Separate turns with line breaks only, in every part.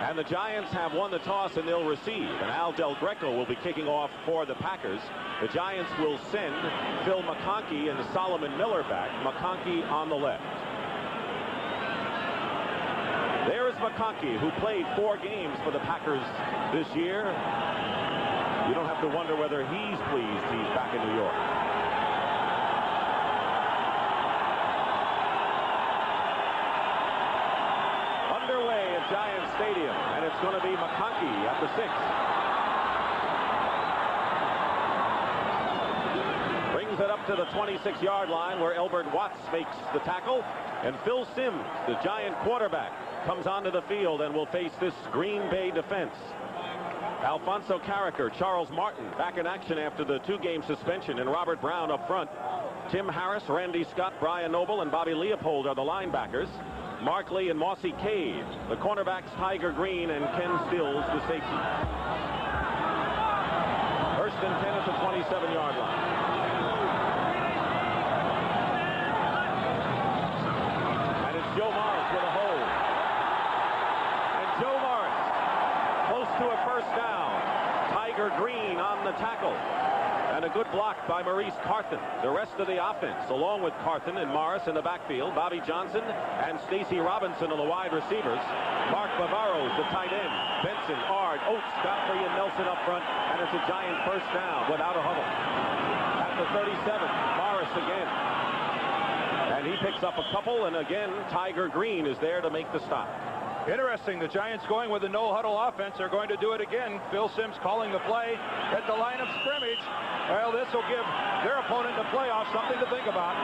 And the Giants have won the toss and they'll receive. And Al Del Greco will be kicking off for the Packers. The Giants will send Phil McConkey and Solomon Miller back. McConkey on the left. There is McConkey, who played 4 games for the Packers this year. You don't have to wonder whether he's pleased he's back in New York. Underway at Giants Stadium, and it's going to be McConkey at the 6. Brings it up to the 26-yard line where Elbert Watts makes the tackle. And Phil Simms, the Giant quarterback, comes onto the field and will face this Green Bay defense. Alfonso Carricker, Charles Martin back in action after the 2-game suspension, and Robert Brown up front. Tim Harris, Randy Scott, Brian Noble, and Bobby Leopold are the linebackers. Mark Lee and Mossy Cade, the cornerbacks Tiger Green and Ken Stills, the safety. First and 10 at the 27-yard line. And it's Joe Morris with a hold. And Joe Morris close to a first down. Tiger Green on the tackle. And a good block by Maurice Carthen. The rest of the offense, along with Carthen and Morris in the backfield, Bobby Johnson and Stacy Robinson are the wide receivers. Mark Bavaro's the tight end. Benson, Ard, Oates, Godfrey, and Nelson up front. And it's a Giant first down without a huddle. At the 37, Morris again. And he picks up a couple, and again, Tiger Green is there to make the stop.
Interesting, the Giants going with a no-huddle offense. They're going to do it again. Phil Simms calling the play at the line of scrimmage. Well, this will give their opponent in the playoffs something to think about.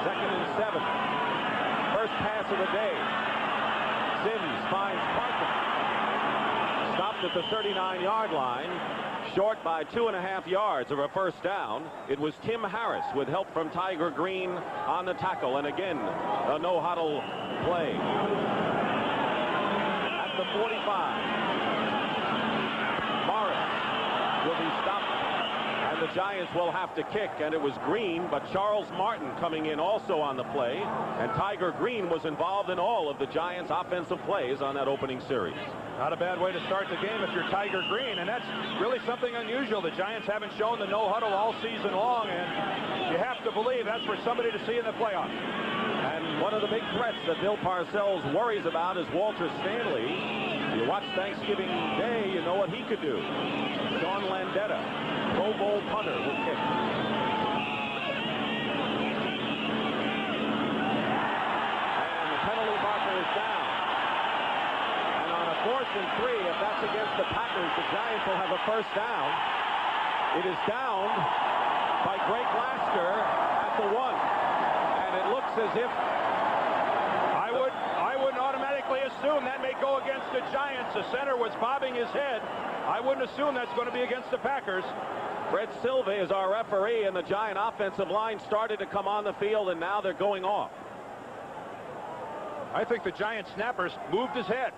Second and 7. First pass of the day. Simms finds Carthen. Stopped at the 39-yard line. Short by 2.5 yards of a first down. It was Tim Harris with help from Tiger Green on the tackle. And again, a no-huddle play. The 45. Morris will be stopped, and the Giants will have to kick, and it was Green, but Charles Martin coming in also on the play, and Tiger Green was involved in all of the Giants' offensive plays on that opening series.
Not a bad way to start the game if you're Tiger Green, and that's really something unusual. The Giants haven't shown the no-huddle all season long, and you have to believe that's for somebody to see in the playoffs.
And one of the big threats that Bill Parcells worries about is Walter Stanley. You watch Thanksgiving Day, you know what he could do. Sean Landeta, Pro Bowl punter, will kick. And the penalty marker is down. And on a 4th and 3, if that's against the Packers, the Giants will have a first down. It is downed by Greg Lasker at the 1. It looks as if
I would automatically assume that may go against the Giants. The center was bobbing his head. I wouldn't assume that's going to be against the Packers.
Fred Silva is our referee, and the Giant offensive line started to come on the field, and now they're going off.
I think the Giant snappers moved his head.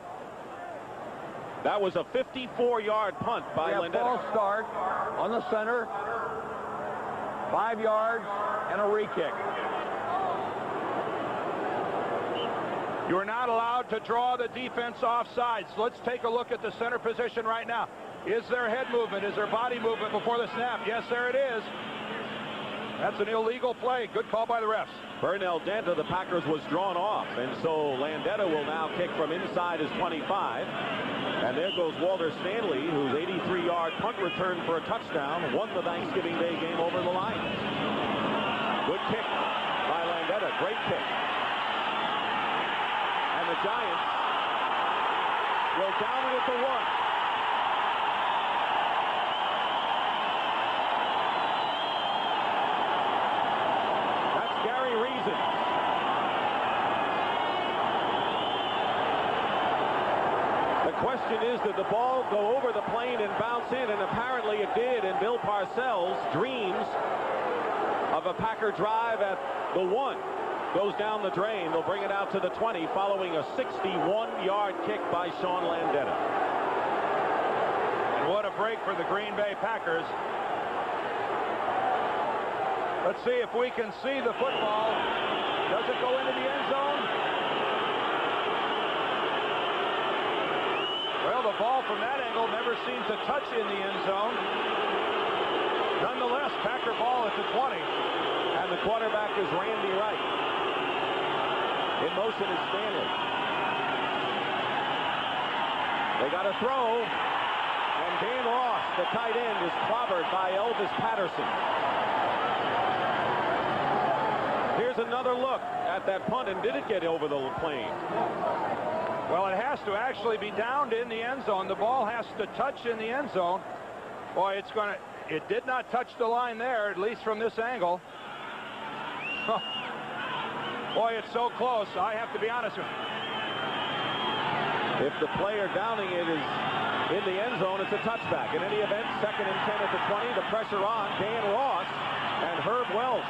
That was a 54-yard punt by Landeta.
False start on the center. 5 yards and a re-kick.
You're not allowed to draw the defense off sides. Let's take a look at the center position right now. Is there head movement? Is there body movement before the snap? Yes, there it is. That's an illegal play. Good call by the refs.
Bernell Dent of the Packers was drawn off, and so Landeta will now kick from inside his 25. And there goes Walter Stanley, whose 83-yard punt return for a touchdown won the Thanksgiving Day game over the Lions. Good kick by Landeta. Great kick. And the Giants will down it at the 1. That's Gary Reason. The question is, did the ball go over the plane and bounce in? And apparently it did. And Bill Parcells dreams of a Packer drive at the 1. Goes down the drain. They'll bring it out to the 20 following a 61-yard kick by Sean Landeta.
And what a break for the Green Bay Packers. Let's see if we can see the football. Does it go into the end zone? the ball from that angle never seemed to touch in the end zone. Nonetheless, Packer ball at the 20.
And the quarterback is Randy Wright. In motion is Stanley. They got a throw. And Dan Ross, the tight end, is clobbered by Elvis Patterson. Here's another look at that punt, and did it get over the plane?
Well, it has to actually be downed in the end zone. The ball has to touch in the end zone. Boy, it did not touch the line there, at least from this angle. Boy, it's so close. I have to be honest with you.
If the player downing it is in the end zone, it's a touchback. In any event, 2nd and 10 at the 20. The pressure on Dan Ross, and Herb Welsh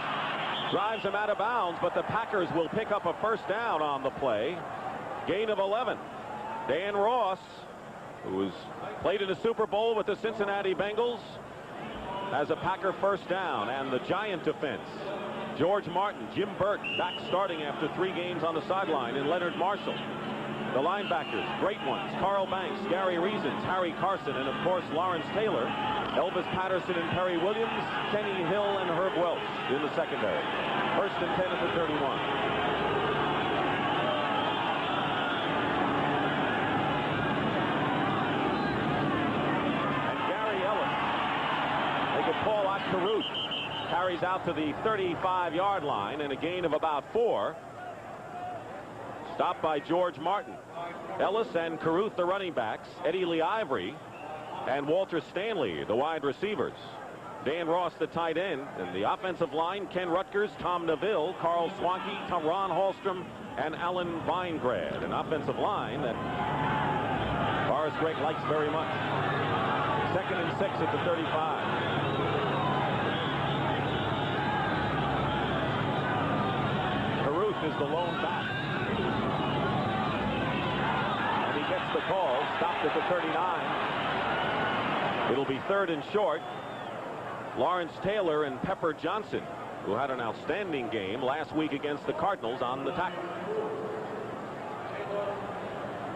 drives him out of bounds, but the Packers will pick up a first down on the play. Gain of 11. Dan Ross, who has played in a Super Bowl with the Cincinnati Bengals, has a Packer first down. And the Giant defense, George Martin, Jim Burke back starting after 3 games on the sideline, and Leonard Marshall. The linebackers, great ones, Carl Banks, Gary Reasons, Harry Carson, and of course Lawrence Taylor, Elvis Patterson and Perry Williams, Kenny Hill, and Herb Welch in the secondary. First and 10 at the 31. And Gary Ellis, they get Paul Caruth, carries out to the 35-yard line, and a gain of about 4. Stopped by George Martin. Ellis and Caruth, the running backs. Eddie Lee Ivory and Walter Stanley, the wide receivers. Dan Ross, the tight end. And the offensive line, Ken Rutgers, Tom Neville, Carl Swanke, Ron Hallstrom, and Alan Weingrad. An offensive line that Boris Gregg likes very much. 2nd and 6 at the 35. Caruth is the lone back. Gets the call, stopped at the 39. It'll be 3rd and short. Lawrence Taylor and Pepper Johnson, who had an outstanding game last week against the Cardinals, on the tackle.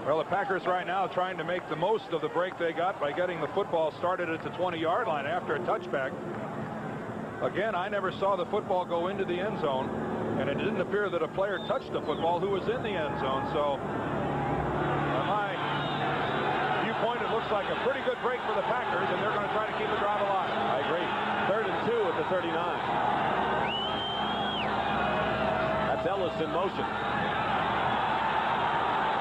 Well, the Packers right now trying to make the most of the break they got by getting the football started at the 20-yard line after a touchback. Again, I never saw the football go into the end zone, and it didn't appear that a player touched the football who was in the end zone. So my viewpoint, it looks like a pretty good break for the Packers, and they're going to try to keep the drive alive.
I agree. 3rd and 2 at the 39. That's Ellis in motion.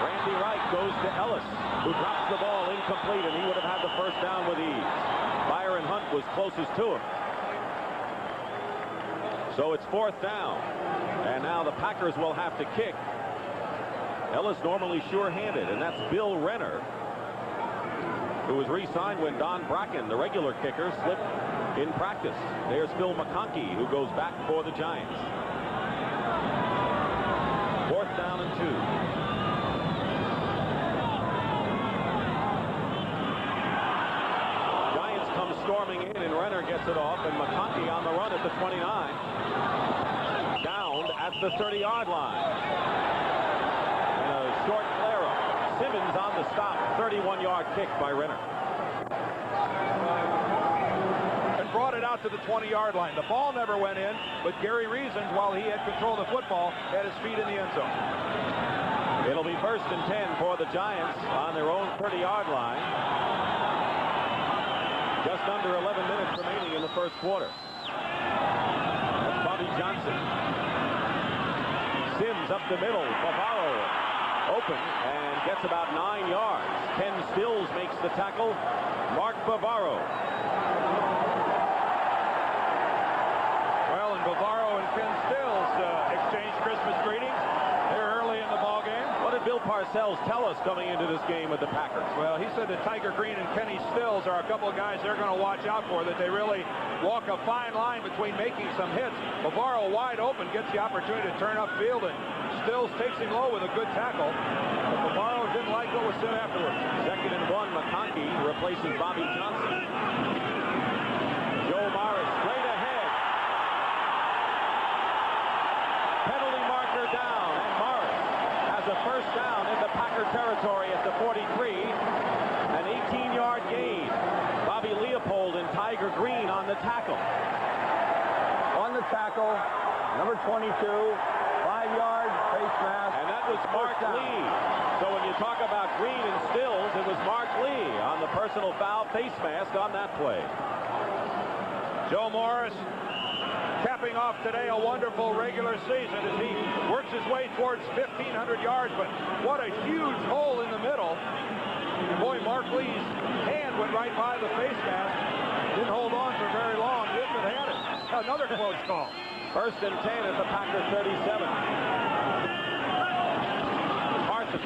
Randy Wright goes to Ellis, who drops the ball incomplete, and he would have had the first down with ease. Byron Hunt was closest to him. So it's 4th down, and now the Packers will have to kick. Ellis normally sure-handed, and that's Bill Renner, who was re-signed when Don Bracken, the regular kicker, slipped in practice. There's Phil McConkey, who goes back for the Giants. 4th down and 2. Giants come storming in, and Renner gets it off, and McConkey on the run at the 29. Downed at the 30-yard line. Short flare-up. Simmons on the stop. 31-yard kick by Renner.
And brought it out to the 20-yard line. The ball never went in, but Gary Reasons, while he had control of the football, had his feet in the end zone.
It'll be 1st and 10 for the Giants on their own 30-yard line. Just under 11 minutes remaining in the first quarter. That's Bobby Johnson. Sims up the middle. Bavaro open and gets about 9 yards. Ken Stills makes the tackle. Mark Bavaro.
Well, and Bavaro and Ken Stills exchanged Christmas greetings. They're early in the ball game.
What did Bill Parcells tell us coming into this game with the Packers?
Well, he said that Tiger Green and Kenny Stills are a couple of guys they're going to watch out for, that they really walk a fine line between making some hits. Bavaro wide open, gets the opportunity to turn upfield, and Stills takes him low with a good tackle. But Bavaro didn't like what was said afterwards.
2nd and 1, McConkey replaces Bobby Johnson. Joe Morris straight ahead. Penalty marker down, and Morris has a first down into Packer territory at the 43. 18-yard gain. Bobby Leopold and Tiger Green on the tackle.
On the tackle, number 22, 5-yard face mask.
And that was Mark Lee. So when you talk about Green and Stills, it was Mark Lee on the personal foul face mask on that play.
Joe Morris capping off today a wonderful regular season as he works his way towards 1,500 yards, but what a huge hole in the middle. And boy, Mark Lee's hand went right by the face mask. Didn't hold on for very long. Whitman had it. Another close call.
1st and 10 at the Packer 37. Carson.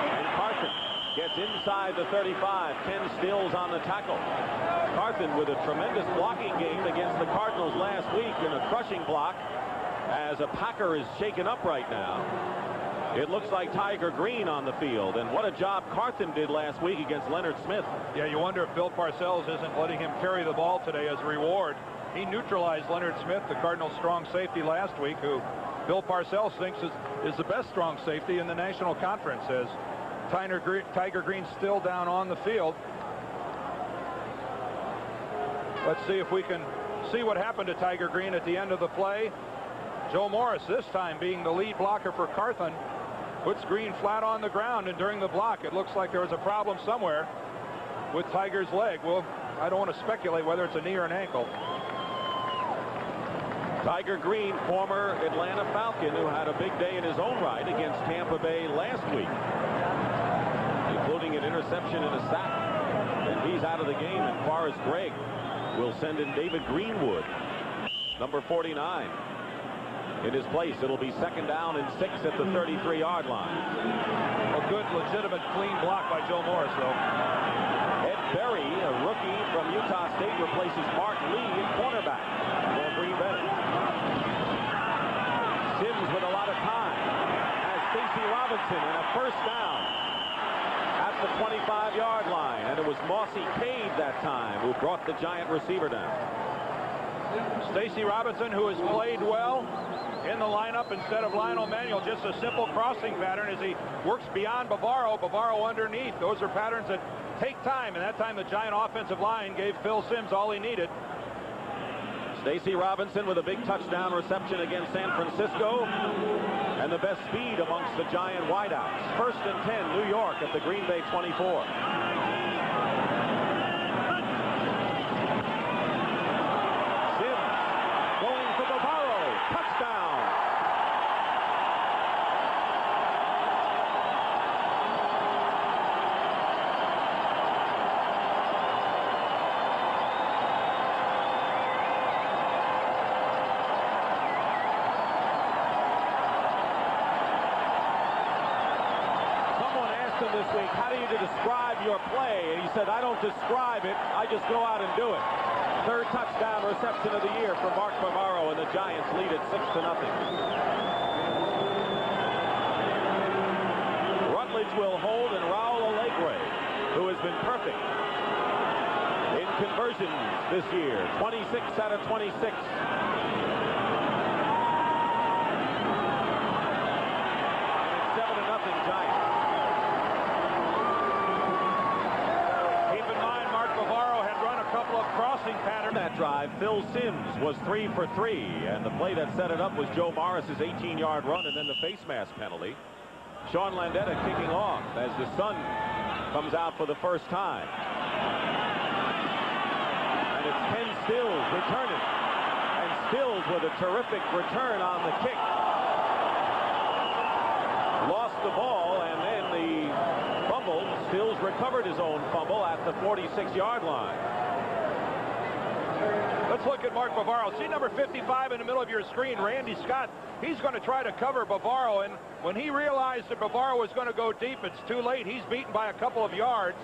And Carson gets inside the 35. Ken Stills on the tackle. Carson with a tremendous blocking game against the Cardinals last week in a crushing block as a Packer is shaken up right now. It looks like Tiger Green on the field, and what a job Carson did last week against Leonard Smith.
Yeah, you wonder if Bill Parcells isn't letting him carry the ball today as a reward. He neutralized Leonard Smith, the Cardinals' strong safety last week, who Bill Parcells thinks is the best strong safety in the National Conference, as Tiger Green still down on the field. Let's see if we can see what happened to Tiger Green at the end of the play. Joe Morris, this time being the lead blocker for Carthon, puts Green flat on the ground, and during the block it looks like there was a problem somewhere with Tiger's leg. Well, I don't want to speculate whether it's a knee or an ankle.
Tiger Green, former Atlanta Falcon, who had a big day in his own right against Tampa Bay last week, including an interception and a sack. And he's out of the game, and Forrest Gregg will send in David Greenwood, number 49. In his place, it'll be 2nd down and 6 at the 33-yard line.
A good, legitimate, clean block by Joe Morris, though.
Ed Berry, a rookie from Utah State, replaces Mark Lee at cornerback for Green Bay. Sims with a lot of time has Stacy Robinson and a 1st down at the 25-yard line. And it was Mossy Cade that time who brought the Giant receiver down.
Stacy Robinson, who has played well in the lineup instead of Lionel Manuel. Just a simple crossing pattern as he works beyond Bavaro. Bavaro underneath. Those are patterns that take time, and that time the Giant offensive line gave Phil Sims all he needed.
Stacy Robinson with a big touchdown reception against San Francisco, and the best speed amongst the Giant wideouts. 1st and 10, New York at the Green Bay 24. This week, how do you describe your play? And he said, I don't describe it, I just go out and do it. 3rd touchdown reception of the year for Mark Bavaro, and the Giants lead at 6-0. Rutledge will hold, and Raul Alegre, who has been perfect in conversions this year, 26 out of 26. And it's 7-0 Giants. Crossing pattern that drive. Phil Sims was 3 for 3, and the play that set it up was Joe Morris's 18-yard run and then the face mask penalty. Sean Landeta kicking off as the sun comes out for the first time. And it's Ken Stills returning. And Stills with a terrific return on the kick. Lost the ball, and then the fumble. Stills recovered his own fumble at the 46-yard line.
Let's look at Mark Bavaro. See number 55 in the middle of your screen, Randy Scott. He's going to try to cover Bavaro, and when he realized that Bavaro was going to go deep, it's too late. He's beaten by a couple of yards,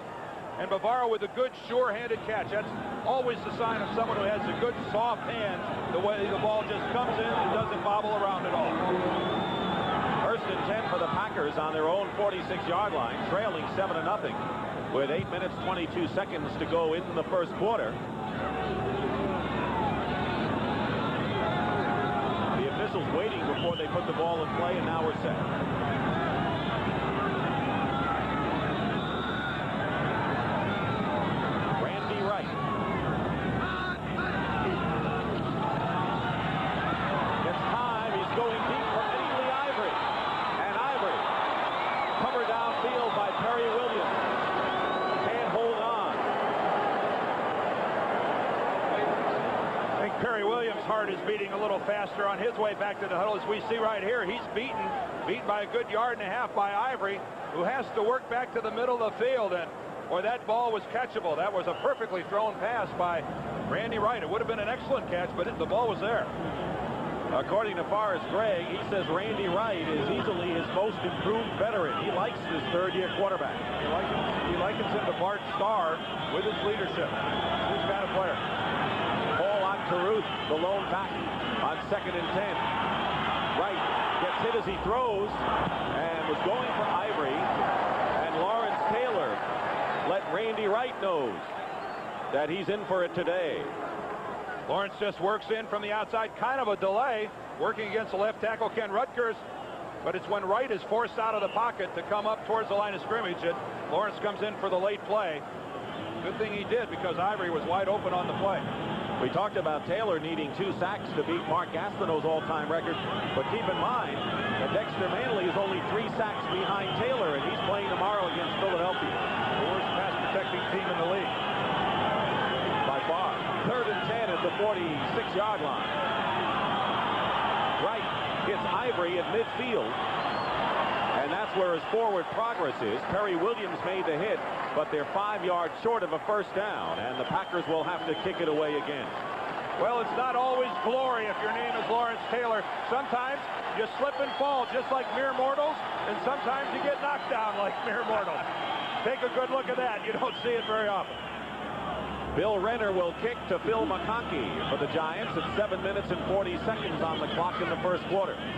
and Bavaro with a good, sure-handed catch. That's always the sign of someone who has a good, soft hand. The way the ball just comes in and doesn't bobble around at all.
1st and 10 for the Packers on their own 46-yard line, trailing 7-0 with 8 minutes 22 seconds to go in the 1st quarter. Officials waiting before they put the ball in play, and now we're set.
heart is beating a little faster on his way back to the huddle. As we see right here, he's beaten by a good yard and a half by Ivory, who has to work back to the middle of the field, and or that ball was catchable. That was a perfectly thrown pass by Randy Wright. It would have been an excellent catch, but the ball was there.
According to Forrest Gregg, he says Randy Wright is easily his most improved veteran. He likes this third-year quarterback.
He likens him to Bart Starr with his leadership. He's kind of player.
Ball on Caruth, the lone back on 2nd and 10. Wright gets hit as he throws and was going for Ivory, and Lawrence Taylor let Randy Wright know that he's in for it today.
Lawrence just works in from the outside, kind of a delay, working against the left tackle Ken Rutgers, but it's when Wright is forced out of the pocket to come up towards the line of scrimmage that Lawrence comes in for the late play. Good thing he did, because Ivory was wide open on the play.
We talked about Taylor needing 2 sacks to beat Mark Gastineau's all-time record, but keep in mind that Dexter Manley is only 3 sacks behind Taylor, and he's playing tomorrow against Philadelphia.
The worst pass-protecting team in the league.
By far. 3rd and 10 at the 46-yard line. Wright hits Ivory at midfield, and that's where his forward progress is. Perry Williams made the hit, but they're 5 yards short of a first down, and the Packers will have to kick it away again.
Well, it's not always glory if your name is Lawrence Taylor. Sometimes you slip and fall just like mere mortals, and sometimes you get knocked down like mere mortals. Take a good look at that. You don't see it very often.
Bill Renner will kick to Phil McConkey for the Giants at 7 minutes and 40 seconds on the clock in the first quarter. And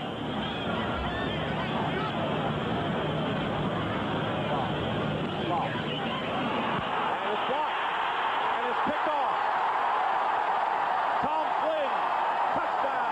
it's blocked. And it's picked off. Tom Flynn, touchdown.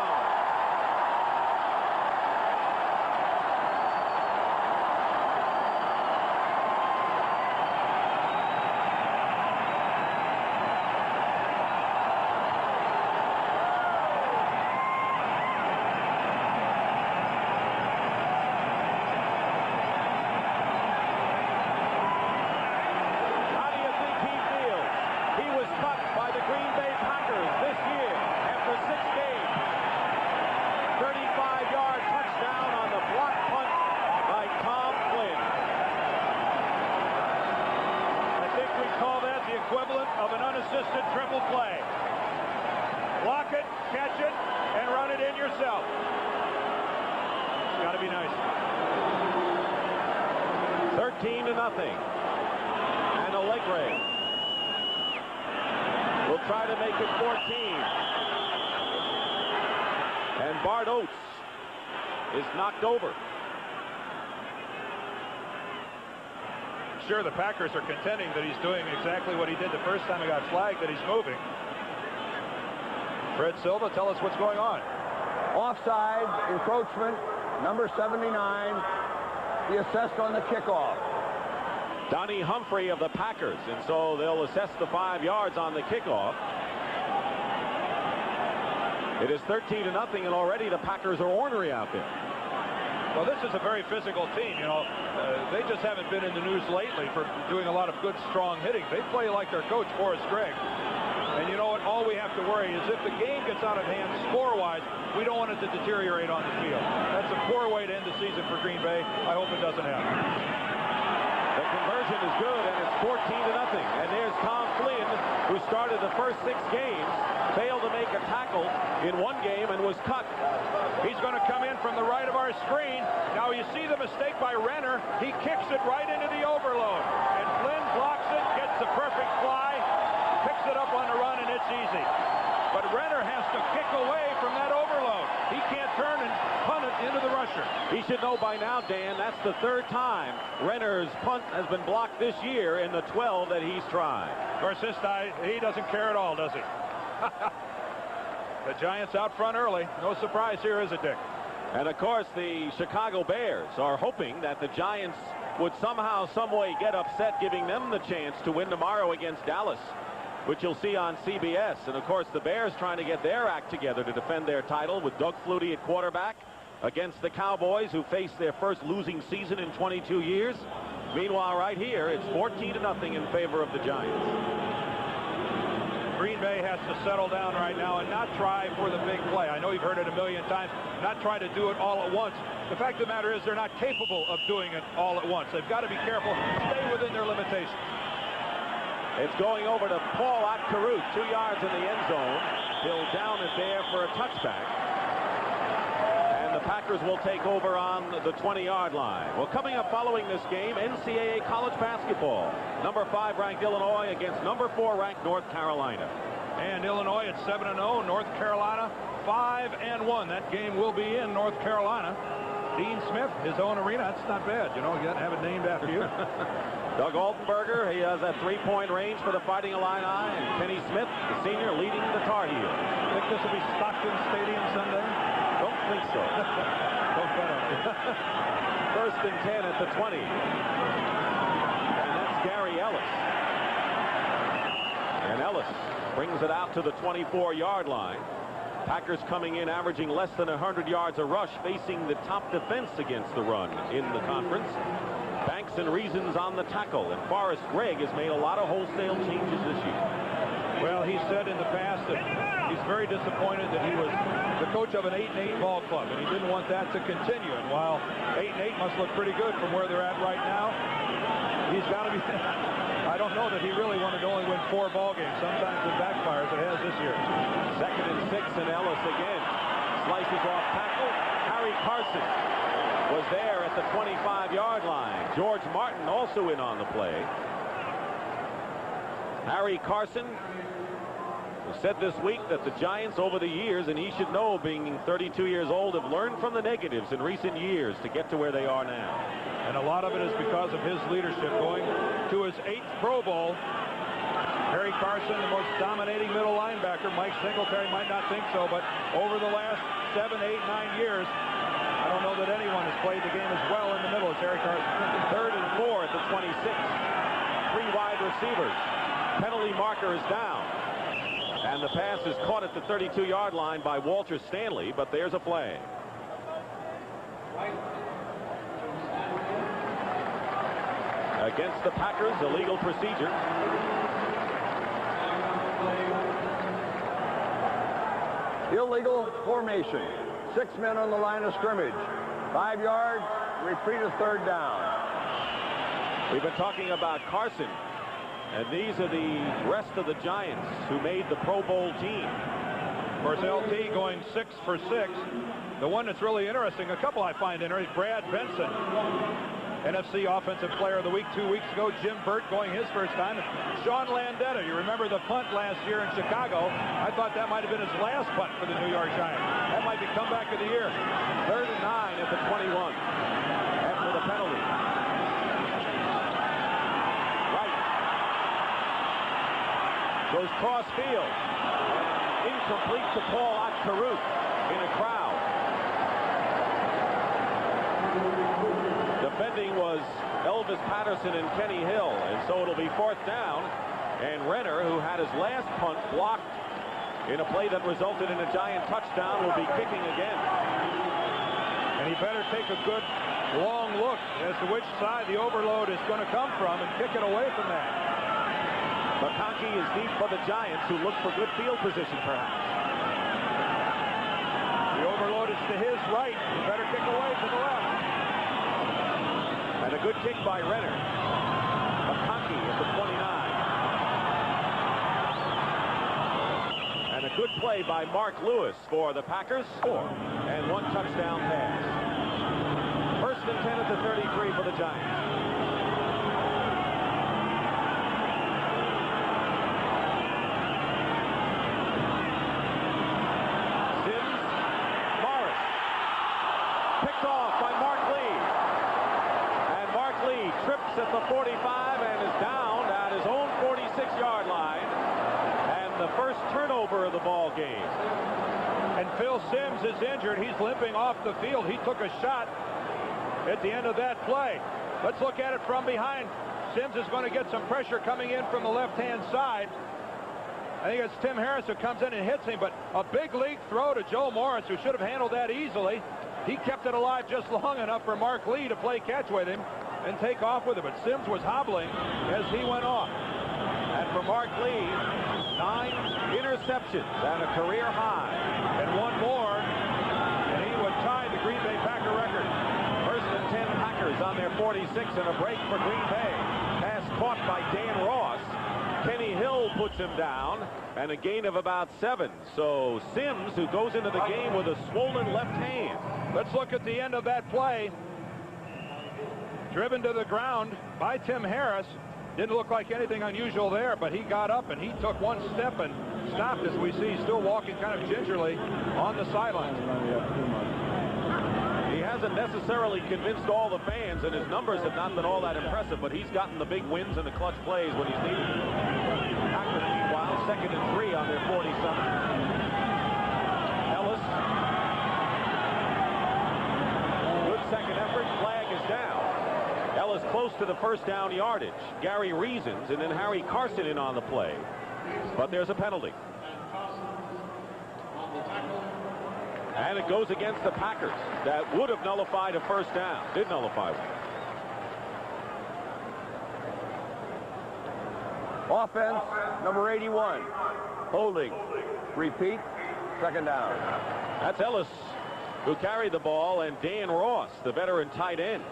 Equivalent of an unassisted triple play. Block it, catch it, and run it in yourself. It's got to be nice.
13-0. And Allegre will try to make it 14. And Bart Oates is knocked over.
Sure, the Packers are contending that he's doing exactly what he did the first time he got flagged, that he's moving. Fred Silva, tell us what's going on.
Offside, encroachment, number 79, the assessed on the kickoff.
Donnie Humphrey of the Packers, and so they'll assess the 5 yards on the kickoff. It is 13-0, and already the Packers are ornery out there.
Well, this is a very physical team, you know. They just haven't been in the news lately for doing a lot of good, strong hitting. They play like their coach, Forrest Gregg. And you know what? All we have to worry is if the game gets out of hand score-wise, we don't want it to deteriorate on the field. That's a poor way to end the season for Green Bay. I hope it doesn't happen.
The conversion is good, and it's 14-0. And there's Tom Flynn, who started the first 6 games, failed to make a tackle in 1 game and was cut.
He's going to come in from the right of our screen. Now you see the mistake by Renner. He kicks it right into the overload. And Flynn blocks it, gets the perfect fly, picks it up on the run, and it's easy. But Renner has to kick away from that overload. He can't turn and punt it into the rusher.
He should know by now, Dan, that's the 3rd time Renner's punt has been blocked this year in the 12 that he's tried.
Of course, this guy, he doesn't care at all, does he? The Giants out front early. No surprise here, is it, Dick?
And, of course, the Chicago Bears are hoping that the Giants would somehow, some way get upset, giving them the chance to win tomorrow against Dallas, which you'll see on CBS. And, of course, the Bears trying to get their act together to defend their title with Doug Flutie at quarterback against the Cowboys, who faced their first losing season in 22 years. Meanwhile, right here, it's 14-0 in favor of the Giants.
Green Bay has to settle down right now and not try for the big play. I know you've heard it a million times. Not try to do it all at once. The fact of the matter is they're not capable of doing it all at once. They've got to be careful, stay within their limitations.
It's going over to Paul Otkaruk, 2 yards in the end zone. He'll down it there for a touchback. And the Packers will take over on the 20-yard line. Well, coming up following this game, NCAA college basketball. Number 5 ranked Illinois against number 4 ranked North Carolina.
And Illinois at 7-0, North Carolina 5-1. That game will be in North Carolina. Dean Smith, his own arena. That's not bad. You know, you got to have it named after you.
Doug Altenberger, he has that 3-point range for the Fighting Illini, and Kenny Smith, the senior, leading the Tar Heels.
Think this will be Stockton Stadium Sunday?
Don't think so.
Don't bet on it.
1st and 10 at the 20. And that's Gary Ellis. And Ellis brings it out to the 24-yard line. Packers coming in averaging less than 100 yards a rush, facing the top defense against the run in the conference. Banks and Reasons on the tackle, and Forrest Gregg has made a lot of wholesale changes this year.
Well, he said in the past that he's very disappointed that he was the coach of an 8-8 ball club, and he didn't want that to continue. And while 8-8 must look pretty good from where they're at right now, he's got to be. I don't know that he really wanted to only win 4 ball games. Sometimes it backfires. It has this year.
2nd and 6, and Ellis again slices off tackle. Harry Carson was there at the 25-yard line. George Martin also in on the play. Harry Carson said this week that the Giants over the years, and he should know, being 32 years old, have learned from the negatives in recent years to get to where they are now.
And a lot of it is because of his leadership, going to his 8th Pro Bowl. Harry Carson, the most dominating middle linebacker. Mike Singletary might not think so, but over the last 7, 8, 9 years, I don't know that anyone has played the game as well in the middle as Harry Carson.
3rd and 4 at the 26. 3 wide receivers. Penalty marker is down. And the pass is caught at the 32-yard line by Walter Stanley, but there's a flag. Against the Packers, illegal procedure.
Illegal formation. 6 men on the line of scrimmage. 5 yards, repeat of 3rd down.
We've been talking about Carson, and these are the rest of the Giants who made the Pro Bowl team.
Of course, LT going 6 for 6. The one that's really interesting, a couple I find interesting, Brad Benson, NFC Offensive Player of the Week 2 weeks ago. Jim Burt going his first time. Sean Landeta, you remember the punt last year in Chicago. I thought that might have been his last punt for the New York Giants. That might be comeback of the year.
3rd and 9 at the 21 after the penalty. Right. Goes cross field. Incomplete to Paul Otkaruk in a crowd. Defending was Elvis Patterson and Kenny Hill, and so it'll be 4th down, and Renner, who had his last punt blocked in a play that resulted in a Giant touchdown, will be kicking again.
And he better take a good long look as to which side the overload is going to come from and kick it away from that.
McConkey is deep for the Giants, who look for good field position perhaps.
The overload is to his right. He better kick away to the left.
And a good kick by Renner. McConkey at the 29. And a good play by Mark Lewis for the Packers. 4 and 1 touchdown pass. 1st and 10 at the 33 for the Giants. Sims, Morris. Picked off by Mark Lee. Mark Lee trips at the 45 and is down at his own 46-yard line, and the first turnover of the ball game.
And Phil Simms is injured. He's limping off the field. He took a shot at the end of that play. Let's look at it from behind. Simms is going to get some pressure coming in from the left-hand side. I think it's Tim Harris who comes in and hits him, but a big league throw to Joe Morris, who should have handled that easily. He kept it alive just long enough for Mark Lee to play catch with him and take off with it, but Simms was hobbling as he went off.
And for Mark Lee, 9 interceptions and a career high.
And one more, and he would tie the Green Bay Packer record.
First and 10 Packers on their 46 and a break for Green Bay. Pass caught by Dan Ross. Kenny Hill puts him down, and a gain of about 7. So Sims, who goes into the game with a swollen left hand.
Let's look at the end of that play. Driven to the ground by Tim Harris. Didn't look like anything unusual there, but he got up and he took one step and stopped, as we see, still walking kind of gingerly on the sideline.
He hasn't necessarily convinced all the fans, and his numbers have not been all that impressive, but he's gotten the big wins and the clutch plays when he's needed. Packers, meanwhile, 2nd and 3 on their 47. Ellis. Good second effort. Flag is down. Ellis close to the first down yardage. Gary Reasons and then Harry Carson in on the play. But there's a penalty. And it goes against the Packers. That would have nullified a first down. Did nullify one.
Offense, number 81. Holding. Repeat. 2nd down.
That's Ellis, who carried the ball, and Dan Ross, the veteran tight end,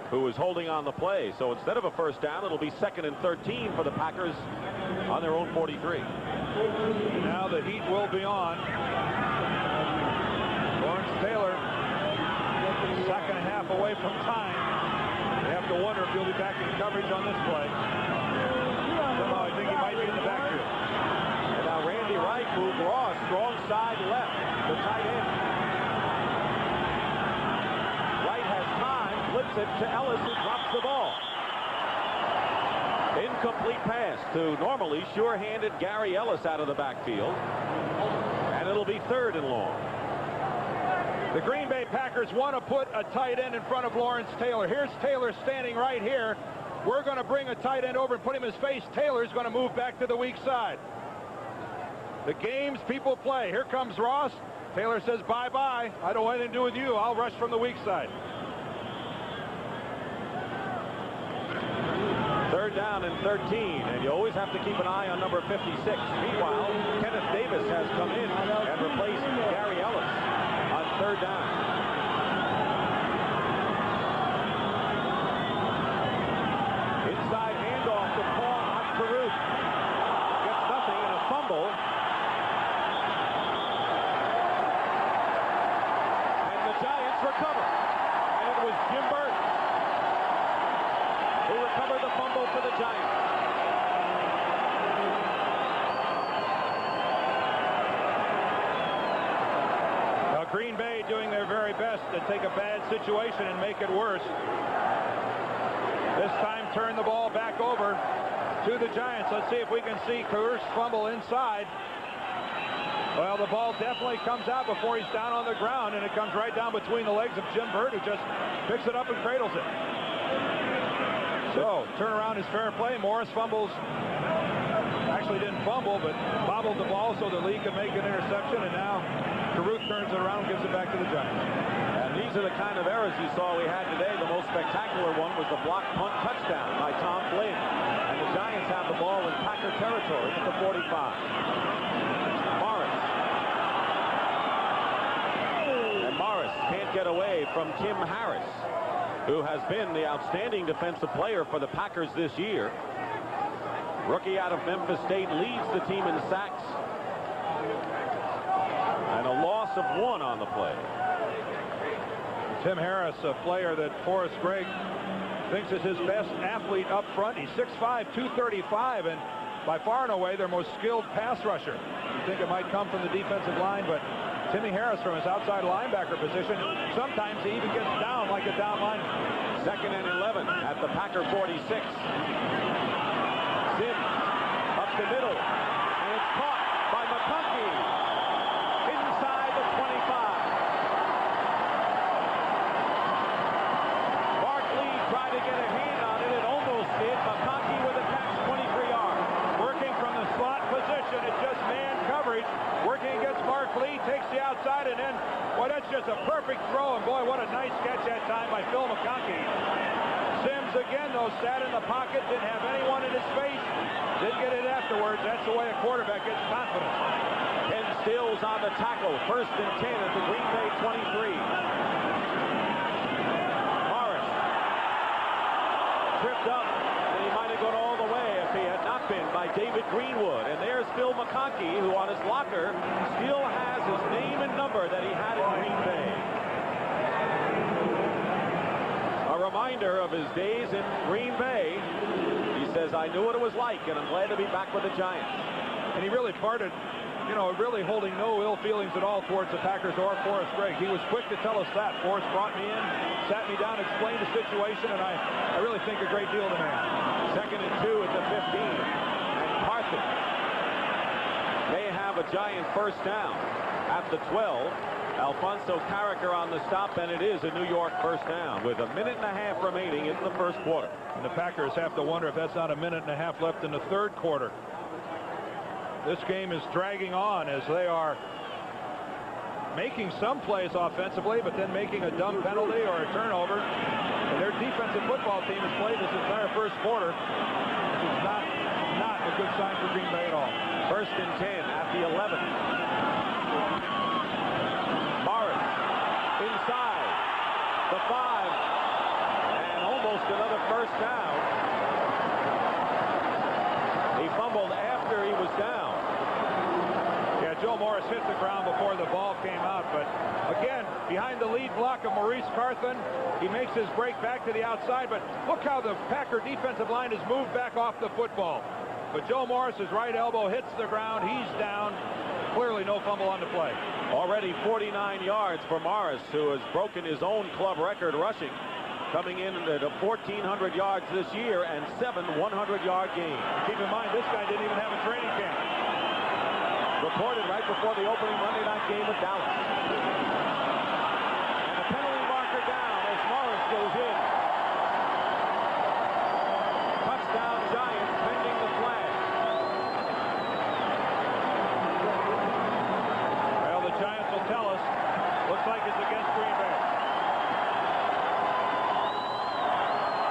who is holding on the play. So instead of a first down, it'll be 2nd and 13 for the Packers on their own 43.
Now the heat will be on. Lawrence Taylor, 2nd half away from time. They have to wonder if he'll be back in coverage on this play. Somehow I think he might be in the backfield.
And now Randy Wright moved Ross, strong side left, the tight end. Wright has time, flips it to Ellis, who drops the ball. Incomplete pass to normally sure-handed Gary Ellis out of the backfield. And it'll be 3rd and long.
The Green Bay Packers want to put a tight end in front of Lawrence Taylor. Here's Taylor standing right here. We're going to bring a tight end over and put him in his face. Taylor's going to move back to the weak side. The games people play. Here comes Ross. Taylor says, bye-bye. I don't want anything to do with you. I'll rush from the weak side.
3rd down and 13, and you always have to keep an eye on number 56. Meanwhile, Kenneth Davis has come in and replaced Gary Ellis on 3rd down. Inside handoff to Paul Farouk. Gets nothing in a fumble. And the Giants recover. And it was Jim Burton who recovered the fumble for the Giants.
Now Green Bay doing their very best to take a bad situation and make it worse. This time turn the ball back over to the Giants. Let's see if we can see Kurt's fumble inside. Well, the ball definitely comes out before he's down on the ground, and it comes right down between the legs of Jim Burt, who just picks it up and cradles it. So, turnaround is fair play. Morris fumbles. Actually didn't fumble, but bobbled the ball so the league could make an interception, and now Caruth turns it around and gives it back to the Giants.
And these are the kind of errors you saw we had today. The most spectacular one was the block punt touchdown by Tom Flynn. And the Giants have the ball in Packer territory at the 45. Morris. And Morris can't get away from Tim Harris, who has been the outstanding defensive player for the Packers this year. Rookie out of Memphis State, leads the team in sacks. And a loss of 1 on the play.
Tim Harris, a player that Forrest Gregg thinks is his best athlete up front. He's 6'5", 235, and by far and away their most skilled pass rusher. You think it might come from the defensive line, but Timmy Harris from his outside linebacker position, sometimes he even gets down like a down lineman.
2nd and 11 at the Packer 46. Sims up the middle, and it's caught by McConkey inside the 25. Mark Lee tried to get a hand on it. It almost did. McConkey with a catch, 23 yards.
Working from the slot position, it's just man coverage. Working against Mark Lee, takes the outside, and then, boy, that's just a perfect throw. And boy, what a nice catch that time by Phil McConkey. Sims Gibbs again, though, sat in the pocket, didn't have anyone in his face, didn't get it afterwards. That's the way a quarterback gets confidence.
Ken Stills on the tackle. 1st and 10 at the Green Bay 23. Morris tripped up, and he might have gone all the way if he had not been by David Greenwood. And there's Phil McConkey, who on his locker still has his name and number that he had in Green Bay. A reminder of his days in Green Bay. He says, I knew what it was like, and I'm glad to be back with the Giants.
And he really parted, you know, really holding no ill feelings at all towards the Packers or Forrest Gregg. He was quick to tell us that. Forrest brought me in, sat me down, explained the situation, and I really think a great deal of the man.
2nd and 2 at the 15. And Carson may have a Giant first down at the 12. Alfonso Carricker on the stop, and it is a New York first down with 1.5 minutes remaining in the first quarter.
And the Packers have to wonder if that's not 1.5 minutes left in the third quarter. This game is dragging on as they are making some plays offensively, but then making a dumb penalty or a turnover. And their defensive football team has played this entire first quarter, which is not a good sign for Green Bay at all.
1st and 10 at the 11. Morris inside the 5, and almost another first down. He fumbled after he was down.
Yeah, Joe Morris hit the ground before the ball came out, but again, behind the lead block of Maurice Carthen, he makes his break back to the outside, but look how the Packer defensive line has moved back off the football. But Joe Morris's right elbow hits the ground, he's down. Clearly no fumble on the play.
Already 49 yards for Morris, who has broken his own club record rushing, coming in at 1,400 yards this year and 7 100-yard games.
Keep in mind, this guy didn't even have a training camp.
Reported right before the opening Monday night game with Dallas. And a penalty marker down as Morris goes in. Touchdown Giants pending the flag.
Well, the Giants will tell us. Looks like it's against Green Bay.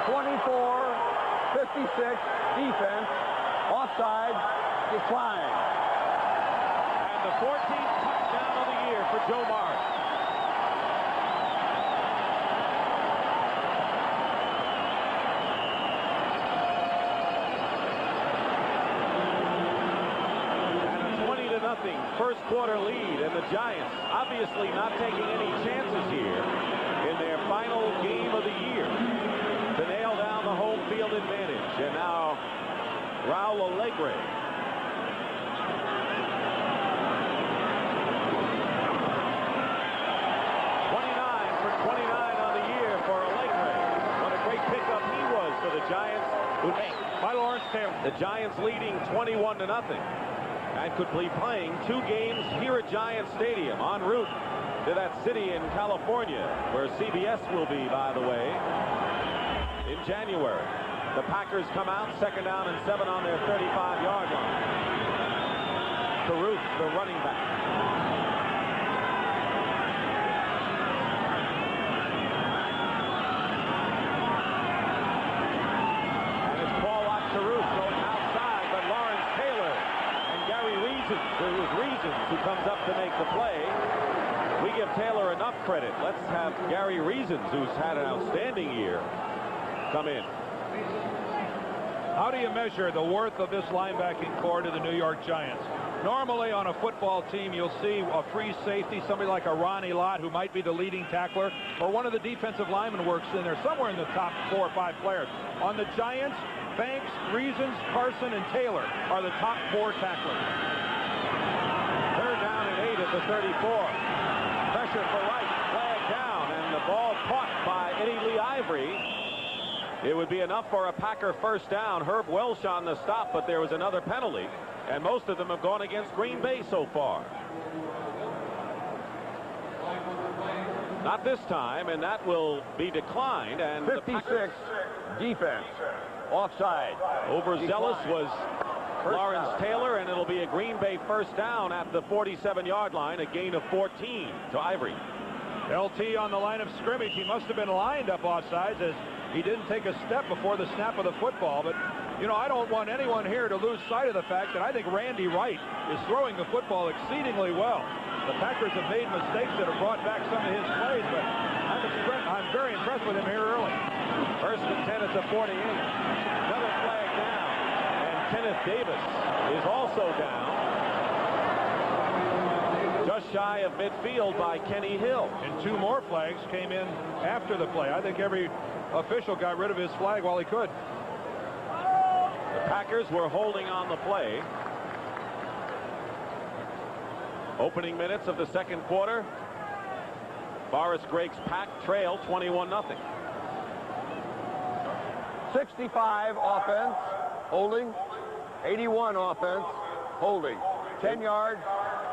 24-56 defense. Offside. Decline.
The 14th touchdown of the year for Joe Morris. And a 20-0 first quarter lead, and the Giants obviously not taking any chances here in their final game of the year to nail down the home field advantage. And now Raul Alegre. 29 on the year for Alegre. What a great pickup he was for the Giants.
By Lawrence Taylor.
The Giants leading 21-0 and could be playing 2 games here at Giant Stadium en route to that city in California where CBS will be, by the way, in January. The Packers come out 2nd down and 7 on their 35-yard line. Caruth, the running back. It was Reasons who comes up to make the play. We give Taylor enough credit. Let's have Gary Reasons, who's had an outstanding year, come in.
How do you measure the worth of this linebacking core to the New York Giants? Normally on a football team, you'll see a free safety, somebody like a Ronnie Lott, who might be the leading tackler, or one of the defensive linemen works in there, somewhere in the top 4 or 5 players. On the Giants, Banks, Reasons, Carson, and Taylor are the top 4 tacklers.
3rd down and 8 at the 34. Pressure for Wright, flag down, and the ball caught by Eddie Lee Ivory. It would be enough for a Packer first down. Herb Welsh on the stop, but there was another penalty, and most of them have gone against Green Bay so far. Not this time, and that will be declined. And
56 defense. Offside.
Overzealous was Lawrence Taylor, and it'll be a Green Bay first down at the 47-yard line, a gain of 14 to Ivory.
LT on the line of scrimmage. He must have been lined up offsides as He didn't take a step before the snap of the football, but you know, I don't want anyone here to lose sight of the fact that I think Randy Wright is throwing the football exceedingly well. The Packers have made mistakes that have brought back some of his plays, but I'm very impressed with him here early.
First and 10 at the 48. Another flag down, and Kenneth Davis is also down. Just shy of midfield by Kenny Hill.
And 2 more flags came in after the play. I think every official got rid of his flag while he could.
The Packers were holding on the play. Opening minutes of the second quarter. Forrest Grake's Pack trail 21-0.
65 offense, holding. 81 offense, holding. 10 yards,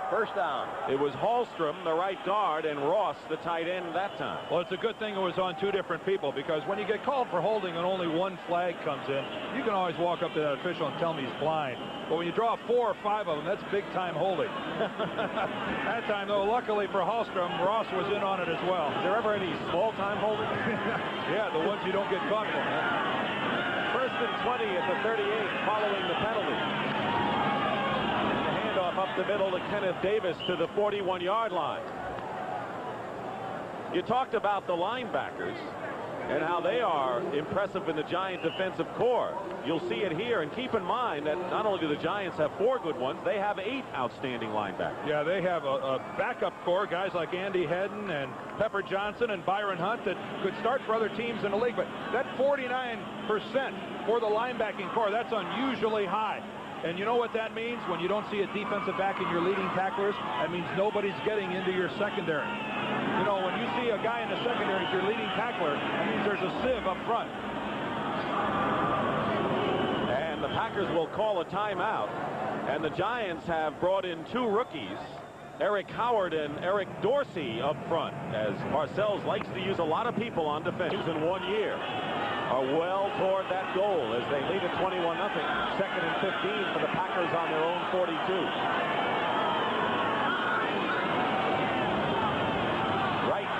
first down.
It was Hallstrom, the right guard, and Ross, the tight end, that time.
Well, it's a good thing it was on 2 different people, because when you get called for holding and only 1 flag comes in, you can always walk up to that official and tell him he's blind. But when you draw 4 or 5 of them, that's big-time holding. That time, though, luckily for Hallstrom, Ross was in on it as well.
Is there ever any small-time holding?
Yeah, the ones you don't get caught for.
First and 20 at the 38 following the penalty. Up the middle to Kenneth Davis to the 41-yard line. You talked about the linebackers and how they are impressive in the Giant defensive core. You'll see it here, and keep in mind that not only do the Giants have 4 good ones, they have 8 outstanding linebackers.
Yeah, they have a backup core, guys like Andy Hedden and Pepper Johnson and Byron Hunt that could start for other teams in the league. But that 49% for the linebacking core, that's unusually high. And you know what that means? When you don't see a defensive back in your leading tacklers, that means nobody's getting into your secondary. You know, when you see a guy in the secondary as your leading tackler, that means there's a sieve up front.
And the Packers will call a timeout. And the Giants have brought in 2 rookies, Eric Howard and Eric Dorsey, up front, as Parcells likes to use a lot of people on defense in 1 year. Are well toward that goal as they lead at 21-0. Second and 15 for the Packers on their own 42. Right.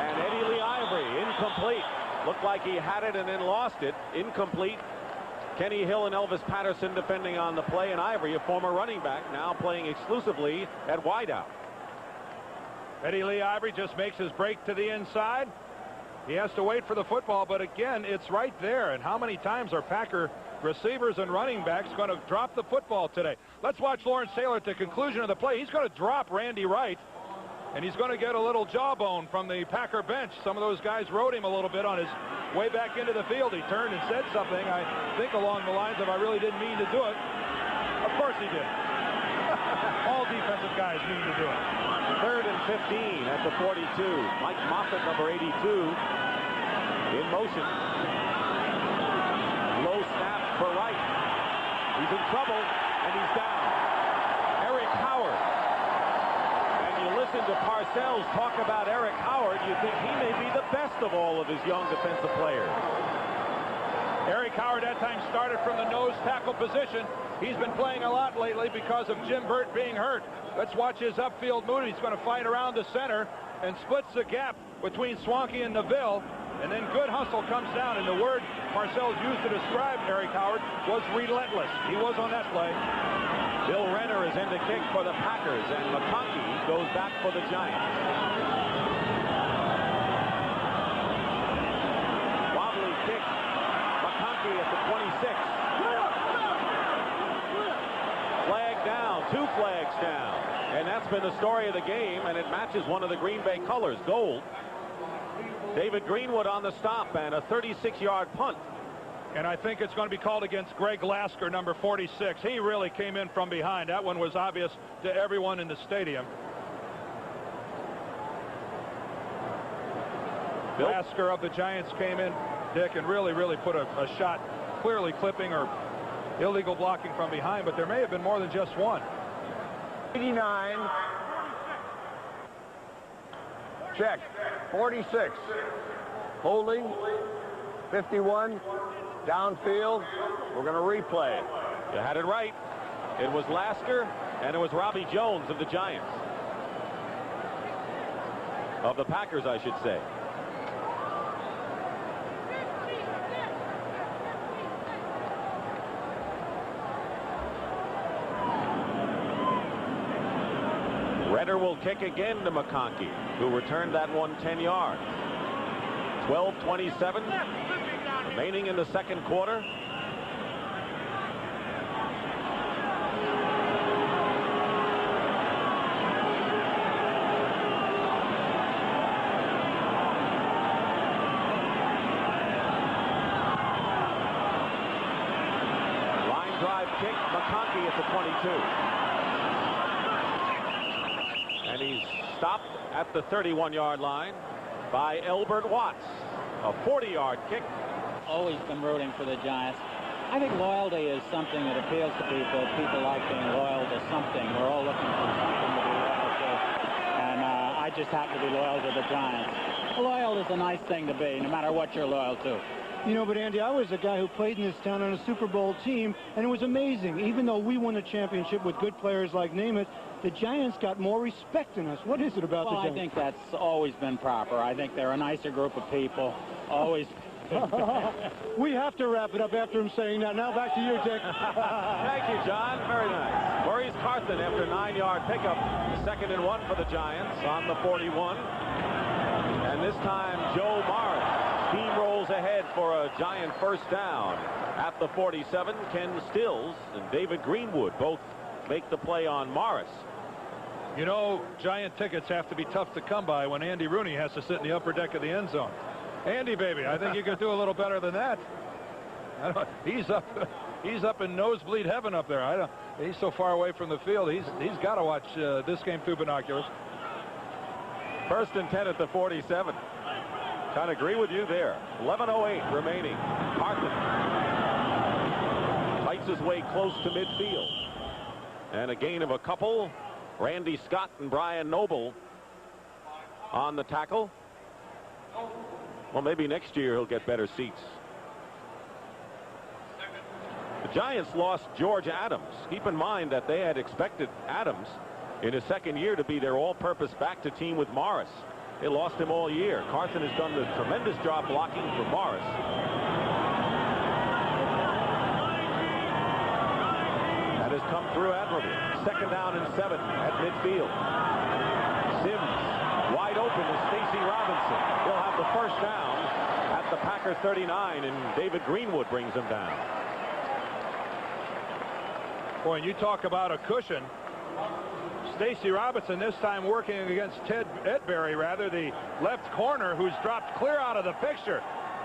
And Eddie Lee Ivory, incomplete. Looked like he had it and then lost it. Incomplete. Kenny Hill and Elvis Patterson defending on the play, and Ivory, a former running back, now playing exclusively at wideout.
Eddie Lee Ivory just makes his break to the inside. He has to wait for the football, but again, it's right there. And how many times are Packer receivers and running backs going to drop the football today? Let's watch Lawrence Taylor at the conclusion of the play. He's going to drop Randy Wright, and he's going to get a little jawbone from the Packer bench. Some of those guys rode him a little bit on his way back into the field. He turned and said something, I think along the lines of, I really didn't mean to do it. Of course he did. All defensive guys mean to do it.
Third and 15 at the 42. Mike Moffitt, number 82, in motion. Low snap for Wright. He's in trouble, and he's down. Eric Howard. And you listen to Parcells talk about Eric Howard, you think he may be the best of all of his young defensive players.
Eric Howard that time started from the nose tackle position. He's been playing a lot lately because of Jim Burt being hurt. Let's watch his upfield move. He's going to fight around the center and splits the gap between Swanky and Neville. And then good hustle comes down. And the word Parcells used to describe Eric Howard was relentless. He was on that play.
Bill Renner is in to kick for the Packers, and McConkey goes back for the Giants. Wobbly kick. McConkey at the 26. Flag down. 2 flags down. And that's been the story of the game, and it matches one of the Green Bay colors, gold. David Greenwood on the stop, and a 36-yard punt.
And I think it's going to be called against Greg Lasker, number 46. He really came in from behind. That one was obvious to everyone in the stadium. Lasker of the Giants came in, Dick, and really put a shot clearly clipping or illegal blocking from behind, but there may have been more than just one.
89. Check. 46. Holding. 51. Downfield. We're going to replay.
You had it right. It was Lasker, and it was Robbie Jones of the Giants. Of the Packers, I should say. Header will kick again to McConkey, who returned that one 10 yards. 12:27 remaining in the second quarter. Line drive kick, McConkey at the 22. And he's stopped at the 31-yard line by Elbert Watts. A 40-yard kick.
Always been rooting for the Giants. I think loyalty is something that appeals to people. People like being loyal to something. We're all looking for something to be loyal to. And I just happen to be loyal to the Giants. Loyal is a nice thing to be, no matter what you're loyal to.
You know, but Andy, I was a guy who played in this town on a Super Bowl team, and it was amazing. Even though we won a championship with good players like Namath, the Giants got more respect in us. What is it about the Giants?
I think that's always been proper. I think they're a nicer group of people. Always.
We have to wrap it up after him saying that. Now back to you, Dick.
Thank you, John. Very nice. Maurice Carthen after a 9-yard pickup. 2nd and 1 for the Giants on the 41. And this time, Joe Morris steamrolls ahead for a Giant first down at the 47. Ken Stills and David Greenwood both make the play on Morris.
You know, Giant tickets have to be tough to come by when Andy Rooney has to sit in the upper deck of the end zone. Andy, baby, I think you could do a little better than that. He's up in nosebleed heaven up there. He's so far away from the field. He's got to watch this game through binoculars.
1st and 10 at the 47. Kind of agree with you there. 11:08 remaining. Carthen fights his way close to midfield. And a gain of a couple. Randy Scott and Brian Noble on the tackle. Well, maybe next year he'll get better seats. The Giants lost George Adams. Keep in mind that they had expected Adams in his second year to be their all-purpose back-to-team with Morris. They lost him all year. Carthen has done a tremendous job blocking for Morris. That has come through admirably. 2nd down and 7 at midfield. Sims wide open to Stacy Robinson. He'll have the first down at the Packer 39, and David Greenwood brings him down.
Boy, and you talk about a cushion. Stacy Robinson this time working against Ted Edbury, rather, the left corner, who's dropped clear out of the picture.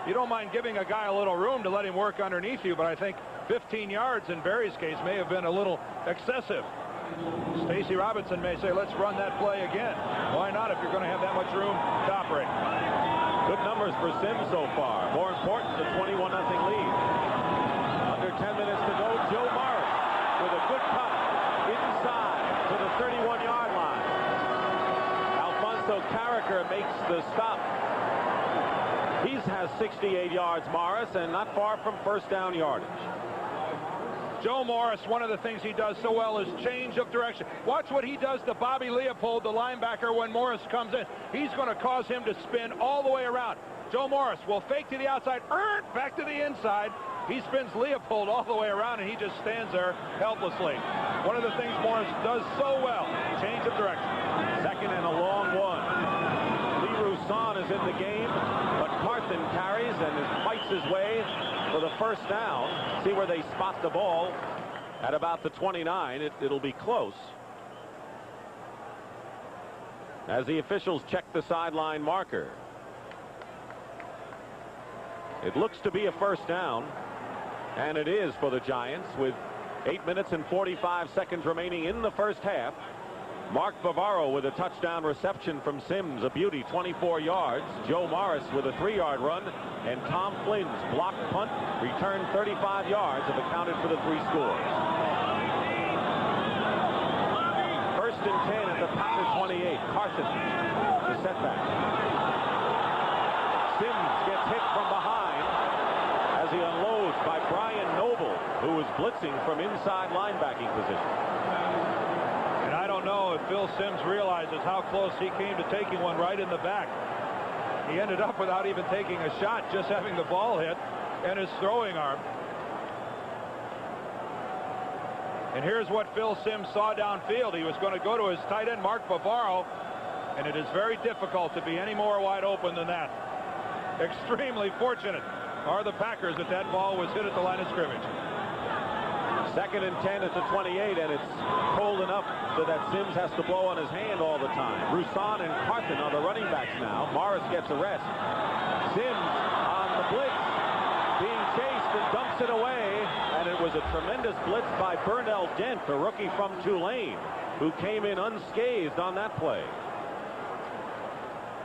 You don't mind giving a guy a little room to let him work underneath you, but I think 15 yards in Barry's case may have been a little excessive. Stacy Robinson may say, let's run that play again. Why not if you're going to have that much room to operate?
Good numbers for Sims so far. More important, the 21-0 lead. Under 10 minutes to go, Joe Morris with a good cut inside to the 31-yard line. Alfonso Carricker makes the stop. He has 68 yards, Morris, and not far from first down yardage.
Joe Morris, one of the things he does so well is change of direction. Watch what he does to Bobby Leopold, the linebacker, when Morris comes in. He's going to cause him to spin all the way around. Joe Morris will fake to the outside, back to the inside. He spins Leopold all the way around, and he just stands there helplessly. One of the things Morris does so well, change of direction.
2nd and a long one. Lee Roussan is in the game, but Carthen carries and fights his way for the first down. See where they spot the ball at about the 29. It'll be close as the officials check the sideline marker. It looks to be a first down, and it is for the Giants with 8 minutes and 45 seconds remaining in the first half. Mark Bavaro with a touchdown reception from Sims, a beauty, 24 yards. Joe Morris with a 3-yard run, and Tom Flynn's blocked punt returned 35 yards have accounted for the 3 scores. 1st and 10 at the Packer 28. Carthen, the setback. Sims gets hit from behind as he unloads by Brian Noble, who was blitzing from inside linebacking position.
I don't know if Phil Sims realizes how close he came to taking one right in the back. He ended up without even taking a shot, just having the ball hit and his throwing arm. And here's what Phil Simms saw downfield. He was going to go to his tight end, Mark Bavaro, and it is very difficult to be any more wide open than that. Extremely fortunate are the Packers that that ball was hit at the line of scrimmage.
2nd and 10 at the 28, and it's cold enough so that Simms has to blow on his hand all the time. Roussan and Carton are the running backs now. Morris gets a rest. Simms on the blitz, being chased and dumps it away, and it was a tremendous blitz by Burnell Dent, the rookie from Tulane, who came in unscathed on that play.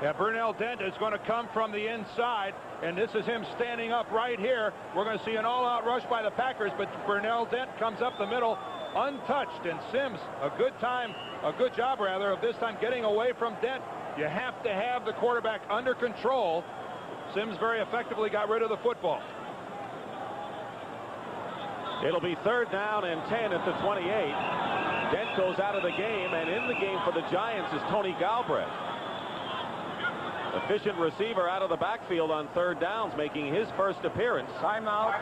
Yeah, Burnell Dent is going to come from the inside, and this is him standing up right here. We're going to see an all-out rush by the Packers, but Burnell Dent comes up the middle untouched, and Simms, a good job rather, of this time getting away from Dent. You have to have the quarterback under control. Simms very effectively got rid of the football.
It'll be 3rd down and 10 at the 28. Dent goes out of the game, and in the game for the Giants is Tony Galbraith. Efficient receiver out of the backfield on 3rd downs, making his first appearance.
Timeout,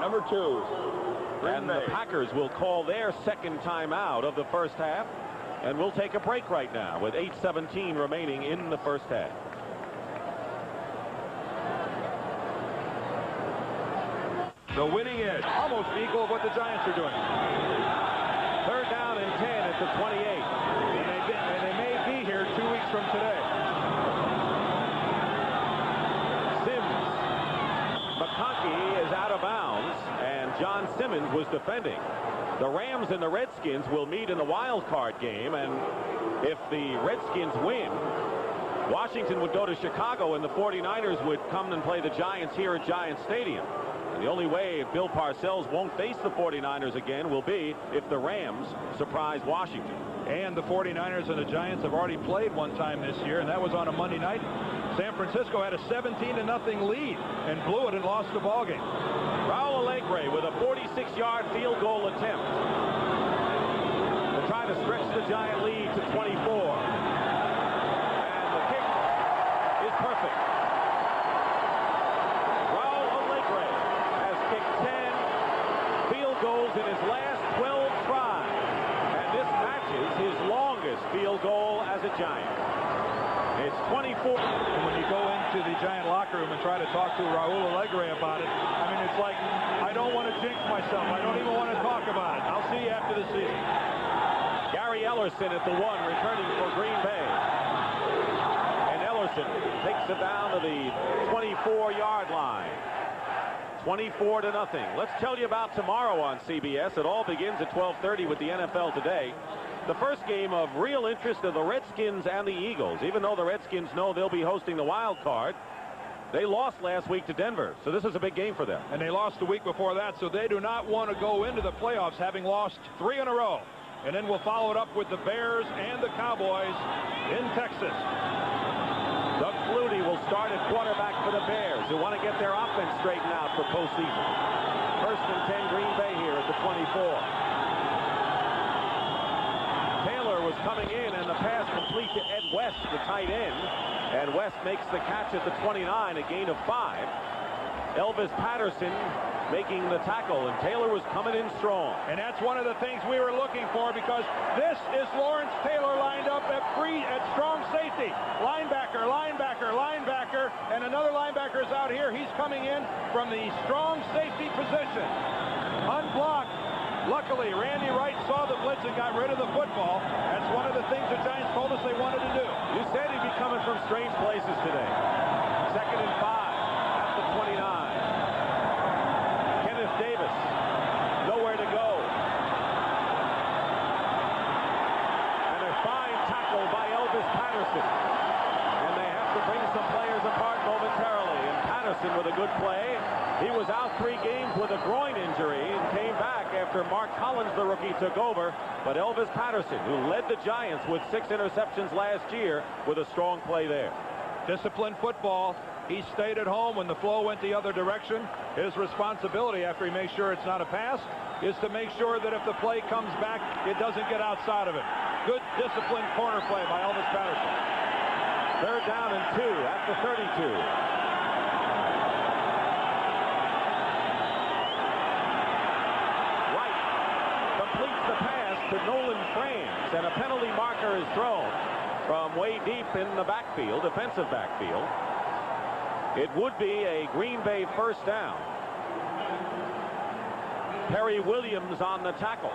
number 2.
And the Packers will call their 2nd timeout of the first half. And we'll take a break right now with 8:17 remaining in the first half.
The winning edge, almost equal of what the Giants are doing.
3rd down and 10 at the 28.
And they may be here 2 weeks from today.
McConkey is out of bounds, and John Simmons was defending. The Rams and the Redskins will meet in the wild card game, and if the Redskins win, Washington would go to Chicago, and the 49ers would come and play the Giants here at Giants Stadium. And the only way Bill Parcells won't face the 49ers again will be if the Rams surprise Washington.
And the 49ers and the Giants have already played one time this year, and that was on a Monday night. San Francisco had a 17-0 lead and blew it and lost the ball game.
Raul Alegre with a 46-yard field goal attempt to try to stretch the Giant lead to 24. And the kick is perfect. Raul Alegre has kicked 10 field goals in his last 12 tries. And this matches his longest field goal as a Giant. It's 24.
And when you go into the Giant locker room and try to talk to Raul Alegre about it, I mean, it's like, I don't want to jinx myself. I don't even want to talk about it. I'll see you after the season.
Gary Ellerson at the 1, returning for Green Bay. And Ellerson takes it down to the 24-yard line. 24-0. Let's tell you about tomorrow on CBS. It all begins at 12:30 with the NFL Today. The first game of real interest of the Redskins and the Eagles. Even though the Redskins know they'll be hosting the wild card, they lost last week to Denver, so this is a big game for them.
And they lost the week before that, so they do not want to go into the playoffs having lost 3 in a row. And then we'll follow it up with the Bears and the Cowboys in Texas.
Doug Flutie will start at quarterback for the Bears, who want to get their offense straightened out for postseason. 1st and 10 Green Bay here at the 24. Was coming in, and the pass complete to Ed West, the tight end, and West makes the catch at the 29, a gain of 5. Elvis Patterson making the tackle, and Taylor was coming in strong.
And that's one of the things we were looking for, because this is Lawrence Taylor lined up at strong safety. Linebacker, linebacker, linebacker, and another linebacker is out here. He's coming in from the strong safety position. Unblocked. Luckily, Randy Wright saw the blitz and got rid of the football. That's one of the things the Giants told us they wanted to do.
You said he'd be coming from strange places today. 2nd and 5 at the 29. Kenneth Davis, nowhere to go. And a fine tackle by Elvis Patterson. And they have to bring some players apart momentarily. And Patterson with a good play. He was out 3 games with a groin injury and came back after Mark Collins, the rookie, took over. But Elvis Patterson, who led the Giants with 6 interceptions last year, with a strong play there.
Disciplined football. He stayed at home when the flow went the other direction. His responsibility, after he makes sure it's not a pass, is to make sure that if the play comes back, it doesn't get outside of it. Good disciplined corner play by Elvis Patterson.
3rd down and 2 at the 32. Nolan Franz, and a penalty marker is thrown from way deep in the backfield, defensive backfield. It would be a Green Bay first down. Perry Williams on the tackle.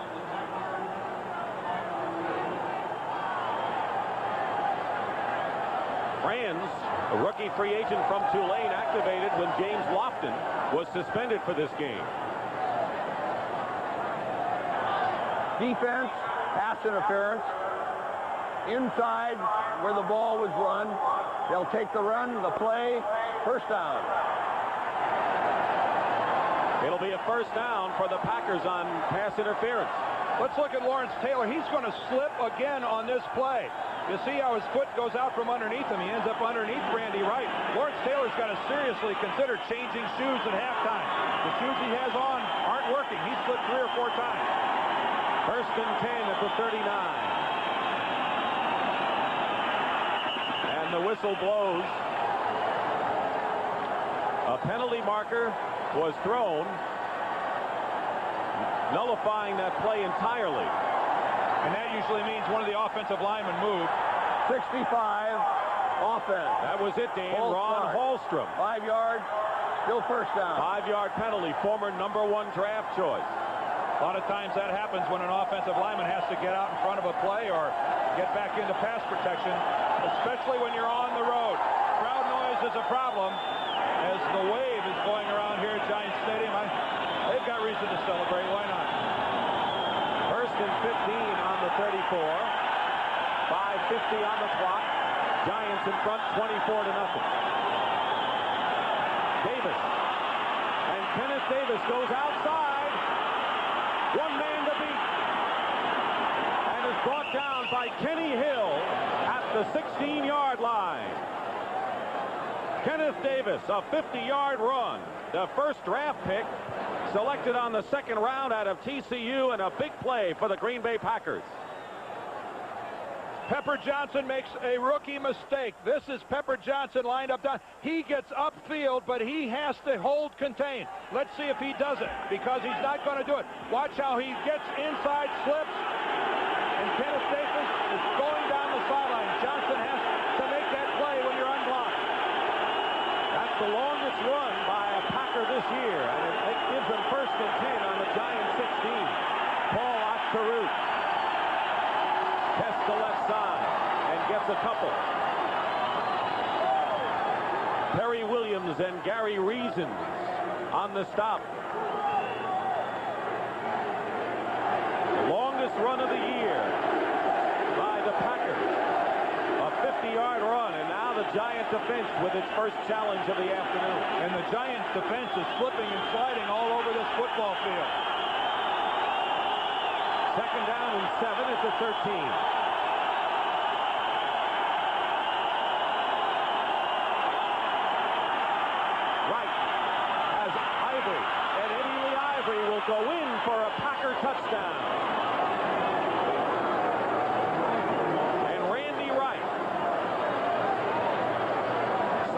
Franz, a rookie free agent from Tulane, activated when James Lofton was suspended for this game.
Defense, pass interference. Inside where the ball was run. They'll take the run, the play, first down.
It'll be a first down for the Packers on pass interference.
Let's look at Lawrence Taylor. He's going to slip again on this play. You see how his foot goes out from underneath him. He ends up underneath Randy Wright. Lawrence Taylor's got to seriously consider changing shoes at halftime. The shoes he has on aren't working. He's slipped 3 or 4 times.
First and 10 at the 39. And the whistle blows. A penalty marker was thrown, nullifying that play entirely.
And that usually means one of the offensive linemen moved.
65, offense.
That was it, Dan. Ron Hallstrom.
5 yards, still first down.
5-yard penalty, former #1 draft choice.
A lot of times that happens when an offensive lineman has to get out in front of a play or get back into pass protection, especially when you're on the road. Crowd noise is a problem as the wave is going around here at Giants Stadium. They've got reason to celebrate. Why not?
First and 15 on the 34. 5:50 on the clock. Giants in front 24-0. Davis. And Kenneth Davis goes outside. One man to beat. And is brought down by Kenny Hill at the 16-yard line. Kenneth Davis, a 50-yard run. The first draft pick selected on the second round out of TCU, and a big play for the Green Bay Packers.
Pepper Johnson makes a rookie mistake. This is Pepper Johnson lined up down. He gets upfield, but he has to hold contained. Let's see if he does it, because he's not going to do it. Watch how he gets inside, slips, and Kenneth Davis is going down the sideline. Johnson has to make that play when you're unblocked.
That's the longest run by a Packer this year, and it gives them first and 10 on the Giants 16. Paul Otterud tests the left side and gets a couple. Perry Williams and Gary Reasons on the stop. The longest run of the year by the Packers. A 50-yard run, and now the Giant defense with its first challenge of the afternoon.
And the Giants defense is slipping and sliding all over this football field.
Second down and 7 at the 13. Wright has Ivory, and Eddie Lee Ivory will go in for a Packer touchdown. And Randy Wright,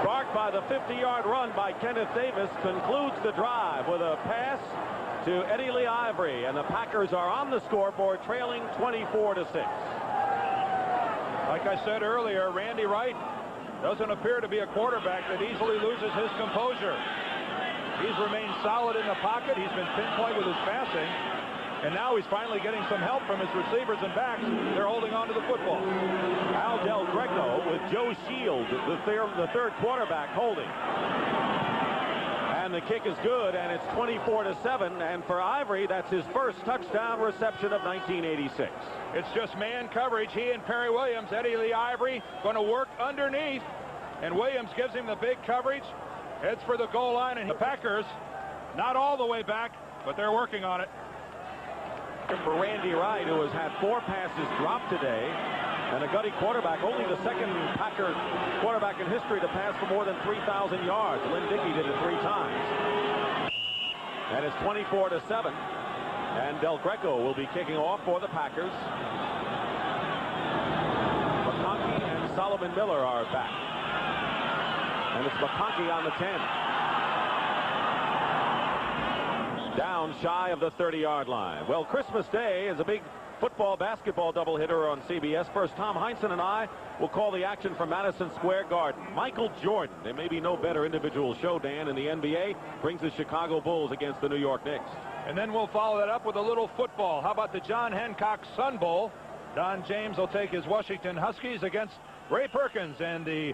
sparked by the 50-yard run by Kenneth Davis, concludes the drive with a pass to Eddie Lee Ivory, and the Packers are on the scoreboard, trailing 24-6.
Like I said earlier, Randy Wright doesn't appear to be a quarterback that easily loses his composure. He's remained solid in the pocket. He's been pinpoint with his passing, and now he's finally getting some help from his receivers and backs. They're holding on to the football.
Al Del Greco with Joe Shields, the third quarterback, holding. And the kick is good, and it's 24-7. And for Ivory, that's his first touchdown reception of 1986.
It's just man coverage. He and Perry Williams, Eddie Lee Ivory, going to work underneath. And Williams gives him the big coverage, heads for the goal line, and the Packers, not all the way back, but they're working on it.
For Randy Wright, who has had 4 passes dropped today, and a gutty quarterback, only the second Packer quarterback in history to pass for more than 3,000 yards. Lynn Dickey did it 3 times. And it's 24-7. And Del Greco will be kicking off for the Packers. McConkey and Solomon Miller are back. And it's McConkey on the 10. Down shy of the 30-yard line. Well, Christmas Day is a big football basketball doubleheader on CBS. First, Tom Heinsohn and I will call the action from Madison Square Garden. Michael Jordan, there may be no better individual show, Dan, in the NBA, brings the Chicago Bulls against the New York Knicks.
And then we'll follow that up with a little football. How about the John Hancock Sun Bowl? Don James will take his Washington Huskies against Ray Perkins and the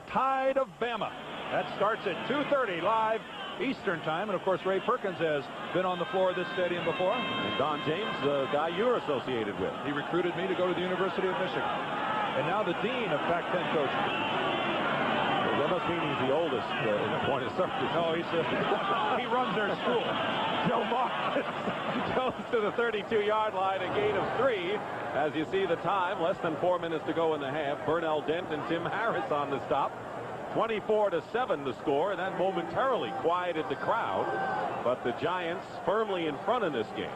Tide of Bama. That starts at 2:30 live Eastern time. And, of course, Ray Perkins has been on the floor of this stadium before.
And Don James, the guy you're associated with.
He recruited me to go to the University of Michigan. And now the dean of Pac-10 coaching.
Well, that must mean he's the oldest in the point of service.
No, he runs their school.
Joe Marcus goes to the 32-yard line, a gain of 3. As you see the time, less than 4 minutes to go in the half. Burnell Dent and Tim Harris on the stop. 24-7 the score, and that momentarily quieted the crowd. But the Giants firmly in front in this game.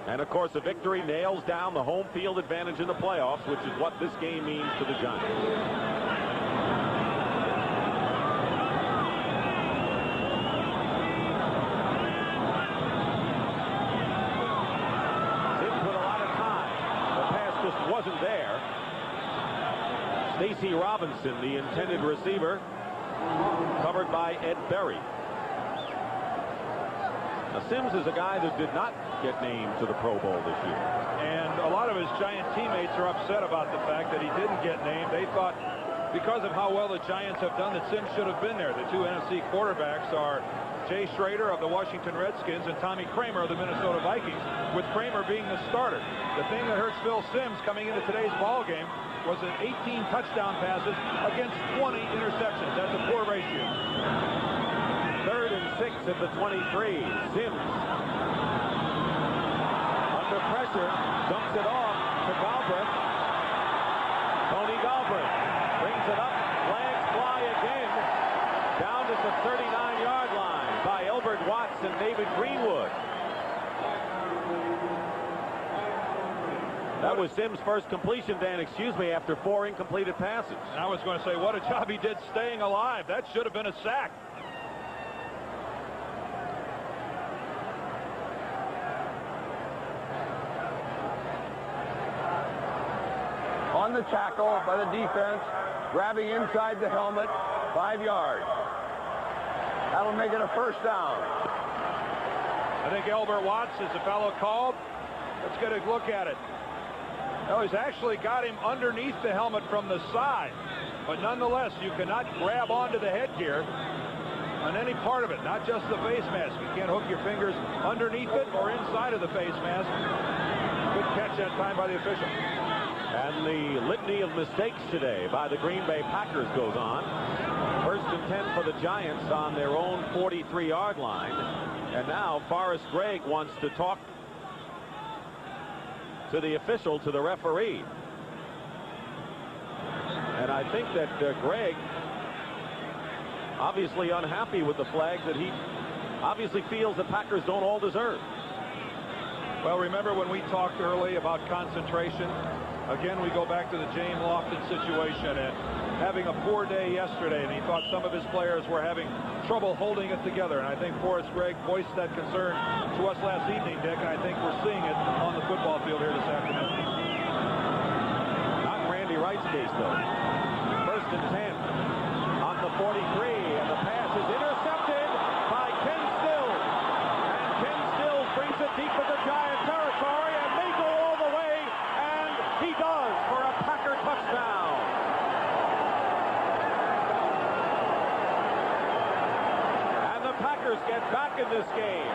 And, of course, a victory nails down the home field advantage in the playoffs, which is what this game means to the Giants. Wasn't there. Stacy Robinson, the intended receiver, covered by Ed Berry. Now, Sims is a guy that did not get named to the Pro Bowl this year.
And a lot of his Giant teammates are upset about the fact that he didn't get named. They thought because of how well the Giants have done that Sims should have been there. The two NFC quarterbacks are Jay Schrader of the Washington Redskins and Tommy Kramer of the Minnesota Vikings, with Kramer being the starter. The thing that hurts Phil Sims coming into today's ball game was an 18 touchdown passes against 20 interceptions. That's a poor ratio.
3rd and 6 at the 23. Sims under pressure, dumps it off to Galbraith. Tony Galbraith brings it up. Flags fly again. Down to the 39-yard line by Elbert Watts and David Greenwood. That was Sims' first completion, Dan, excuse me, after 4 incompleted passes.
And I was going to say, what a job he did staying alive. That should have been a sack.
On the tackle by the defense, grabbing inside the helmet, 5 yards. That'll make it a first down.
I think Elbert Watts is the fellow called. Let's get a look at it. No, he's actually got him underneath the helmet from the side. But nonetheless, you cannot grab onto the headgear on any part of it, not just the face mask. You can't hook your fingers underneath it or inside of the face mask. Good catch that time by the official.
And the litany of mistakes today by the Green Bay Packers goes on. 1st and 10 for the Giants on their own 43-yard line. And now Forrest Gregg wants to talk to the official, to the referee. And I think that Gregg, obviously unhappy with the flag that he obviously feels the Packers don't all deserve.
Well, remember when we talked early about concentration? Again, we go back to the James Lofton situation and having a poor day yesterday, and he thought some of his players were having trouble holding it together. And I think Forrest Gregg voiced that concern to us last evening, Dick, and I think we're seeing it on the football field here this afternoon.
Not in Randy Wright's case, though. 1st and 10 on the 43, and the pass is intercepted by Ken Stills. And Ken Stills brings it deep into Giant territory and may go all the way, and he does for a Packer touchdown. Packers get back in this game.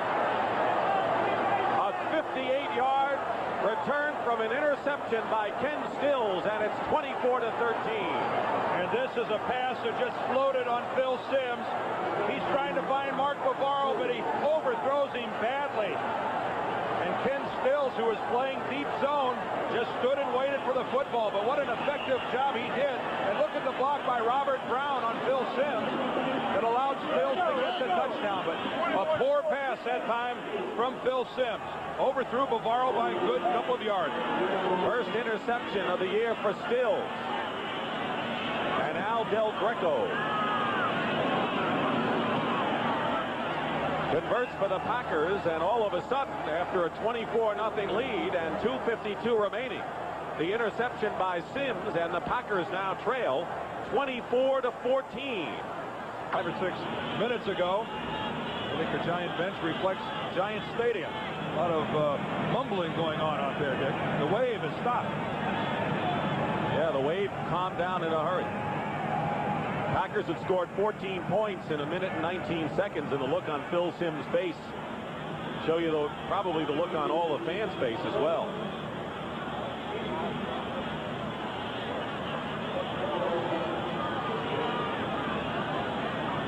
A 58-yard return from an interception by Ken Stills, and it's 24-13.
And this is a pass that just floated on Phil Sims. He's trying to find Mark Bavaro, but he overthrows him badly. And Ken Stills, who was playing deep zone, just stood and waited for the football. But what an effective job he did. And look at the block by Robert Brown on Phil Sims that allowed Stills to get the touchdown. But a poor pass that time from Phil Sims. Overthrew Bavaro by a good couple of yards.
First interception of the year for Stills. And Al Del Greco converts for the Packers, and all of a sudden, after a 24-0 lead and 2:52 remaining, the interception by Sims, and the Packers now trail 24-14.
5 or 6 minutes ago, I think the Giant bench reflects Giant Stadium. A lot of mumbling going on out there, Dick. The wave has stopped.
Yeah, the wave calmed down in a hurry. Packers had scored 14 points in 1 minute and 19 seconds, and the look on Phil Sims' face show you probably the look on all the fans' face as well.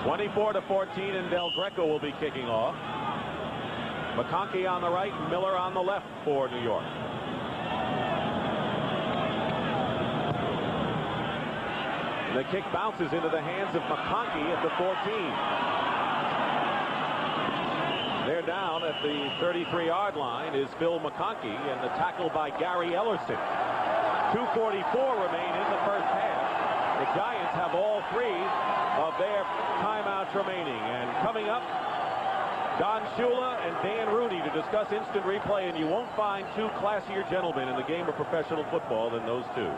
(24-14), and Del Greco will be kicking off. McConkey on the right, Miller on the left for New York. The kick bounces into the hands of McConkey at the 14. They're down at the 33-yard line is Phil McConkey, and the tackle by Gary Ellerson. 2:44 remain in the first half. The Giants have all 3 of their timeouts remaining. And coming up, Don Shula and Dan Rooney to discuss instant replay, and you won't find 2 classier gentlemen in the game of professional football than those 2.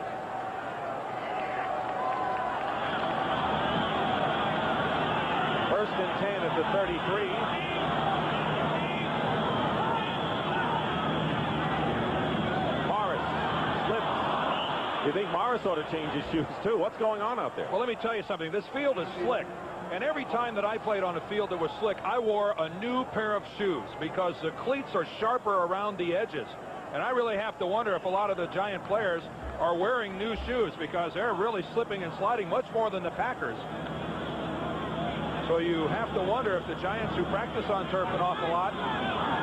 First and 10 at the 33. Morris slips. You think Morris ought to change his shoes too? What's going on out there?
Well, let me tell you something. This field is slick. And every time that I played on a field that was slick, I wore a new pair of shoes because the cleats are sharper around the edges. And I really have to wonder if a lot of the Giant players are wearing new shoes because they're really slipping and sliding much more than the Packers. So you have to wonder if the Giants, who practice on turf an awful lot,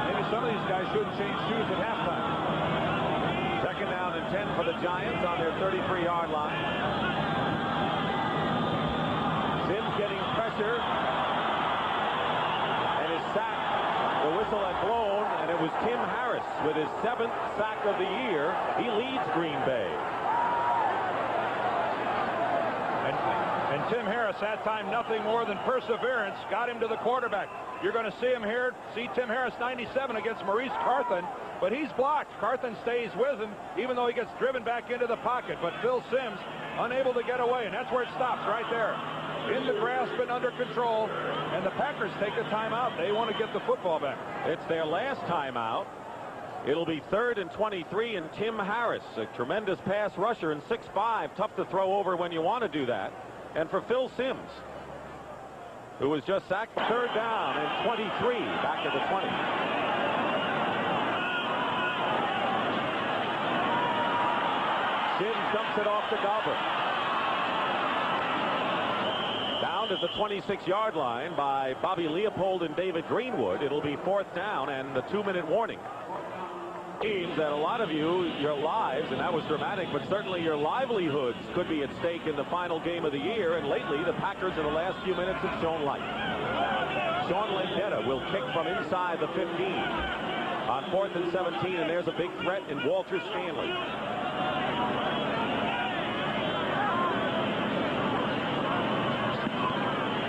maybe some of these guys shouldn't change shoes at halftime.
Second down and 10 for the Giants on their 33-yard line. Sims getting pressure and is sacked. The whistle had blown, and it was Tim Harris with his 7th sack of the year. He leads Green Bay.
And Tim Harris, that time nothing more than perseverance, got him to the quarterback. You're going to see him here, see Tim Harris 97 against Maurice Carthen, but he's blocked. Carthen stays with him, even though he gets driven back into the pocket. But Phil Sims unable to get away, and that's where it stops right there. In the grasp and under control, and the Packers take a timeout. They want to get the football back.
It's their last timeout. It'll be 3rd and 23, and Tim Harris, a tremendous pass rusher and 6'5", tough to throw over when you want to do that. And for Phil Sims, who was just sacked, 3rd down and 23, back to the 20. Sims dumps it off to Galbraith. Down to the 26-yard line by Bobby Leopold and David Greenwood. It'll be 4th down and the 2-minute warning. Means that a lot of you, your lives, and that was dramatic, but certainly your livelihoods could be at stake in the final game of the year. And lately, the Packers in the last few minutes have shown light. Sean Landetta will kick from inside the 15 on 4th and 17, and there's a big threat in Walter Stanley.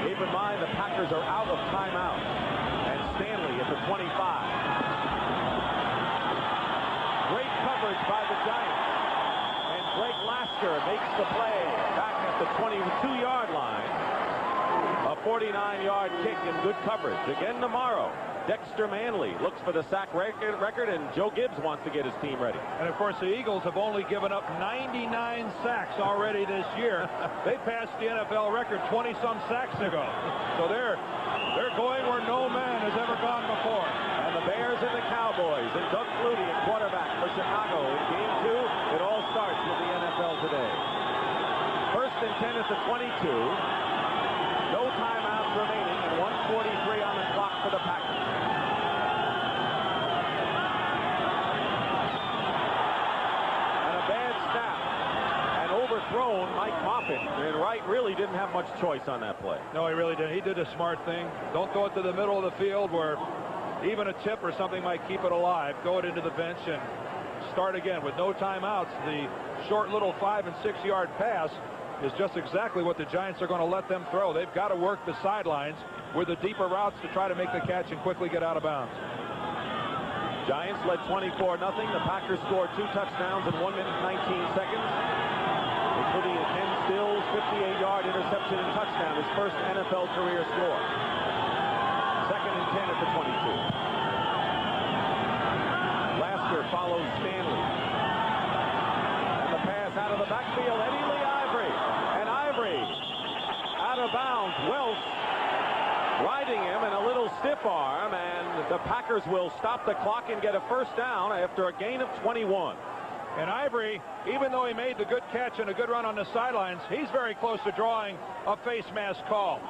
Keep in mind the Packers are out of timeout, and Stanley at the 25. Great coverage by the Giants, and Greg Lasker makes the play back at the 22-yard line. A 49-yard kick and good coverage. Again tomorrow, Dexter Manley looks for the sack record, and Joe Gibbs wants to get his team ready.
And of course, the Eagles have only given up 99 sacks already this year. They passed the NFL record 20-some sacks ago. So they're going where no man has ever gone before.
And the Bears and the Cowboys, and Doug Flutie at quarterback for Chicago in game 2. It all starts with the NFL today. 1st and 10 at the 22. No timeouts remaining, and 1:43 on the clock for the Packers. And a bad snap. And overthrown Mike Moffitt. And Wright really didn't have much choice on that play.
No, he really didn't. He did a smart thing. Don't throw it to the middle of the field where even a tip or something might keep it alive. Go it into the bench and start again with no timeouts. The short little 5- and 6-yard pass is just exactly what the Giants are going to let them throw. They've got to work the sidelines with the deeper routes to try to make the catch and quickly get out of bounds.
Giants led 24-0. The Packers scored 2 touchdowns in 1 minute and 19 seconds, including a Ken Stills 58-yard interception and touchdown, his first NFL career score. 2nd and 10 at the 22. Lasker follows Stanley. And the pass out of the backfield, Eddie Lee Ivory. And Ivory out of bounds. Welch riding him in a little stiff arm, and the Packers will stop the clock and get a first down after a gain of 21.
And Ivory, even though he made the good catch and a good run on the sidelines, he's very close to drawing a face mask call.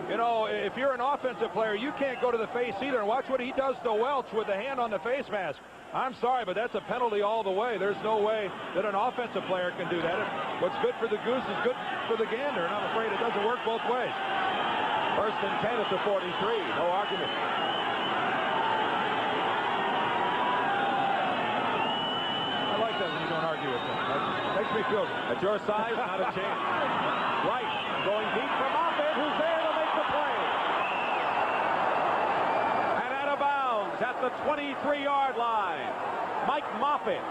You know, if you're an offensive player, you can't go to the face either. And watch what he does to Welch with the hand on the face mask. I'm sorry, but that's a penalty all the way. There's no way that an offensive player can do that. What's good for the goose is good for the gander, and I'm afraid it doesn't work both ways.
1st and 10 at the 43. No argument.
I like that when you don't argue with them. That makes me feel good.
At your size, not a chance. Right, going deep for Moffitt, who's there to make the play. And out of bounds at the 23-yard line. Mike Moffitt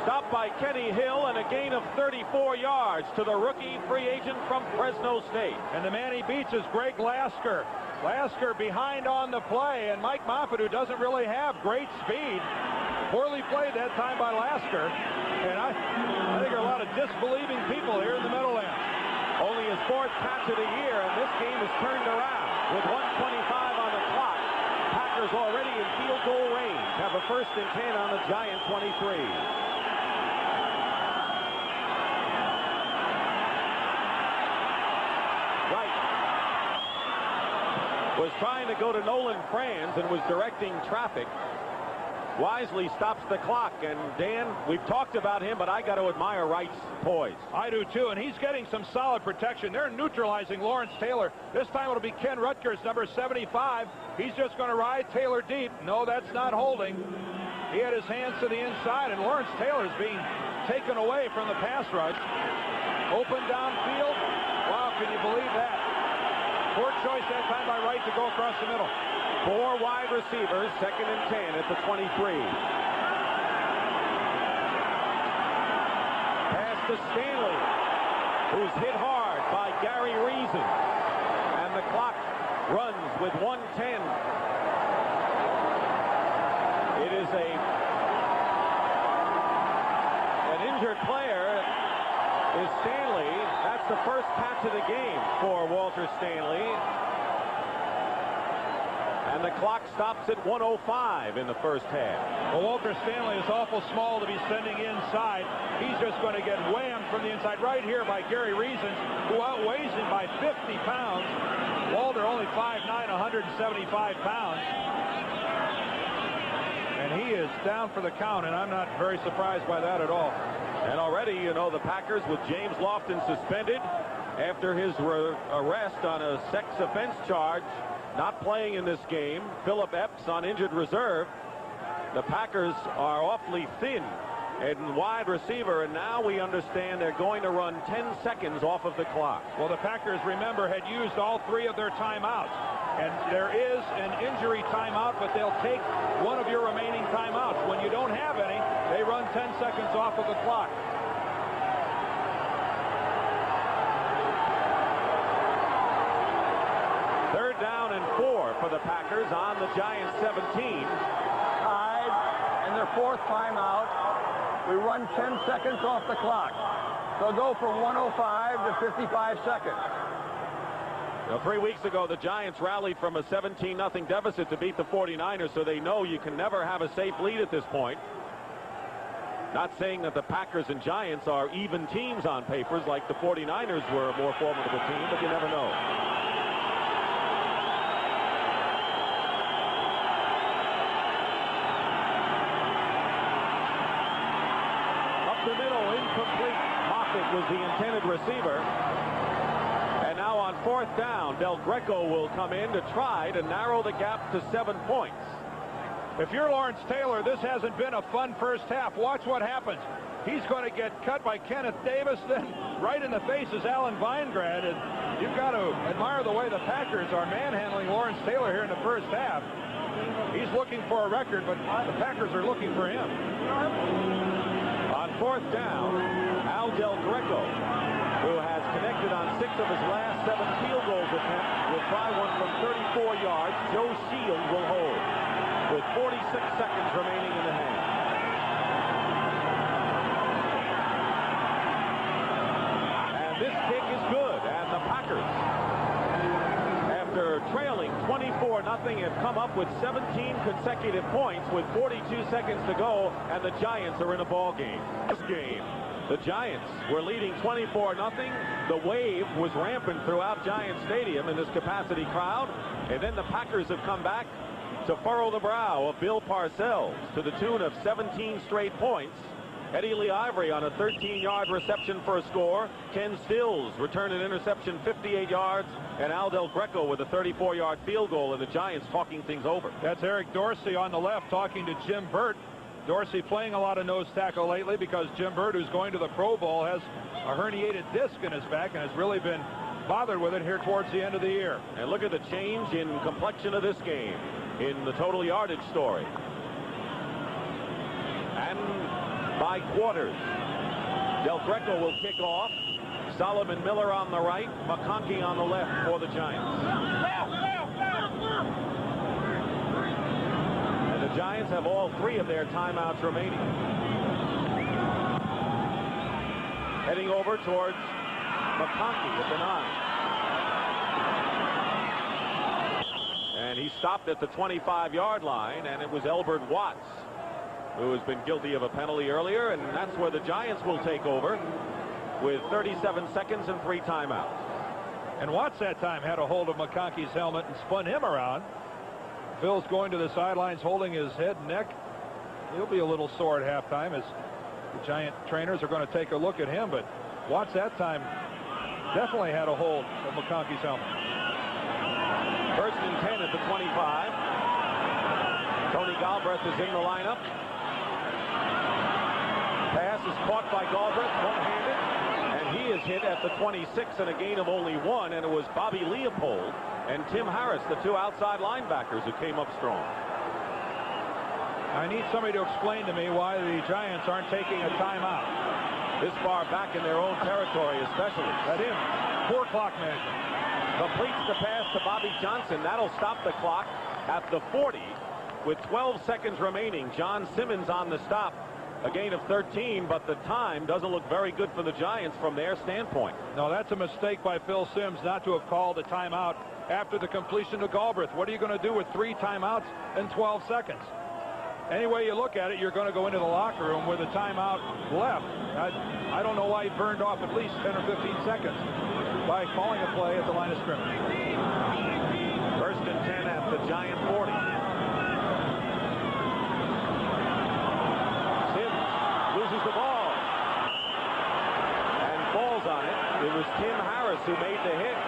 stopped by Kenny Hill, and a gain of 34 yards to the rookie free agent from Fresno State.
And the man he beats is Greg Lasker. Lasker behind on the play, and Mike Moffitt, who doesn't really have great speed, poorly played that time by Lasker. And I think there are a lot of disbelieving people here in the Meadowlands.
Only his 4th catch of the year, and this game is turned around with 1:25 on the clock. Packers already in field goal range have a 1st and 10 on the Giant 23. Was trying to go to Nolan Franz and was directing traffic. Wisely stops the clock, and Dan, we've talked about him, but I got to admire Wright's poise.
I do too, and he's getting some solid protection. They're neutralizing Lawrence Taylor. This time it'll be Ken Rutgers, number 75. He's just going to ride Taylor deep. No, that's not holding. He had his hands to the inside, and Lawrence Taylor is being taken away from the pass rush. Open downfield. Wow, can you believe that? Poor choice that time by Wright to go across the middle.
4 wide receivers, 2nd and 10 at the 23. Pass to Stanley, who's hit hard by Gary Reason. And the clock runs with 1:10. It is an injured player is Stanley. That's the first catch of the game for Walter Stanley. And the clock stops at 1:05 in the first half.
Well, Walter Stanley is awful small to be sending inside. He's just going to get whammed from the inside right here by Gary Reason, who outweighs him by 50 pounds. Walter only 5'9", 175 pounds. And he is down for the count, and I'm not very surprised by that at all.
And already, you know, the Packers with James Lofton suspended after his arrest on a sex offense charge, not playing in this game. Philip Epps on injured reserve. The Packers are awfully thin and wide receiver, and now we understand they're going to run 10 seconds off of the clock.
Well, the Packers, remember, had used all 3 of their timeouts. And there is an injury timeout, but they'll take one of your remaining timeouts. When you don't have any, they run 10 seconds off of the clock.
Third down and 4 for the Packers on the Giants 17.
Tied, and their 4th timeout. We run 10 seconds off the clock. They'll go from 1:05 to 55 seconds.
Now, 3 weeks ago, the Giants rallied from a 17-0 deficit to beat the 49ers, so they know you can never have a safe lead at this point. Not saying that the Packers and Giants are even teams on papers, like the 49ers were a more formidable team, but you never know. Up the middle, incomplete. Moffitt was the intended receiver. And now on 4th down, Del Greco will come in to try to narrow the gap to 7 points.
If you're Lawrence Taylor, this hasn't been a fun first half. Watch what happens. He's going to get cut by Kenneth Davis. Then right in the face is Alan Weingrad. And you've got to admire the way the Packers are manhandling Lawrence Taylor here in the first half. He's looking for a record, but the Packers are looking for him.
On fourth down, Al Del Greco, who has connected on 6 of his last 7 field goals attempts, will try one from 34 yards. Joe Shields will hold with 46 seconds remaining in the half. And this kick is good, and the Packers, after trailing 24-0, have come up with 17 consecutive points with 42 seconds to go, and the Giants are in a ball game. This game, the Giants were leading 24-0. The wave was rampant throughout Giant Stadium in this capacity crowd, and then the Packers have come back to furrow the brow of Bill Parcells to the tune of 17 straight points. Eddie Lee Ivory on a 13-yard reception for a score. Ken Stills returned an interception 58 yards, and Al Del Greco with a 34-yard field goal, and the Giants talking things over.
That's Eric Dorsey on the left talking to Jim Burt. Dorsey playing a lot of nose tackle lately because Jim Burt, who's going to the Pro Bowl, has a herniated disc in his back and has really been bothered with it here towards the end of the year.
And look at the change in complexion of this game in the total yardage story. And by quarters, Del Greco will kick off. Solomon Miller on the right, McConkey on the left for the Giants. And the Giants have all 3 of their timeouts remaining. Heading over towards McConkey at the 9. And he stopped at the 25-yard line, and it was Elbert Watts who has been guilty of a penalty earlier, and that's where the Giants will take over with 37 seconds and 3 timeouts.
And Watts that time had a hold of McConkey's helmet and spun him around. Phil's going to the sidelines holding his head and neck. He'll be a little sore at halftime as the Giant trainers are going to take a look at him, but Watts that time definitely had a hold of McConkey's helmet.
First and 10 at the 25. Tony Galbraith is in the lineup. Pass is caught by Galbraith, one-handed, and he is hit at the 26 and a gain of only 1, and it was Bobby Leopold and Tim Harris, the 2 outside linebackers, who came up strong.
I need somebody to explain to me why the Giants aren't taking a timeout.
This far back in their own territory, especially.
That is poor clock management.
Completes the pass to Bobby Johnson. That'll stop the clock at the 40 with 12 seconds remaining. John Simmons on the stop. A gain of 13, but the time doesn't look very good for the Giants from their standpoint.
No, that's a mistake by Phil Simms not to have called a timeout after the completion to Galbraith. What are you going to do with 3 timeouts in 12 seconds? Any way you look at it, you're going to go into the locker room with a timeout left. I don't know why he burned off at least 10 or 15 seconds by calling a play at the line of scrimmage.
First and 10 at the Giant 40. Sims loses the ball and falls on it. It was Tim Harris who made the hit,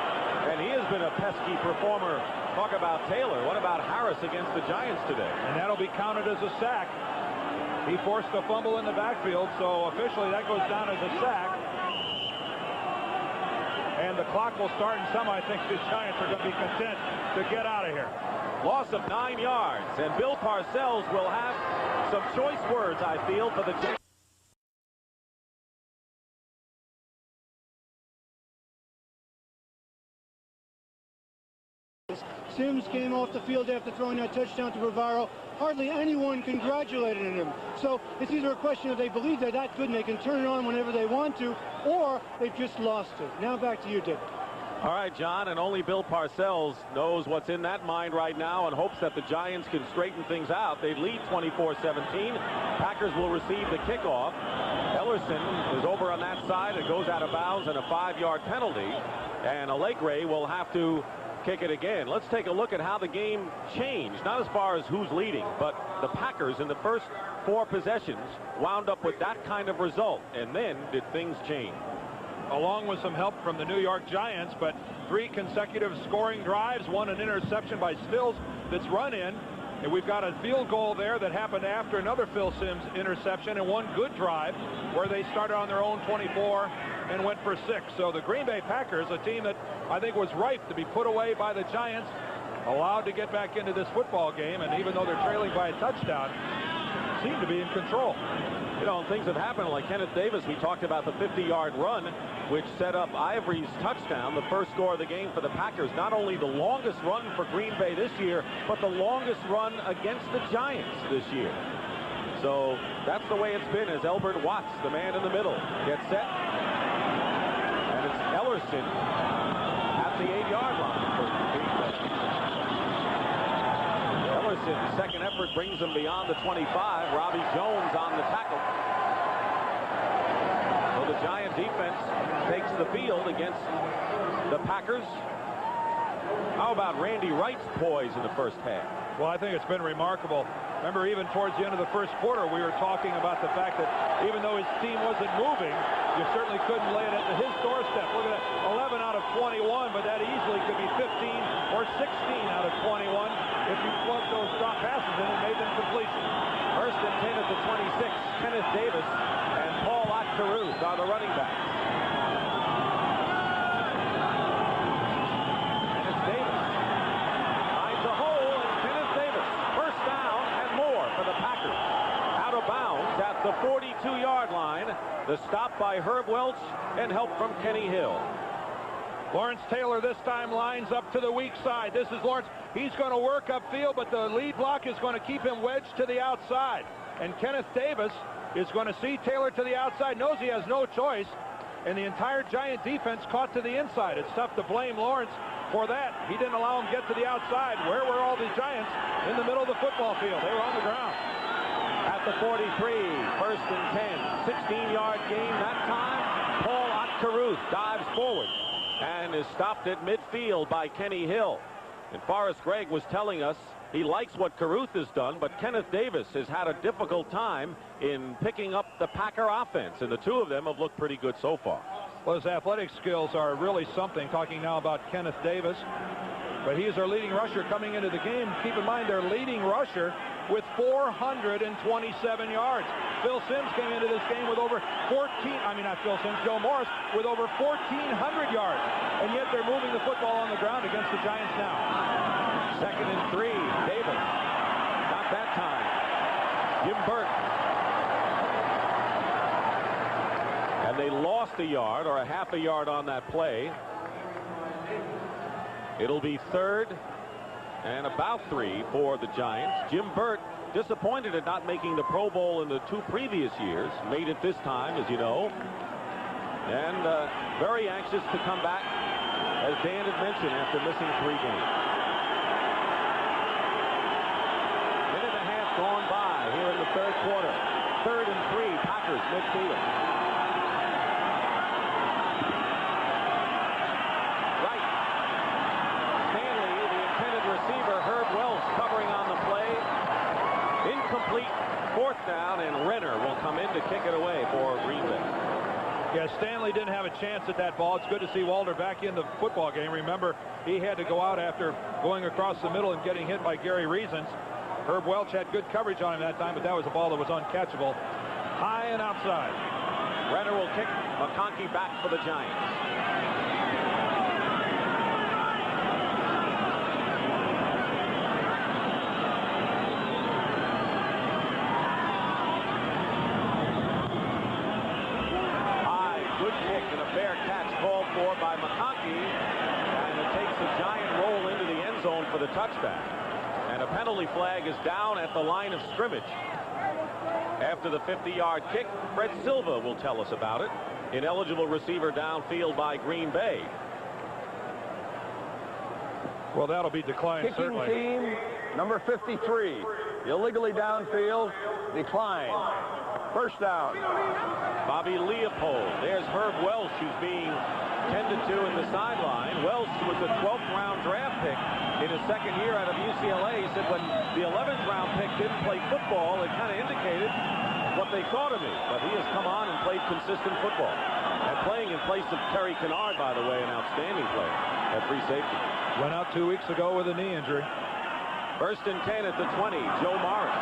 and he has been a pesky performer. Talk about Taylor. What about Harris against the Giants today?
And that'll be counted as a sack. He forced a fumble in the backfield, so officially that goes down as a sack. And the clock will start in some. I think the Giants are going to be content to get out of here.
Loss of 9 yards, and Bill Parcells will have some choice words, I feel, for the Giants.
Sims came off the field after throwing that touchdown to Bavaro. Hardly anyone congratulated him. So it's either a question of they believe they're that good and they can turn it on whenever they want to, or they've just lost it. Now back to you, Dick.
All right, John, and only Bill Parcells knows what's in that mind right now and hopes that the Giants can straighten things out. They lead 24-17. Packers will receive the kickoff. Ellerson is over on that side. It goes out of bounds and a 5-yard penalty. And Allegre will have to kick it again. Let's take a look at how the game changed, not as far as who's leading, but the Packers in the first 4 possessions wound up with that kind of result, and then did things change?
Along with some help from the New York Giants, but 3 consecutive scoring drives, 1 an interception by Stills that's run in, And we've got a field goal there that happened after another Phil Simms interception and one good drive where they started on their own 24 and went for 6. So the Green Bay Packers, a team that I think was ripe to be put away by the Giants, allowed to get back into this football game, and even though they're trailing by a touchdown, seem to be in control.
You know, things have happened like Kenneth Davis. We talked about the 50-yard run, which set up Ivory's touchdown, the first score of the game for the Packers. Not only the longest run for Green Bay this year, but the longest run against the Giants this year. So that's the way it's been as Elbert Watts, the man in the middle, gets set. And it's Ellerson at the 8-yard line for Green Bay. Ellerson's second effort brings him beyond the 25. Robbie Jones on the tackle. So the Giant defense takes the field against the Packers. How about Randy Wright's poise in the first half?
Well, I think it's been remarkable. Remember, even towards the end of the first quarter, we were talking about the fact that even though his team wasn't moving, you certainly couldn't lay it at his doorstep. Look at that, 11 out of 21, but that easily could be 15 or 16 out of 21 if you plugged those drop passes in and made them completions.
First and 10 at the 26. Kenneth Davis and Paul Otteruth are the running backs. And it's Davis. Finds a hole, and Kenneth Davis. First down and more for the Packers. Out of bounds at the 42-yard line. The stop by Herb Welch and help from Kenny Hill.
Lawrence Taylor this time lines up to the weak side. This is Lawrence. He's going to work upfield, but the lead block is going to keep him wedged to the outside. And Kenneth Davis is going to see Taylor to the outside, knows he has no choice, and the entire Giant defense caught to the inside. It's tough to blame Lawrence for that. He didn't allow him to get to the outside. Where were all the Giants? In the middle of the football field. They were on the ground.
At the 43, first and 10, 16-yard gain that time. Paul Otteruth dives forward and is stopped at midfield by Kenny Hill. And Forrest Gregg was telling us he likes what Caruth has done, but Kenneth Davis has had a difficult time in picking up the Packer offense, and the two of them have looked pretty good so far.
Well, his athletic skills are really something. Talking now about Kenneth Davis, but he is our leading rusher coming into the game. Keep in mind, their leading rusher with 427 yards. Phil Simms came into this game with over Joe Morris with over 1,400 yards. And yet they're moving the football on the ground against the Giants now.
Second and 3, Davis. Not that time. Jim Burt. And they lost a yard or a half a yard on that play. It'll be third and about 3 for the Giants. Jim Burt, disappointed at not making the Pro Bowl in the 2 previous years, made it this time, as you know, and very anxious to come back, as Dan had mentioned, after missing 3 games. Minute and a half gone by here in the third quarter. Third and 3, Packers midfield. Incomplete, fourth down, and Renner will come in to kick it away for Green Bay.
Yeah, Stanley didn't have a chance at that ball. It's good to see Walter back in the football game. Remember, he had to go out after going across the middle and getting hit by Gary Reasons. Herb Welch had good coverage on him that time, but that was a ball that was uncatchable. High and outside.
Renner will kick. McConkey back for the Giants. By McConkey, and it takes the Giant roll into the end zone for the touchdown. And a penalty flag is down at the line of scrimmage. After the 50-yard kick, Fred Silva will tell us about it. Ineligible receiver downfield by Green Bay.
Well, that'll be declined,
Kicking
certainly.
team number 53, illegally downfield, decline. First down.
Bobby Leopold. There's Herb Welch, who's being tended to in the sideline. Welch was a 12th round draft pick in his second year out of UCLA. He said when the 11th round pick didn't play football, it kind of indicated what they thought of me. But he has come on and played consistent football. And playing in place of Terry Kennard, by the way, an outstanding player at free safety.
Went out 2 weeks ago with a knee injury.
First and 10 at the 20. Joe Morris.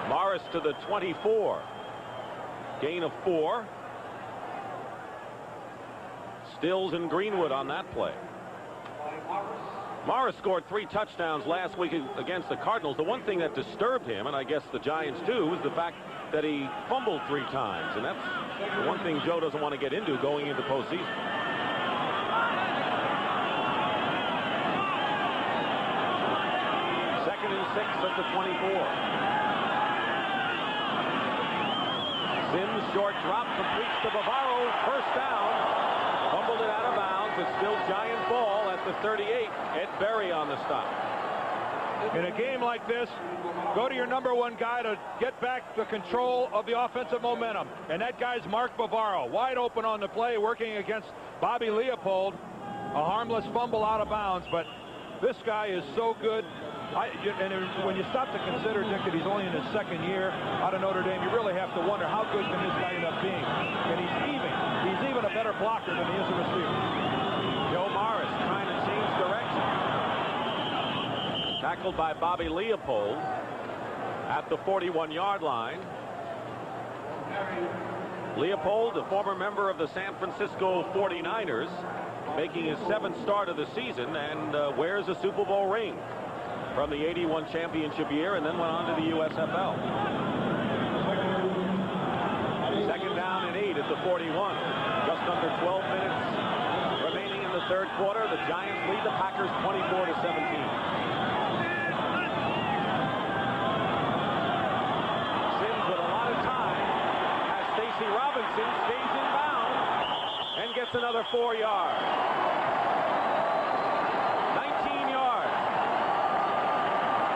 Morris to the 24. Gain of 4. Stills and Greenwood on that play. Morris scored 3 touchdowns last week against the Cardinals. The one thing that disturbed him, and I guess the Giants too, was the fact that he fumbled 3 times. And that's the one thing Joe doesn't want to get into going into postseason. Second and 6 at the 24. Sims, short drop, completes to Bavaro. First down. Fumbled it out of bounds. It's still Giant ball at the 38. Ed Berry on the stop.
In a game like this, go to your #1 guy to get back the control of the offensive momentum. And that guy's Mark Bavaro. Wide open on the play, working against Bobby Leopold. A harmless fumble out of bounds, but this guy is so good. And when you stop to consider, Dick, that he's only in his 2nd year out of Notre Dame, you really have to wonder how good can this guy end up being. And he's even a better blocker than he is a receiver.
Joe Morris trying to change direction. Tackled by Bobby Leopold at the 41-yard line. Leopold, a former member of the San Francisco 49ers, making his 7th start of the season, and wears a Super Bowl ring from the '81 championship year, and then went on to the USFL. Second down and 8 at the 41. Just under 12 minutes remaining in the 3rd quarter. The Giants lead the Packers 24-17. Sims with a lot of time as Stacy Robinson stays in bounds and gets another 4 yards. 19 yards.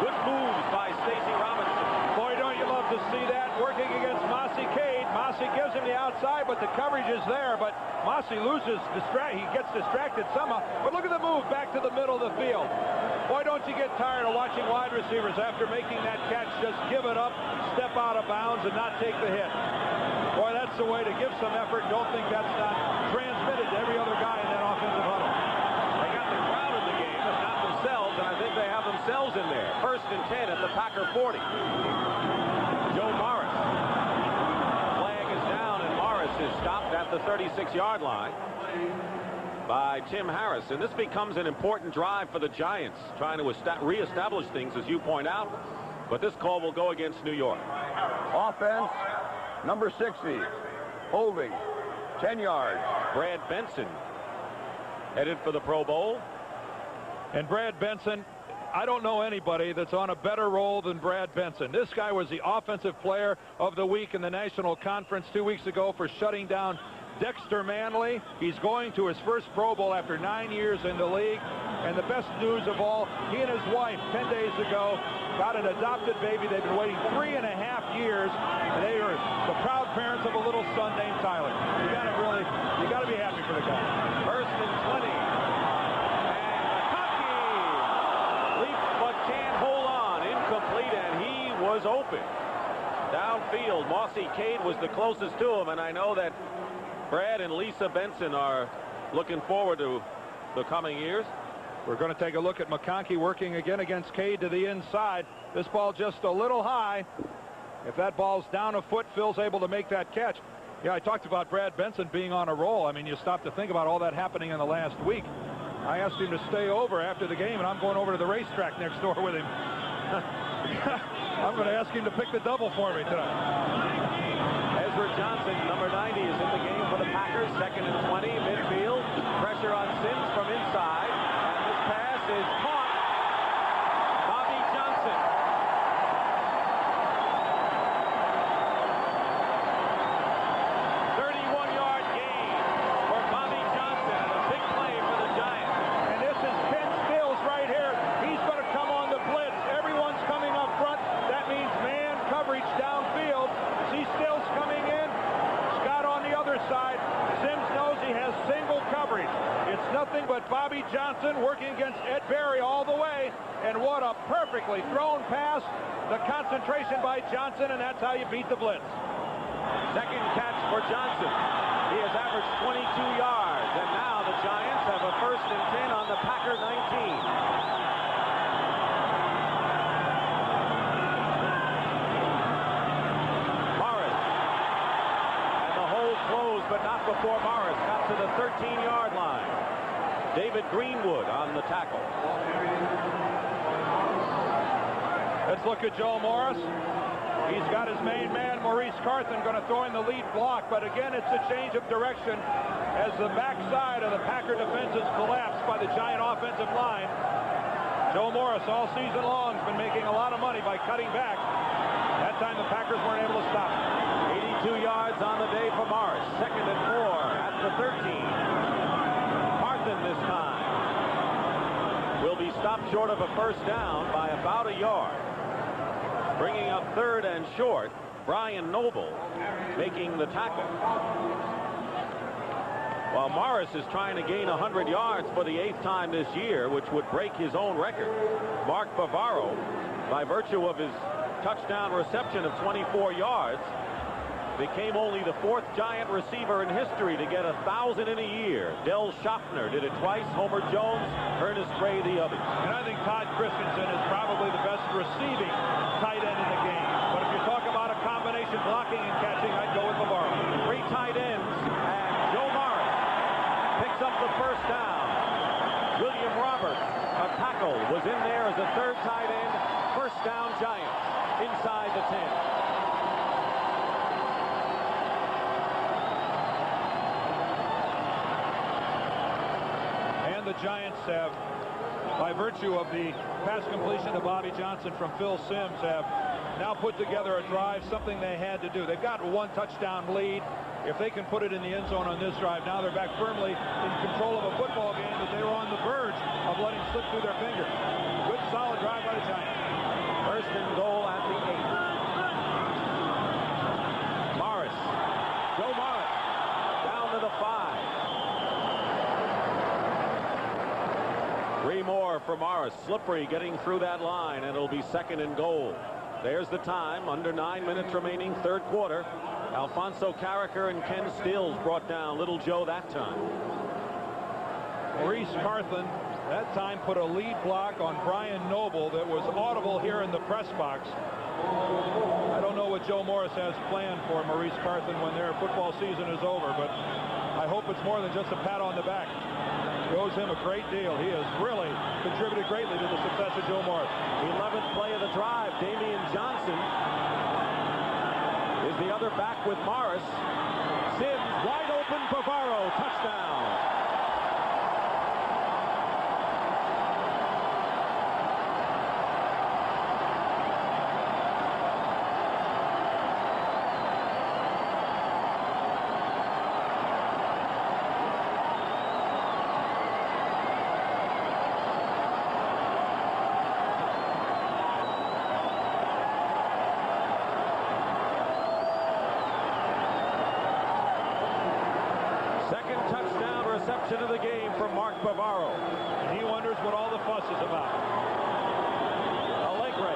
Good moves by Stacy Robinson.
Boy, don't you love to see that, working against Mossy Cade. Mossy gives him the outside, but the coverage is there. But Mossy he gets distracted somehow. But look at the move back to the middle of the field. Boy, don't you get tired of watching wide receivers after making that catch just give it up, step out of bounds, and not take the hit. Boy, that's the way to give some effort. Don't think that's not transmitted to every other guy in that offensive huddle.
They got the crowd in the game, but not themselves, and I think they have themselves in there. First and 10 at the Packer 40. Joe Morris. Flag is down, and Morris is stopped at the 36-yard line by Tim Harris. And this becomes an important drive for the Giants, trying to reestablish things, as you point out. But this call will go against New York.
Offense, number 60. Holding, 10 yards.
Brad Benson headed for the Pro Bowl.
And Brad Benson, I don't know anybody that's on a better roll than Brad Benson. This guy was the offensive player of the week in the National Conference 2 weeks ago for shutting down Dexter Manley. He's going to his first Pro Bowl after 9 years in the league. And the best news of all, he and his wife 10 days ago got an adopted baby. They've been waiting 3.5 years, and they are the proud parents of a little son named Tyler. You got to be happy for the guy.
First and 20. And McConkey leaps but can't hold on. Incomplete, and he was open. Downfield, Mossy Cade was the closest to him, and I know that Brad and Lisa Benson are looking forward to the coming years.
We're going to take a look at McConkey working again against Cade to the inside. This ball just a little high. If that ball's down a foot, Phil's able to make that catch. Yeah, I talked about Brad Benson being on a roll. I mean, you stop to think about all that happening in the last week. I asked him to stay over after the game, and I'm going over to the racetrack next door with him. I'm going to ask him to pick the double for me tonight.
Ezra Johnson, number 90, is in the game for the Packers. Second and 20, midfield. Pressure on Sims from inside. And this pass is caught. Bobby Johnson. 31-yard gain for Bobby Johnson. A big play for the Giants.
And this is Ken Stills right here. He's going to come on the blitz. Everyone's coming up front. That means man coverage downfield. See Stills coming in. Scott on the other side. Sims knows he has single coverage. It's nothing but Bobby Johnson working against Ed Berry all the way. And what a perfectly thrown pass. The concentration by Johnson, and that's how you beat the blitz.
Second catch for Johnson. He has averaged 22 yards, and now the Giants have a first First and 10 on the Packer 19. But not before Morris got to the 13-yard line. David Greenwood on the tackle.
Let's look at Joe Morris. He's got his main man, Maurice Carthen, going to throw in the lead block. But again, it's a change of direction as the backside of the Packer defense is collapsed by the Giant offensive line. Joe Morris all season long has been making a lot of money by cutting back. That time the Packers weren't able to stop him.
82 yards on the day for Morris. Second and 4 at the 13. Carthen this time will be stopped short of a first down by about a yard. Bringing up third and short, Brian Noble making the tackle. While Morris is trying to gain 100 yards for the 8th time this year, which would break his own record. Mark Bavaro, by virtue of his touchdown reception of 24 yards, became only the 4th Giant receiver in history to get 1,000 in a year. Del Schaffner did it twice. Homer Jones, Ernest Gray the others.
And I think Todd Christensen is probably the best receiving tight end in the game. But if you talk about a combination blocking and catching, I'd go with Bavaro.
3 tight ends, and Joe Morris picks up the first down. William Roberts, a tackle, was in there as a 3rd tight end. First down Giants inside the 10.
The Giants have, by virtue of the pass completion to Bobby Johnson from Phil Simms, have now put together a drive, something they had to do. They've got a 1-touchdown lead. If they can put it in the end zone on this drive, now they're back firmly in control of a football game that they were on the verge of letting slip through their fingers. Good, solid drive by the Giants.
First and goal at the 8. Morris. Joe Morris. Down to the 5. 3 more for Morris. Slippery getting through that line, and it'll be second and goal. There's the time. Under 9 minutes remaining, 3rd quarter. Alfonso Carricker and Ken Stills brought down Little Joe that time.
Maurice Carthen that time put a lead block on Brian Noble that was audible here in the press box. I don't know what Joe Morris has planned for Maurice Carthen when their football season is over, but I hope it's more than just a pat on the back. It owes him a great deal. He has really contributed greatly to the success of Joe Morris.
The 11th play of the drive, Damian Johnson is the other back with Morris. Simms wide open, Bavaro, touchdown. Reception of the game from Mark Bavaro.
And he wonders what all the fuss is about.
Allegre.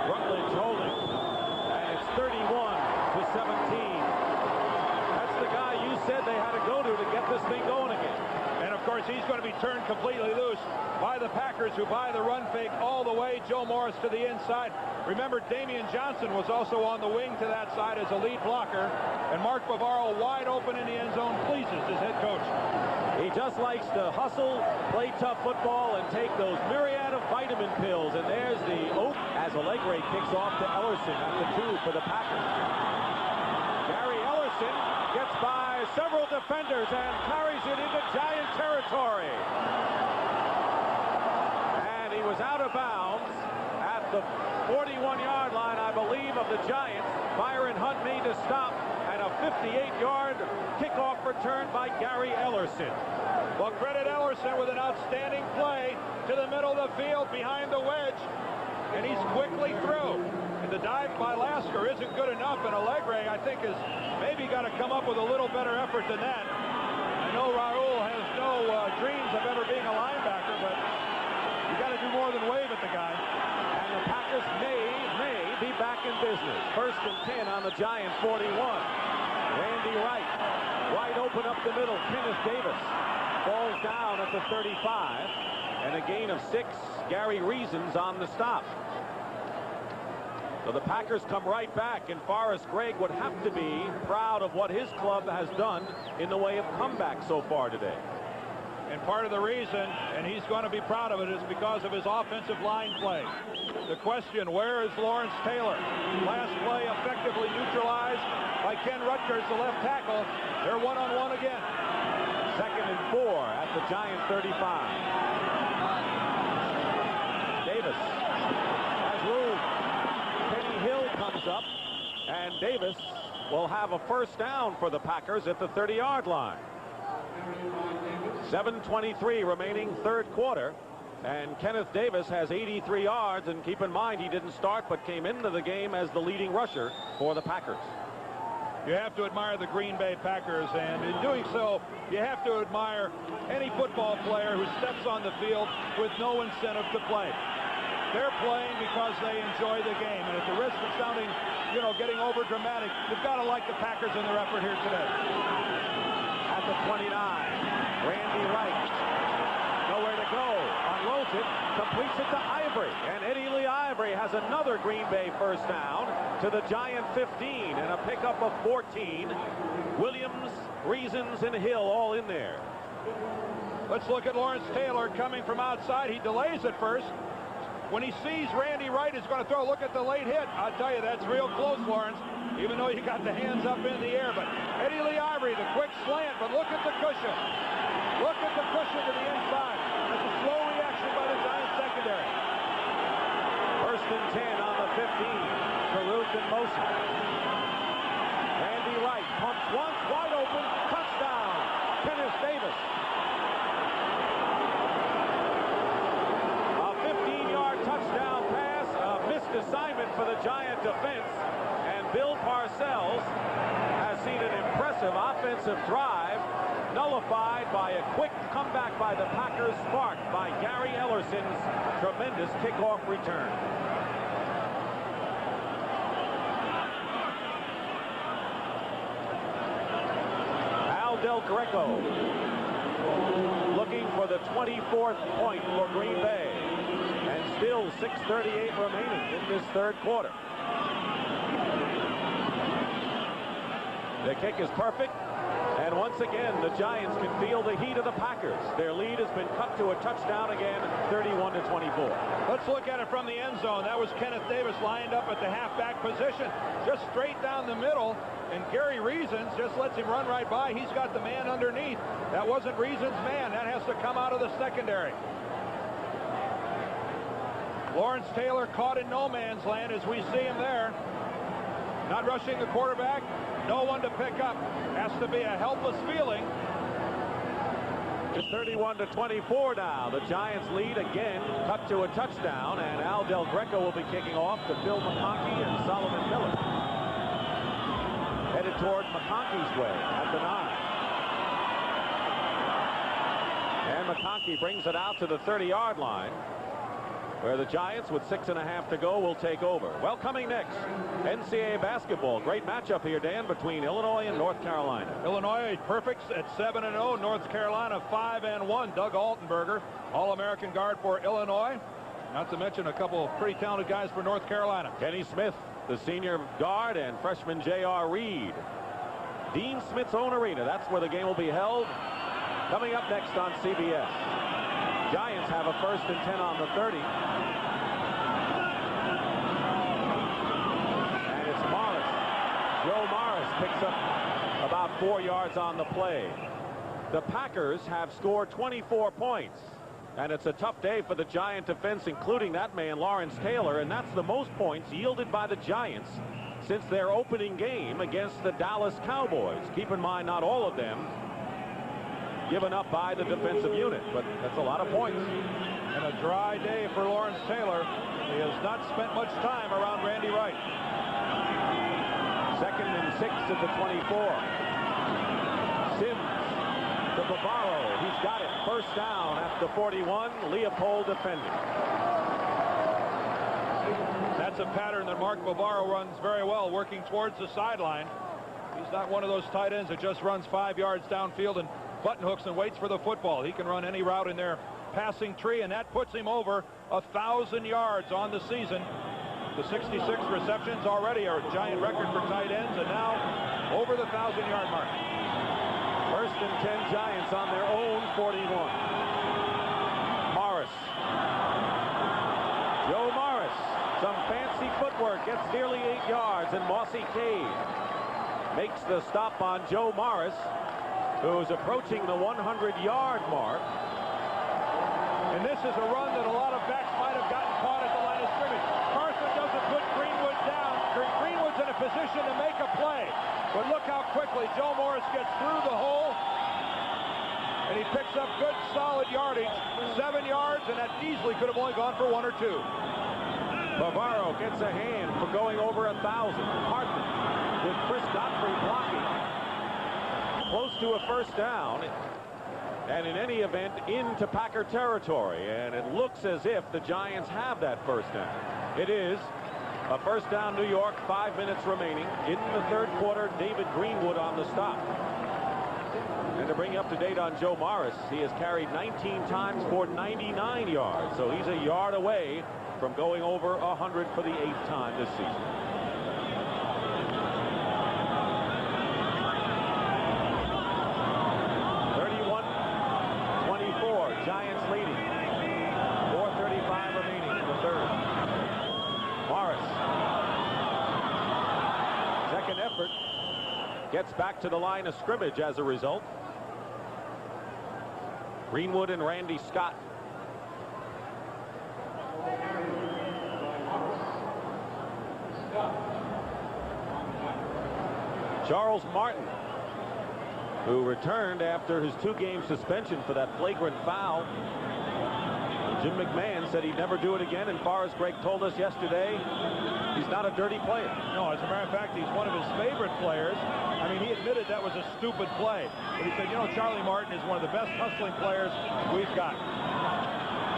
Rutledge holding. And it's 31-17. That's the guy you said they had to go to get this thing going again.
And of course, he's going to be turned completely loose by the Packers, who buy the run fake all the way. Joe Morris to the inside. Remember, Damian Johnson was also on the wing to that side as a lead blocker. And Mark Bavaro wide open in the end zone pleases his head coach.
He just likes to hustle, play tough football, and take those myriad of vitamin pills. And there's the oak as Allegre kicks off to Ellerson at the 2 for the Packers. Gary Ellerson gets by several defenders and carries it into Giant territory. And he was out of bounds at the 41-yard line, I believe, of the Giants. Byron Hunt made a stop, and a 58-yard kickoff return by Gary Ellerson.
Well, credit Ellerson with an outstanding play to the middle of the field behind the wedge, and he's quickly through. And the dive by Lasker isn't good enough, and Allegre, I think, has maybe got to come up with a little better effort than that. I know Raul has no dreams of ever being a linebacker, but you got to do more than wave at the guy.
The Packers may be back in business. First and 10 on the Giant 41. Randy Wright Wide open up the middle. Kenneth Davis falls down at the 35. And a gain of 6. Gary Reasons on the stop. So the Packers come right back, and Forrest Gregg would have to be proud of what his club has done in the way of comeback so far today.
And part of the reason, and he's going to be proud of it, is because of his offensive line play. The question, where is Lawrence Taylor? Last play effectively neutralized by Ken Rutgers, the left tackle. They're one-on-one again.
2nd and 4 at the Giant 35. Davis has room. Kenny Hill comes up, and Davis will have a first down for the Packers at the 30-yard line. 7:23 remaining, third quarter, and Kenneth Davis has 83 yards, and keep in mind he didn't start but came into the game as the leading rusher for the Packers.
You have to admire the Green Bay Packers, and in doing so, you have to admire any football player who steps on the field with no incentive to play. They're playing because they enjoy the game, and at the risk of sounding, getting over dramatic, you've got to like the Packers in their effort here today.
At the 29, Randy Wright, nowhere to go, unloads it, completes it to Ivory, and Eddie Lee Ivory has another Green Bay first down to the Giant 15, and a pickup of 14. Williams, Reasons, and Hill all in there.
Let's look at Lawrence Taylor coming from outside. He delays at first. When he sees Randy Wright is going to throw, look at the late hit. I'll tell you, that's real close, Lawrence, even though you got the hands up in the air. But Eddie Lee Ivory, the quick slant, but look at the cushion. Look at the cushion to the inside. That's a slow reaction by the Giants secondary.
1st and 10 on the 15. Caruth in motion. Randy Wright pumps once, wide open, touchdown. Kenneth Davis. A 15-yard touchdown pass, a missed assignment for the Giant defense, and Bill Parcells has seen an impressive offensive drive nullified by a quick comeback by the Packers, sparked by Gary Ellerson's tremendous kickoff return. Al Del Greco looking for the 24th point for Green Bay, and still 6:38 remaining in this third quarter. The kick is perfect, and once again the Giants can feel the heat of the Packers. Their lead has been cut to a touchdown again, 31-24.
Let's look at it from the end zone. That was Kenneth Davis lined up at the halfback position, just straight down the middle, and Gary Reasons just lets him run right by. He's got the man underneath. That wasn't Reasons' man. That has to come out of the secondary. Lawrence Taylor caught in no man's land as we see him there. Not rushing the quarterback. No one to pick up. Has to be a helpless feeling.
It's 31-24 now. The Giants lead again, cut to a touchdown, and Al Del Greco will be kicking off to Bill McConkey and Solomon Miller. Headed toward McConkey's way at the 9. And McConkey brings it out to the 30-yard line, where the Giants, with 6.5 to go, will take over. Well, coming next, NCAA basketball. Great matchup here, Dan, between Illinois and North Carolina.
Illinois perfects at 7-0. North Carolina 5-1. Doug Altenberger, All-American guard for Illinois. Not to mention a couple of pretty talented guys for North Carolina.
Kenny Smith, the senior guard, and freshman J.R. Reed. Dean Smith's own arena. That's where the game will be held. Coming up next on CBS. Giants have a 1st and 10 on the 30. And it's Morris. Joe Morris picks up about 4 yards on the play. The Packers have scored 24 points. And it's a tough day for the Giant defense, including that man, Lawrence Taylor. And that's the most points yielded by the Giants since their opening game against the Dallas Cowboys. Keep in mind, not all of them given up by the defensive unit, but that's a lot of points.
And a dry day for Lawrence Taylor. He has not spent much time around Randy Wright.
2nd and 6 at the 24. Sims to Bavaro. He's got it. First down at the 41. Leopold defending.
That's a pattern that Mark Bavaro runs very well, working towards the sideline. He's not one of those tight ends that just runs 5 yards downfield and button hooks and waits for the football. He can run any route in their passing tree, and that puts him over 1,000 yards on the season. The 66 receptions already are a giant record for tight ends, and now over the 1,000-yard mark.
First and 10 Giants on their own 41. Morris. Joe Morris. Some fancy footwork. Gets nearly 8 yards, and Mossy Cave makes the stop on Joe Morris, who's approaching the 100-yard mark.
And this is a run that a lot of backs might have gotten caught at the line of scrimmage. Carson doesn't put Greenwood down. Greenwood's in a position to make a play. But look how quickly Joe Morris gets through the hole. And he picks up good, solid yardage. 7 yards, and that easily could have only gone for 1 or 2.
Bavaro gets a hand for going over 1,000. Hartman with Chris Godfrey blocking. Close to a first down. And in any event, into Packer territory. And it looks as if the Giants have that first down. It is a first down, New York, 5 minutes remaining. In the third quarter, David Greenwood on the stop. And to bring you up to date on Joe Morris, he has carried 19 times for 99 yards. So he's a yard away from going over 100 for the 8th time this season. Giants leading. 4:35 remaining in the third. Morris. Second effort. Gets back to the line of scrimmage as a result. Greenwood and Randy Scott. Charles Martin, who returned after his 2-game suspension for that flagrant foul. Jim McMahon said he'd never do it again, and far as Greg told us yesterday, he's not a dirty player.
No, as a matter of fact, he's one of his favorite players. I mean, he admitted that was a stupid play. But he said, you know, Charlie Martin is one of the best hustling players we've got.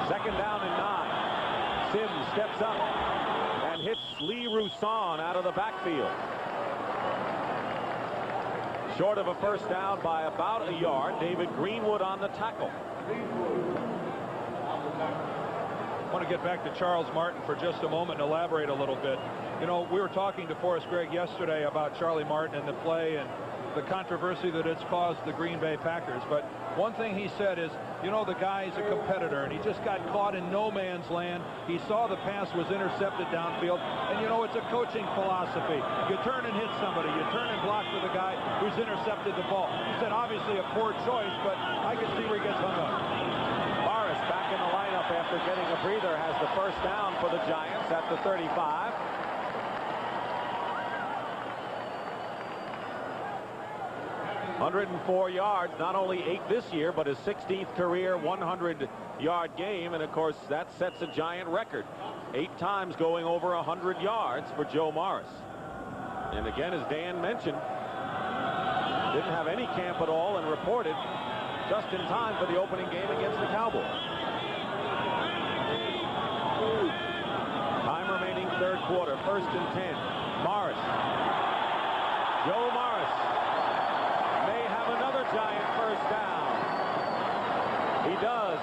Second down and 9. Sims steps up and hits Lee Roussan out of the backfield. Short of a first down by about a yard. David Greenwood on the tackle.
I want to get back to Charles Martin for just a moment and elaborate a little bit. You know, we were talking to Forrest Gregg yesterday about Charlie Martin and the play and the controversy that it's caused the Green Bay Packers. But one thing he said is, you know, the guy's a competitor, and he just got caught in no man's land. He saw the pass was intercepted downfield, and, you know, it's a coaching philosophy. You turn and hit somebody. You turn and block for the guy who's intercepted the ball. He said, obviously, a poor choice, but I can see where he gets hung up.
Morris back in the lineup after getting a breather has the first down for the Giants at the 35. ...104 yards, not only 8 this year, but his 16th career 100-yard game. And, of course, that sets a Giant record. 8 times going over 100 yards for Joe Morris. And, again, as Dan mentioned, didn't have any camp at all and reported just in time for the opening game against the Cowboys. Time remaining third quarter, first and 10. Morris. Joe Morris may have another Giant first down. He does.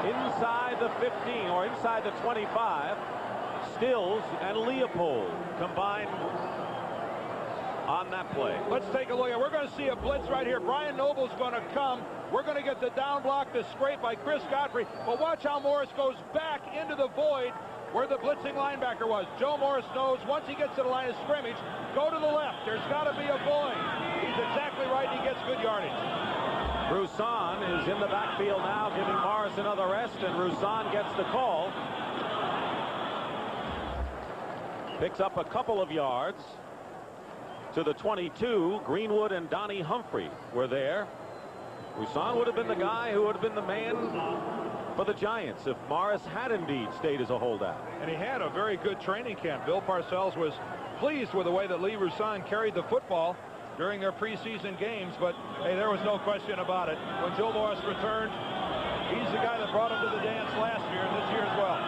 Inside the 15 or inside the 25. Stills and Leopold combined on that play.
Let's take a look at it. We're going to see a blitz right here. Brian Noble's going to come. We're going to get the down block, the scrape by Chris Godfrey. But watch how Morris goes back into the void where the blitzing linebacker was. Joe Morris knows once he gets to the line of scrimmage, go to the left. There's got to be a void. He's exactly right. He gets good yardage.
Roussan is in the backfield now, giving Morris another rest, and Roussan gets the call. Picks up a couple of yards to the 22. Greenwood and Donnie Humphrey were there. Roussan would have been the guy who would have been the man for the Giants if Morris had indeed stayed as a holdout.
And he had a very good training camp. Bill Parcells was pleased with the way that Lee Roussan carried the football during their preseason games, but hey, there was no question about it. When Joe Morris returned, he's the guy that brought him to the dance last year and this year as well.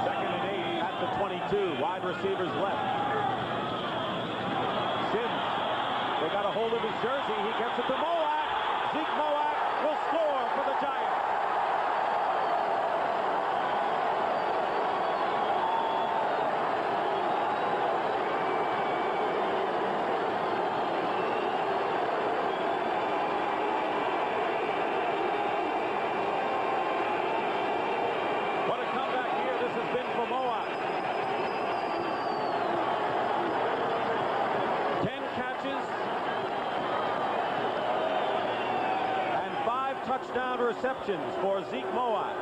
Second and 8 at the 22. Wide receivers left. Sims They got a hold of his jersey. He gets it to Mowat. Zeke Mowat will score for the Giants. What a comeback here this has been for Mowat. 10 catches and 5 touchdown receptions for Zeke Mowat.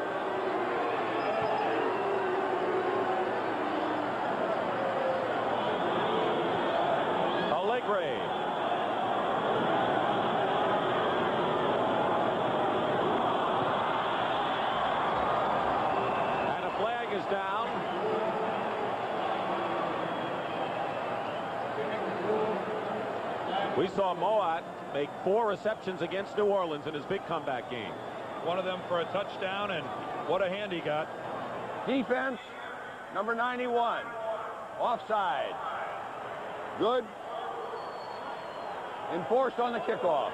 Allegre. And a flag is down. We saw Mowat make 4 receptions against New Orleans in his big comeback game.
One of them for a touchdown, and what a hand he got.
Defense, number 91. Offside. Good. Enforced on the kickoff.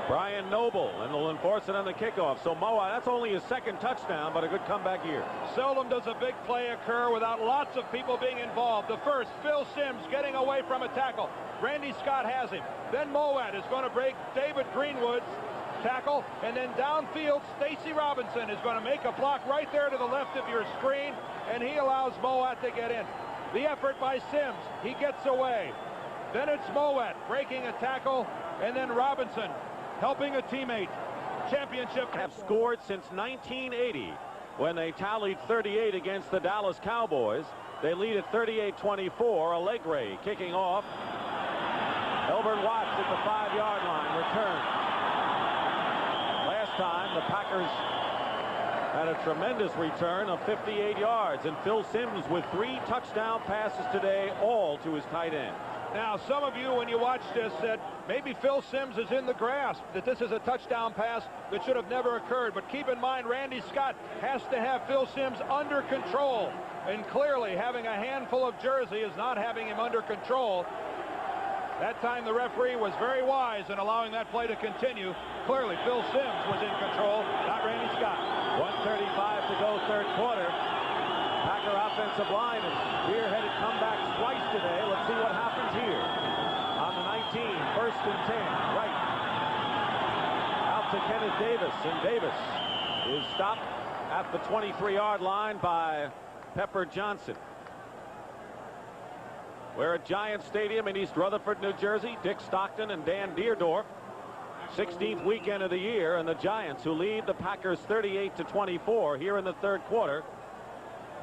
Brian Noble, and they'll enforce it on the kickoff. So Mowat, that's only his 2nd touchdown, but a good comeback year.
Seldom does a big play occur without lots of people being involved. The first, Phil Simms getting away from a tackle. Randy Scott has him. Then Mowat is going to break David Greenwood's tackle, and then downfield, Stacy Robinson is going to make a block right there to the left of your screen, and he allows Mowat to get in. The effort by Simms, he gets away. Then it's Mowat breaking a tackle, and then Robinson helping a teammate. Championship.
Have scored since 1980 when they tallied 38 against the Dallas Cowboys. They lead at 38-24. Allegre kicking off. Elbert Watts at the 5-yard line. Return. Last time the Packers had a tremendous return of 58 yards, and Phil Simms with 3 touchdown passes today, all to his tight end.
Now, some of you, when you watched this, said maybe Phil Simms is in the grasp, that this is a touchdown pass that should have never occurred. But keep in mind, Randy Scott has to have Phil Simms under control. And clearly, having a handful of jersey is not having him under control. That time, the referee was very wise in allowing that play to continue. Clearly, Phil Simms was in control, not Randy Scott.
1:35 to go, third quarter. Packer offensive line has spearheaded comebacks twice today. Let's see what happens here. On the 19, 1st and 10, right. Out to Kenneth Davis, and Davis is stopped at the 23-yard line by Pepper Johnson. We're at Giants Stadium in East Rutherford, New Jersey. Dick Stockton and Dan Deerdorf. 16th weekend of the year, and the Giants, who lead the Packers 38-24 here in the third quarter,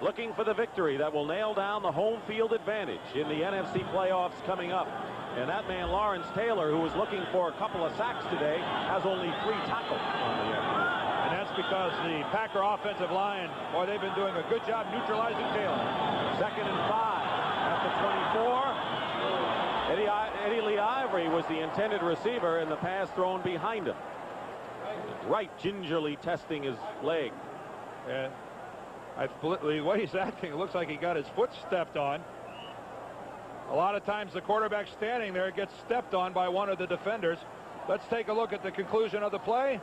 looking for the victory that will nail down the home field advantage in the NFC playoffs coming up. And that man, Lawrence Taylor, who was looking for a couple of sacks today, has only 3 tackles on the afternoon.
And that's because the Packer offensive line, boy, they've been doing a good job neutralizing Taylor.
2nd and 5 at the 24. Eddie Lee Ivory was the intended receiver, and the pass thrown behind him. Right, gingerly testing his leg.
And the way he's acting, it looks like he got his foot stepped on. A lot of times the quarterback standing there gets stepped on by one of the defenders. Let's take a look at the conclusion of the play.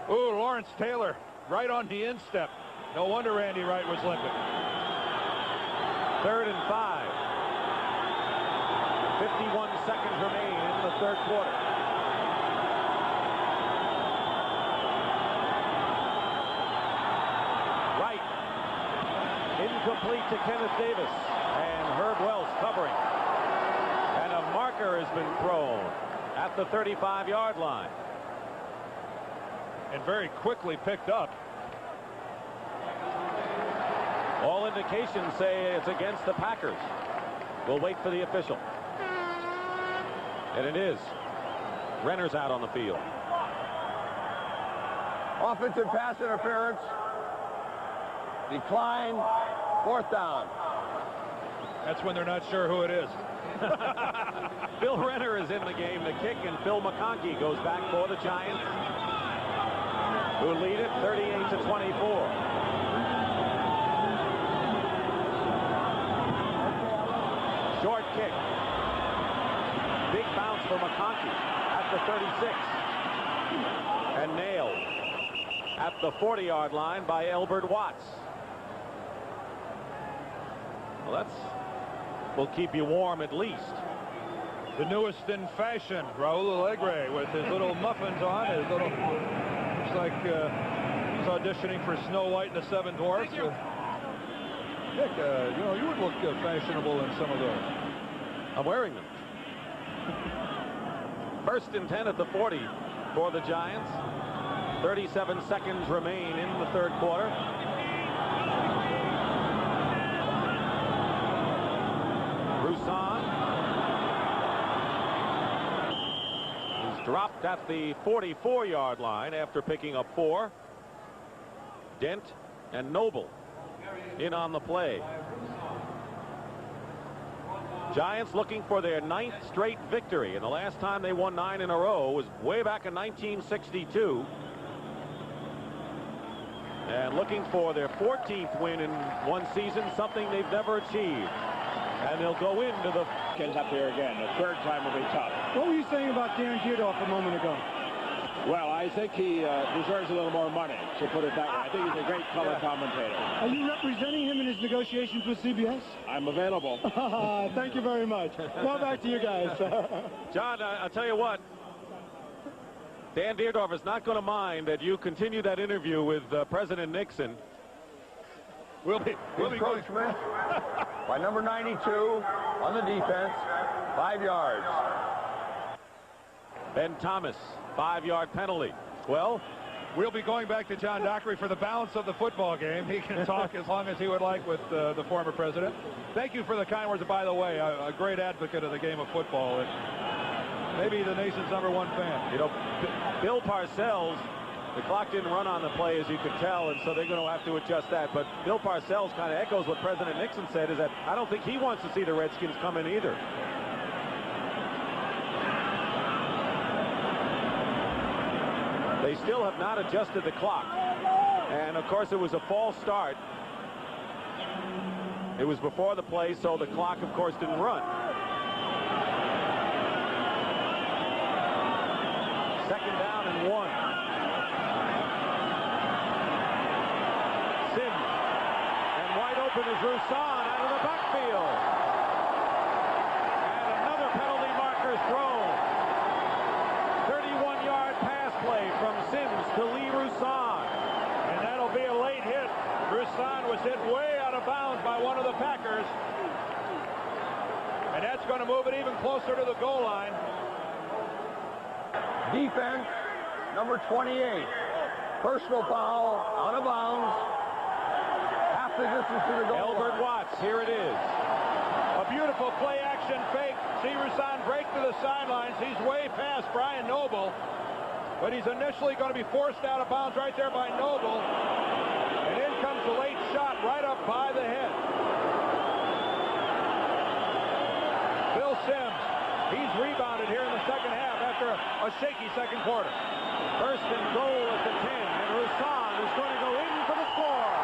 Ooh, Lawrence Taylor right on the instep. No wonder Randy Wright was limping.
3rd and 5. 51 seconds remain in the third quarter. Right. Incomplete to Kenneth Davis. And Herb Wells covering. And a marker has been thrown at the 35-yard line.
And very quickly picked up.
All indications say it's against the Packers. We'll wait for the official. And it is. Renner's out on the field.
Offensive pass interference. Decline. 4th down.
That's when they're not sure who it is.
Bill Renner is in the game to kick, and Phil McConkey goes back for the Giants, who lead it 38-24. Short kick. for McConkey at the 36. And nailed at the 40-yard line by Elbert Watts. Well, will keep you warm at least.
The newest in fashion, Raul Alegre, with his little muffins on, looks like he's auditioning for Snow White and the Seven Dwarfs. Dick, you would look fashionable in some of those.
I'm wearing them. 1st and 10 at the 40 for the Giants. 37 seconds remain in the third quarter. Roussan is dropped at the 44-yard line after picking up 4. Dent and Noble in on the play. Giants looking for their 9th straight victory, and the last time they won 9 in a row was way back in 1962. And looking for their 14th win in one season, something they've never achieved. And they'll go into the...
Get up here again. The third time will be tough.
What were you saying about Dan Dierdorf a moment ago?
Well, I think he deserves a little more money, to put it that way. I think he's a great color commentator.
Are you representing him in his negotiations with CBS?
I'm available.
Thank you very much. Now back to you guys.
John, I'll tell you what. Dan Dierdorf is not going to mind that you continue that interview with President Nixon.
We'll be
Encroachment by number 92 on the defense, 5 yards.
Ben Thomas, 5-yard penalty. Well,
we'll be going back to John Dockery for the balance of the football game. He can talk as long as he would like with the former president. Thank you for the kind words. By the way, a great advocate of the game of football. Maybe the nation's #1 fan.
You know, Bill Parcells, the clock didn't run on the play, as you could tell, and so they're going to have to adjust that. But Bill Parcells kind of echoes what President Nixon said, is that I don't think he wants to see the Redskins come in either. They still have not adjusted the clock. And, of course, it was a false start. It was before the play, so the clock, of course, didn't run. 2nd down and 1. Sims. And wide open is Roussan out of the backfield. And another penalty marker thrown. 31-yard pass play from Sims to Lee Roussan.
And that'll be a late hit. Roussan was hit way out of bounds by one of the Packers. And that's going to move it even closer to the goal line.
Defense, number 28. Personal foul, out of bounds. Half the distance to the goal
Elbert
line.
Watts, here it is.
A beautiful play-action fake. See Roussan break to the sidelines. He's way past Brian Noble. But he's initially going to be forced out of bounds right there by Noble. And in comes the late shot right up by the head. Bill Sims, he's rebounded here in the second half after a shaky second quarter.
1st and goal at the 10, and Roussan is going to go in for the score.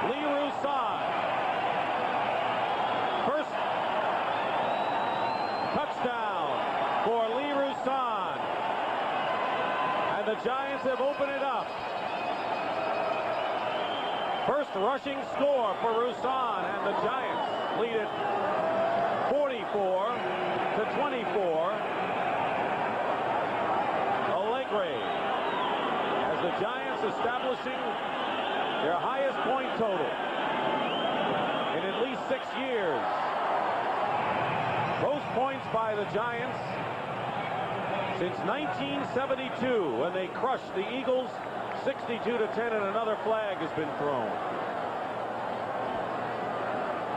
Lee Roussan. First touchdown for Lee Roussan. And the Giants have opened it up. First rushing score for Roussan, and the Giants lead it 44-24. Alegre as the Giants establishing their highest point total in at least 6 years. Most points by the Giants since 1972, when they crushed the Eagles 62-10, and another flag has been thrown.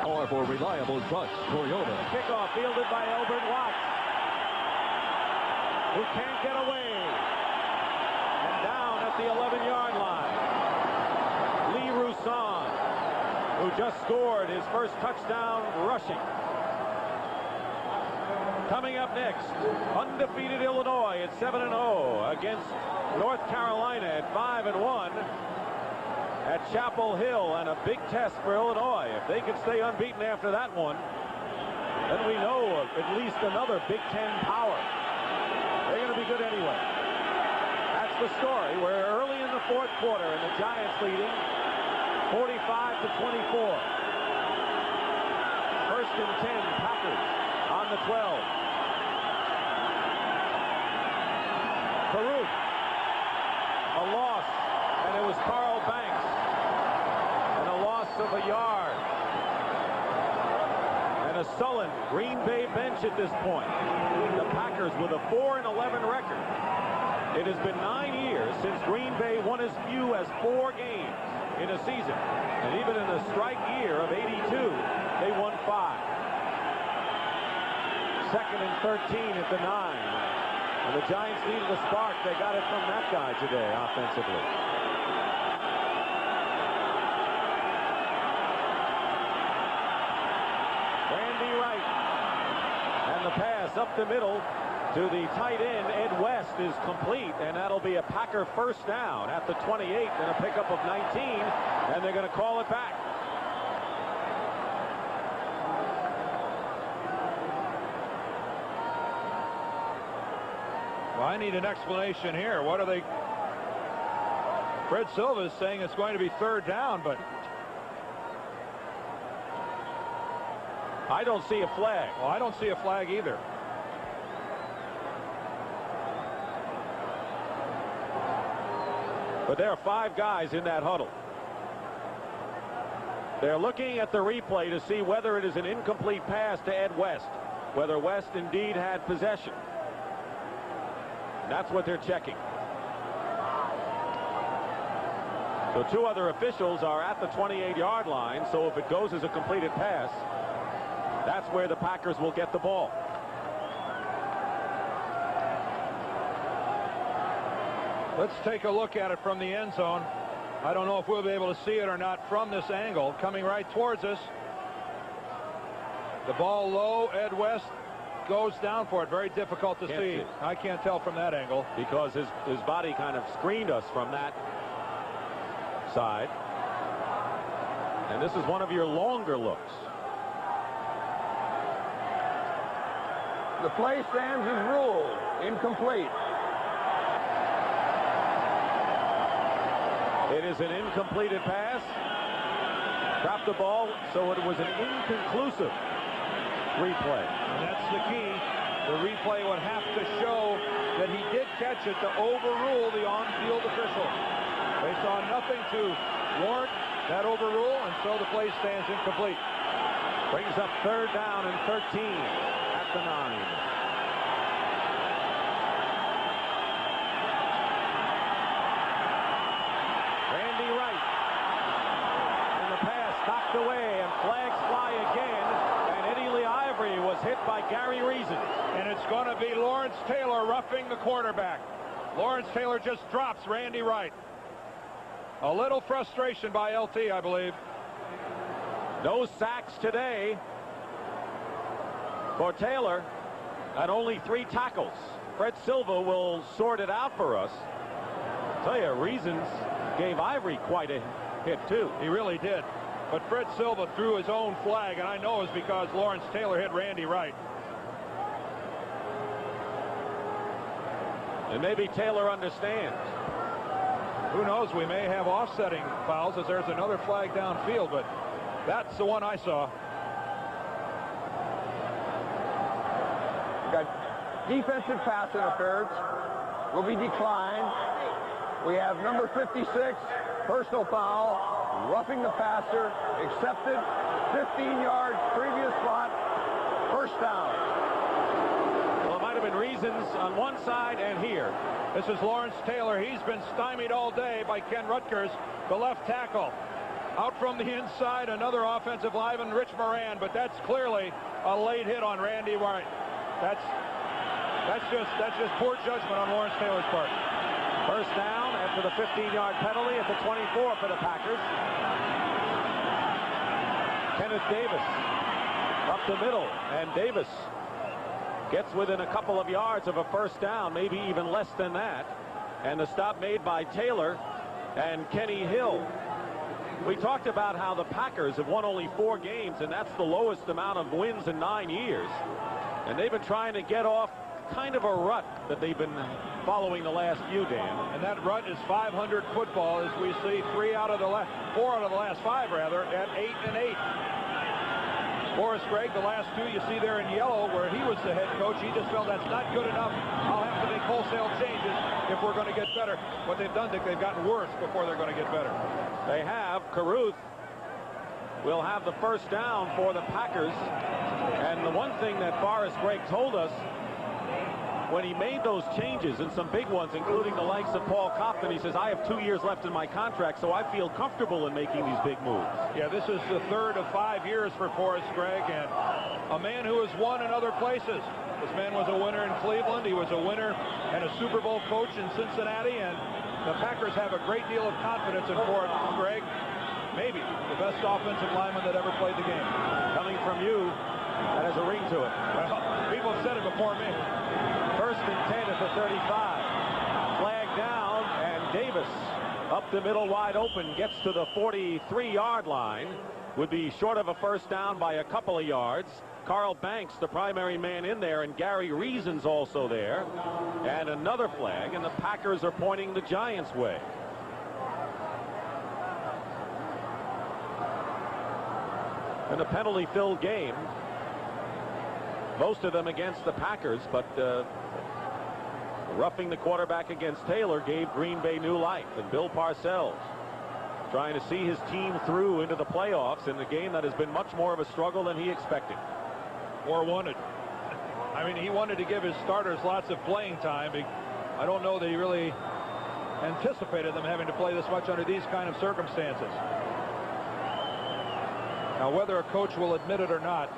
Or for reliable trucks, Toyota.
Kickoff fielded by Elbert Watts, who can't get away. And down at the 11-yard line, Lee Roussan, who just scored his first touchdown rushing. Coming up next, undefeated Illinois at 7-0 against North Carolina at 5-1 at Chapel Hill, and a big test for Illinois. If they can stay unbeaten after that one, then we know of at least another Big Ten power. They're going to be good anyway. That's the story. We're early in the fourth quarter, and the Giants leading 45-24. First and 10, Packers on the 12. Farouk, a loss, and it was Carl Banks, and a loss of a yard. And a sullen Green Bay bench at this point. The Packers with a 4-11 record. It has been 9 years since Green Bay won as few as 4 games in a season. And even in the strike year of '82, they won 5. Second and 13 at the 9. And the Giants needed a spark. They got it from that guy today offensively. Randy Wright. And the pass up the middle to the tight end, Ed West, is complete. And that'll be a Packer first down at the 28 and a pickup of 19. And they're going to call it back.
Well, I need an explanation here. What are they? Fred Silva is saying it's going to be third down, but
I don't see a flag.
well, I don't see a flag either.
But there are 5 guys in that huddle. They're looking at the replay to see whether it is an incomplete pass to Ed West, whether West indeed had possession. That's what they're checking. So 2 other officials are at the 28-yard line, so if it goes as a completed pass, that's where the Packers will get the ball.
Let's take a look at it from the end zone. I don't know if we'll be able to see it or not from this angle. Coming right towards us. The ball low. Ed West goes down for it. Very difficult to see. I can't tell from that angle.
Because his body kind of screened us from that side. And this is one of your longer looks.
The play stands as ruled. Incomplete.
It is an incompleted pass. Dropped the ball, so it was an inconclusive replay.
And that's the key. The replay would have to show that he did catch it to overrule the on-field official. They saw nothing to warrant that overrule, and so the play stands incomplete.
Brings up third down and 13 at the 9. Randy Wright. And the pass knocked away, and flags fly again. And Eddie Lee Ivory was hit by Gary Reason.
And it's going to be Lawrence Taylor roughing the quarterback. Lawrence Taylor just drops Randy Wright. A little frustration by LT, I believe.
No sacks today for Taylor, and only 3 tackles. Fred Silva will sort it out for us. I'll tell you, Reasons gave Ivory quite a hit, too.
He really did. But Fred Silva threw his own flag, and I know it's because Lawrence Taylor hit Randy Wright.
And maybe Taylor understands.
Who knows? We may have offsetting fouls as there's another flag downfield, but that's the one I saw.
Got defensive pass interference. Will be declined. We have number 56, personal foul, roughing the passer, accepted, 15-yard previous spot, first down.
Well, it might have been Reasons on one side and here.
This is Lawrence Taylor. He's been stymied all day by Ken Rutgers, the left tackle. Out from the inside, another offensive lineman, Rich Moran, but that's clearly a late hit on Randy Wright. That's just poor judgment on Lawrence Taylor's part.
First down after the 15-yard penalty at the 24 for the Packers. Kenneth Davis up the middle, and Davis gets within a couple of yards of a first down, maybe even less than that. And the stop made by Taylor and Kenny Hill. We talked about how the Packers have won only 4 games, and that's the lowest amount of wins in 9 years. And they've been trying to get off kind of a rut that they've been following the last few, Dan.
And that rut is 500 football, as we see 4 out of the last 5 rather, at 8-8. Forrest Gregg, the last 2 you see there in yellow, where he was the head coach, he just felt that's not good enough. I'll have to make wholesale changes if we're going to get better. What they've done, they've gotten worse before they're going to get better.
They have. Caruth will have the first down for the Packers. And the one thing that Forrest Gregg told us when he made those changes, and some big ones, including the likes of Paul Kaufman, he says, I have 2 years left in my contract, so I feel comfortable in making these big moves.
Yeah, this is the 3rd of 5 years for Forrest Gregg, and a man who has won in other places. This man was a winner in Cleveland. He was a winner and a Super Bowl coach in Cincinnati, and the Packers have a great deal of confidence in Forrest Gregg. Maybe the best offensive lineman that ever played the game.
Coming from you, that has a ring to it.
Well, people have said it before me.
1st and 10 at the 35. Flag down, and Davis up the middle wide open, gets to the 43-yard line. Would be short of a first down by a couple of yards. Carl Banks, the primary man in there, and Gary Reason's also there. And another flag, and the Packers are pointing the Giants' way. In a penalty-filled game, most of them against the Packers, but roughing the quarterback against Taylor gave Green Bay new life. And Bill Parcells trying to see his team through into the playoffs in a game that has been much more of a struggle than he expected.
Or wanted. I mean, he wanted to give his starters lots of playing time. I don't know that he really anticipated them having to play this much under these kind of circumstances. Now, whether a coach will admit it or not,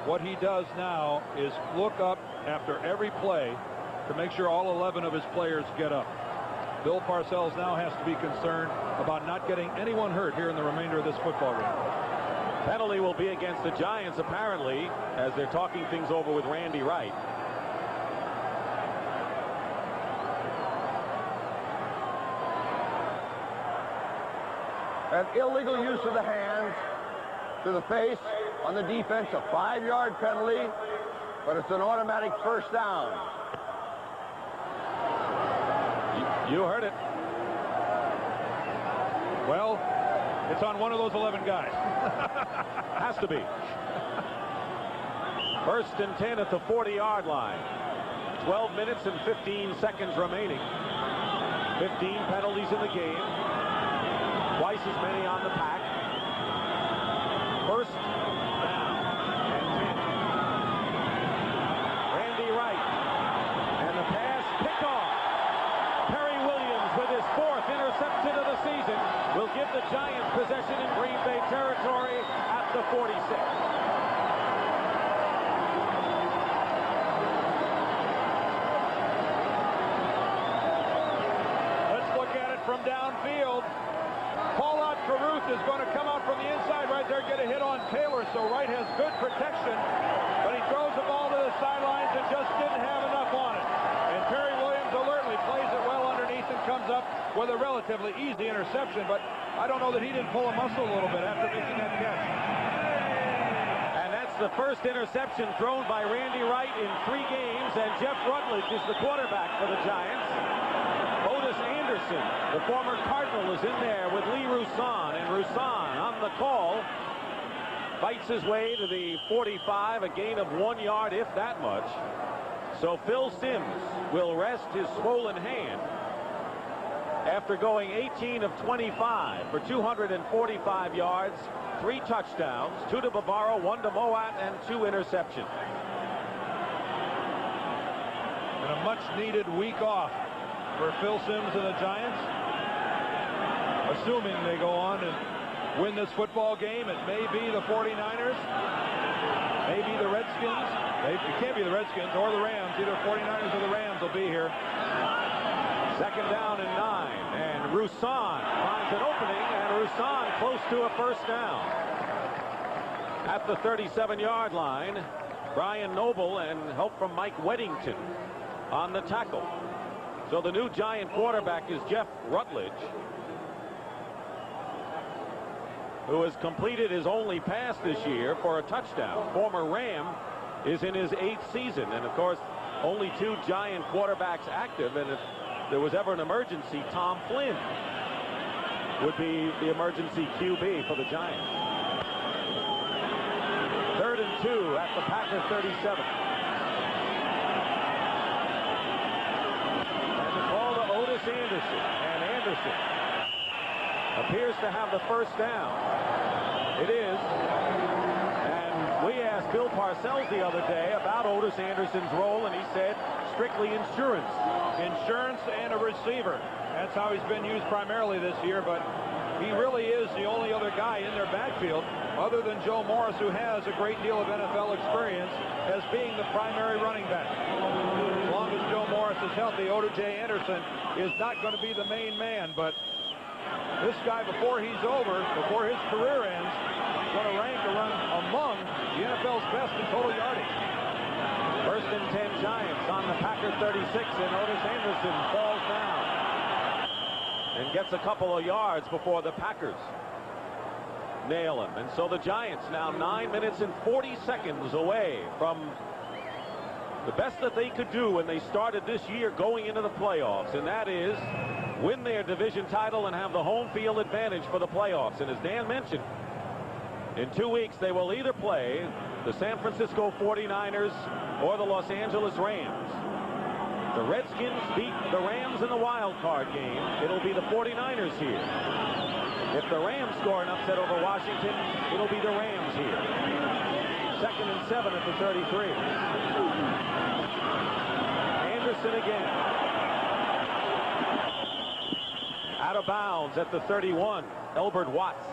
what he does now is look up after every play to make sure all 11 of his players get up. Bill Parcells now has to be concerned about not getting anyone hurt here in the remainder of this football game.
Penalty will be against the Giants, apparently, as they're talking things over with Randy Wright.
An illegal use of the hands to the face on the defense, a 5-yard penalty, but it's an automatic first down.
You heard it.
Well, it's on one of those 11 guys.
Has to be. 1st and 10 at the 40-yard line. 12 minutes and 15 seconds remaining. 15 penalties in the game. Twice as many on the Pack. 1st down and 10. Randy Wright. And the pass picked off. Perry Williams with his 4th interception of the season will give the Giants possession in Green Bay territory at the 46.
Let's look at it from downfield. Paul Caruth is going to come out from the inside right there, get a hit on Taylor, so Wright has good protection, but he throws the ball to the sidelines and just didn't have enough on it. And Perry Williams alertly plays it well underneath and comes up with a relatively easy interception, but I don't know that he didn't pull a muscle a little bit after making that catch.
And that's the first interception thrown by Randy Wright in 3 games, and Jeff Rutledge is the quarterback for the Giants. Otis Anderson, the former Cardinal, is in there with Lee Roussan, and Roussan on the call fights his way to the 45, a gain of 1 yard, if that much. So Phil Simms will rest his swollen hand after going 18 of 25 for 245 yards, 3 touchdowns, 2 to Bavaro, 1 to Moat, and 2 interceptions.
And a much-needed week off for Phil Simms and the Giants. Assuming they go on and win this football game, it may be the 49ers, maybe the Redskins. It can't be the Redskins or the Rams. Either 49ers or the Rams will be here.
2nd down and 9, and Roussan finds an opening, and Roussan close to a first down. At the 37-yard line, Brian Noble and help from Mike Weddington on the tackle. So the new Giant quarterback is Jeff Rutledge, who has completed his only pass this year for a touchdown. Former Ram is in his 8th season, and of course only 2 Giant quarterbacks active, and if there was ever an emergency, Tom Flynn would be the emergency QB for the Giants. 3rd and 2 at the Packer 37. And the call to Otis Anderson, and Anderson appears to have the first down. It is. And we asked Bill Parcells the other day about Otis Anderson's role, and he said strictly insurance.
Insurance and a receiver. That's how he's been used primarily this year, but he really is the only other guy in their backfield other than Joe Morris, who has a great deal of NFL experience as being the primary running back. As long as Joe Morris is healthy, O.J. Anderson is not going to be the main man, but this guy, before he's over, before his career ends, is going to rank among the NFL's best in total yardage.
1st and 10 Giants on the Packer 36, and Otis Anderson falls down and gets a couple of yards before the Packers nail him. And so the Giants now 9 minutes and 40 seconds away from the best that they could do when they started this year going into the playoffs, and that is win their division title and have the home field advantage for the playoffs. And as Dan mentioned, in 2 weeks they will either play the San Francisco 49ers or the Los Angeles Rams. The Redskins beat the Rams in the wild card game. It'll be the 49ers here. If the Rams score an upset over Washington, it'll be the Rams here. 2nd and 7 at the 33. Anderson again. Out of bounds at the 31. Elbert Watts.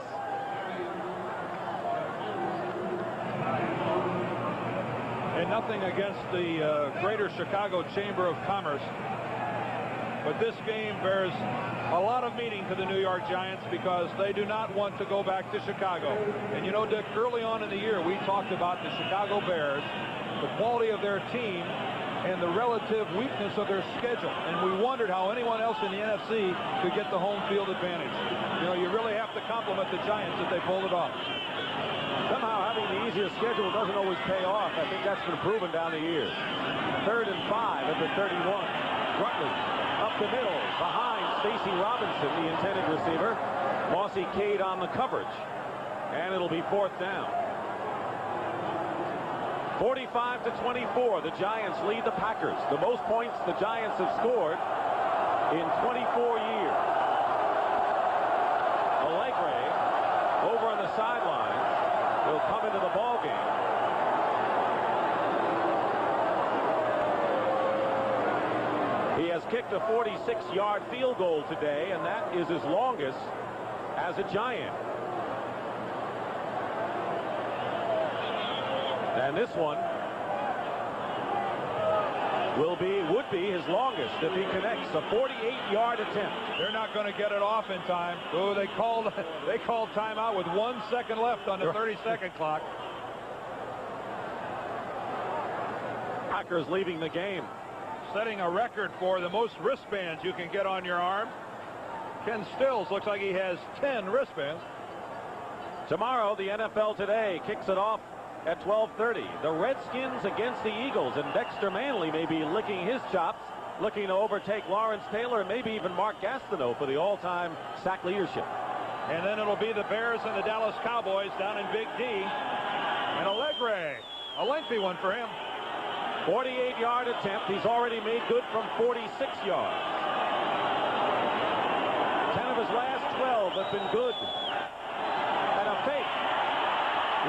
And nothing against the Greater Chicago Chamber of Commerce, but this game bears a lot of meaning to the New York Giants because they do not want to go back to Chicago. And you know, Dick, early on in the year we talked about the Chicago Bears, the quality of their team, and the relative weakness of their schedule, and we wondered how anyone else in the NFC could get the home field advantage. You know, you really have to compliment the Giants that they pulled it off.
Somehow having the easier schedule doesn't always pay off. I think that's been proven down the years. 3rd and 5 at the 31. Rutledge up the middle behind Stacy Robinson, the intended receiver. Mossy Cade on the coverage, and it'll be 4th down. 45-24. The Giants lead the Packers. The most points the Giants have scored in 24 years. Allegre over on the sideline will come into the ball game. He has kicked a 46-yard field goal today, and that is his longest as a Giant. And this one would be his longest if he connects. A 48-yard attempt.
They're not going to get it off in time. Oh, they called timeout with 1 second left on the 30-second clock.
Packers leaving the game.
Setting a record for the most wristbands you can get on your arm. Ken Stills looks like he has 10 wristbands.
Tomorrow, the NFL Today kicks it off at 12:30. The Redskins against the Eagles, and Dexter Manley may be licking his chops, looking to overtake Lawrence Taylor and maybe even Mark Gastineau for the all-time sack leadership.
And then it'll be the Bears and the Dallas Cowboys down in Big D. And Allegre, a lengthy one for him.
48-yard attempt. He's already made good from 46 yards. 10 of his last 12 have been good. And a fake.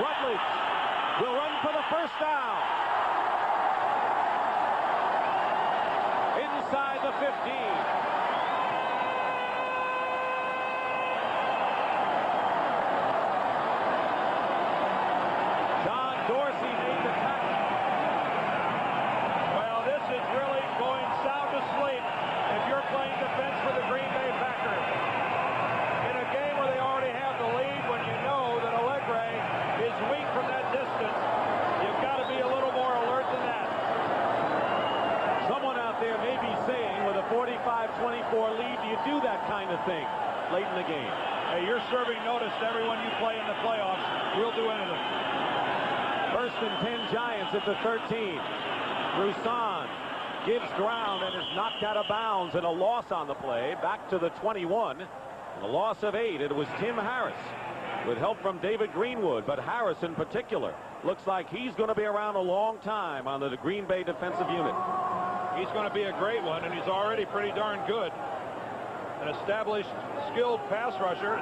Rutledge will run for the first down. Inside the 15.
From that distance, you've got to be a little more
45-24 lead. Do you do that kind of thing late in the game?
Hey, you're serving notice to everyone you play in the playoffs. We'll do anything.
1st and 10 Giants at the 13. Roussan gives ground and is knocked out of bounds, and a loss on the play. Back to the 21. A loss of 8. It was Tim Harris with help from David Greenwood, but Harris in particular looks like he's going to be around a long time on the Green Bay defensive unit.
He's going to be a great one, and he's already pretty darn good. An established, skilled pass rusher,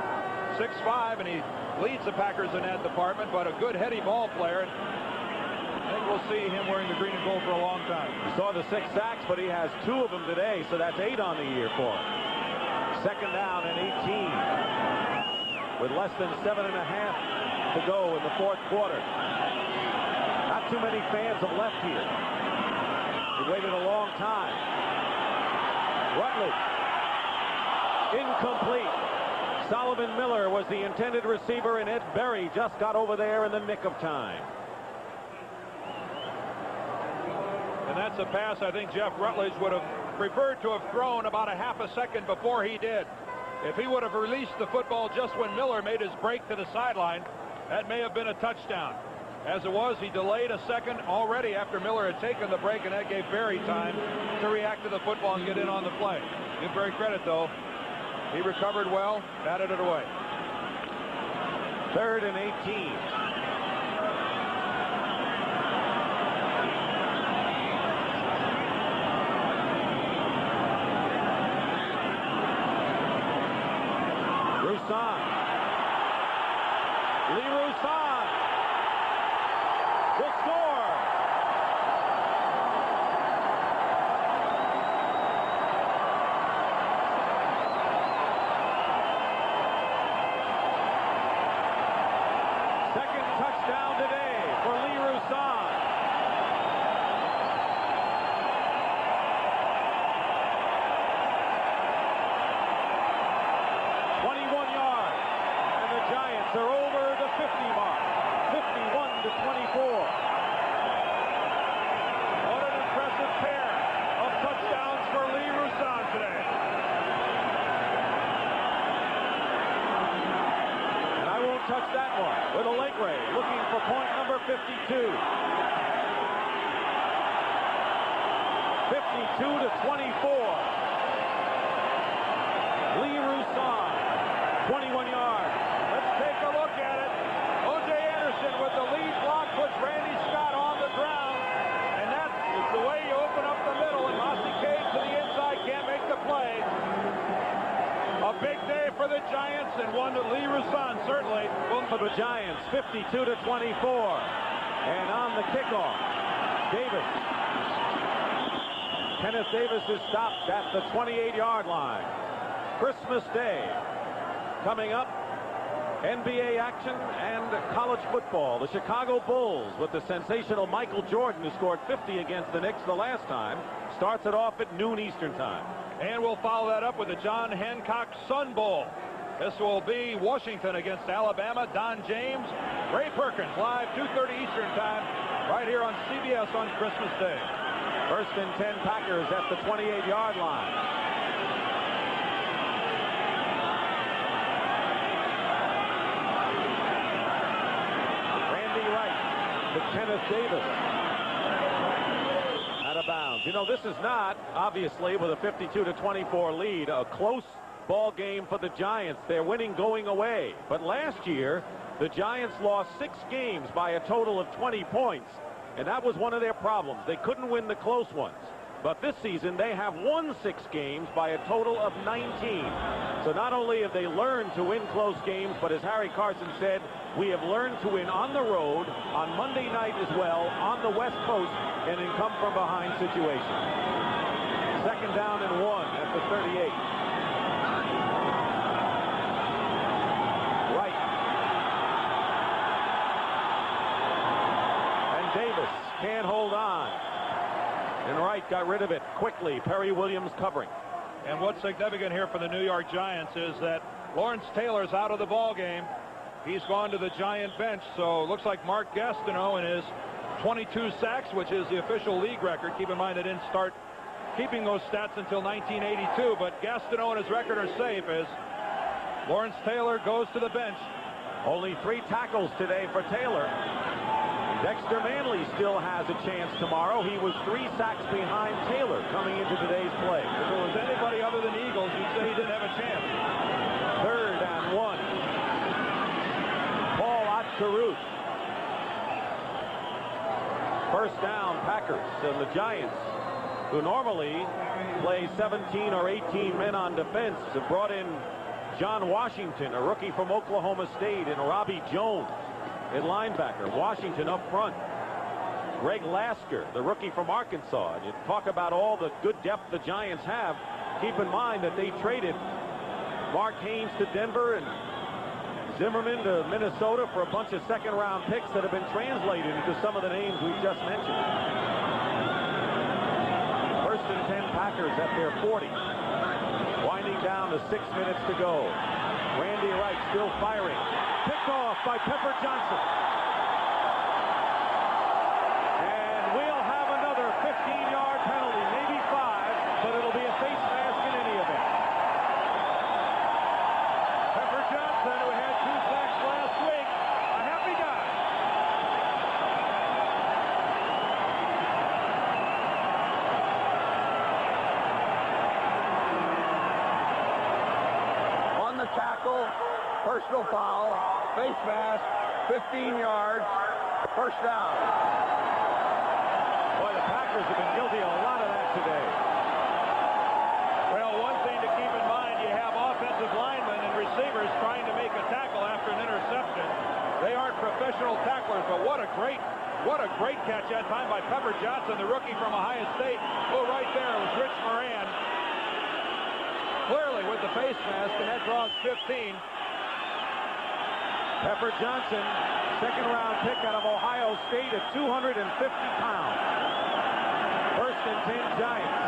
6'5", and he leads the Packers in that department, but a good heady ball player. I think we'll see him wearing the green and gold for a long time.
We saw the 6 sacks, but he has 2 of them today, so that's 8 on the year for him. 2nd down and 18 with less than 7.5 to go in the 4th quarter. Not too many fans have left here. He waited a long time. Rutledge. Incomplete. Solomon Miller was the intended receiver, and Ed Berry just got over there in the nick of time.
And that's a pass I think Jeff Rutledge would have preferred to have thrown about a half a second before he did. If he would have released the football just when Miller made his break to the sideline, that may have been a touchdown. As it was, he delayed a second already after Miller had taken the break, and that gave Berry time to react to the football and get in on the play. Give Berry credit, though. He recovered well, batted it away.
3rd and 18. Roussan. Lee Roussan will score. Second touchdown today for Lee Roussan. They're over the 50 mark, 51-24.
What an impressive pair of touchdowns for Lee Roussan today.
And I won't touch that one with Allegre looking for point number 52. 52-24. Lee Roussan, 21 yards.
Take a look at it. O.J. Anderson with the lead block puts Randy Scott on the ground. And that is the way you open up the middle. And Mossy Cade to the inside can't make the play. A big day for the Giants, and one that Lee Roussan certainly will.
For the Giants, 52-24. And on the kickoff, Davis. Kenneth Davis is stopped at the 28-yard line. Christmas Day coming up. NBA action and college football. The Chicago Bulls, with the sensational Michael Jordan, who scored 50 against the Knicks the last time, starts it off at noon Eastern time.
And we'll follow that up with the John Hancock Sun Bowl. This will be Washington against Alabama. Don James, Ray Perkins, live 2:30 Eastern time, right here on CBS on Christmas Day.
1st and 10 Packers at the 28-yard line. To Kenneth Davis. Out of bounds. You know, this is not, obviously, with a 52-24 lead, a close ball game for the Giants. They're winning going away. But last year, the Giants lost 6 games by a total of 20 points. And that was one of their problems. They couldn't win the close ones. But this season, they have won 6 games by a total of 19. So not only have they learned to win close games, but as Harry Carson said, we have learned to win on the road, on Monday night as well, on the West Coast, and in come-from-behind situations. 2nd down and 1 at the 38. Wright. And Davis can't hold on. And Wright got rid of it quickly. Perry Williams covering.
And what's significant here for the New York Giants is that Lawrence Taylor's out of the ball game. He's gone to the Giant bench, so it looks like Mark Gastineau in his 22 sacks, which is the official league record. Keep in mind they didn't start keeping those stats until 1982, but Gastineau and his record are safe as Lawrence Taylor goes to the bench.
Only 3 tackles today for Taylor. Dexter Manley still has a chance tomorrow. He was 3 sacks behind Taylor coming into today's play.
If it was anybody other than Eagles, you'd say he didn't have a chance.
3rd and 1. Paul Otkaruth. First down, Packers. And the Giants, who normally play 17 or 18 men on defense, have brought in John Washington, a rookie from Oklahoma State, and Robbie Jones at linebacker. Washington up front. Greg Lasker, the rookie from Arkansas. And you talk about all the good depth the Giants have. Keep in mind that they traded Mark Haynes to Denver and Zimmerman to Minnesota for a bunch of second-round picks that have been translated into some of the names we've just mentioned. 1st and 10 Packers at their 40. Winding down to 6 minutes to go. Randy Wright still firing. Picked off by Pepper Johnson. And we'll have another 15-yard penalty, maybe 5, but it'll be a face mask in any event.
Pepper Johnson, who had 2 sacks last week, a happy guy.
On the tackle, personal foul, face mask, 15 yards, first down.
Boy, the Packers have been guilty of a lot of that today.
Well, one thing to keep in mind, you have offensive linemen and receivers trying to make a tackle after an interception. They aren't professional tacklers, but what a great catch that time by Pepper Johnson, the rookie from Ohio State. Oh, right there was Rich Moran. Clearly with the face mask, and that draws 15.
Pepper Johnson, second-round pick out of Ohio State at 250 pounds. 1st and 10 Giants.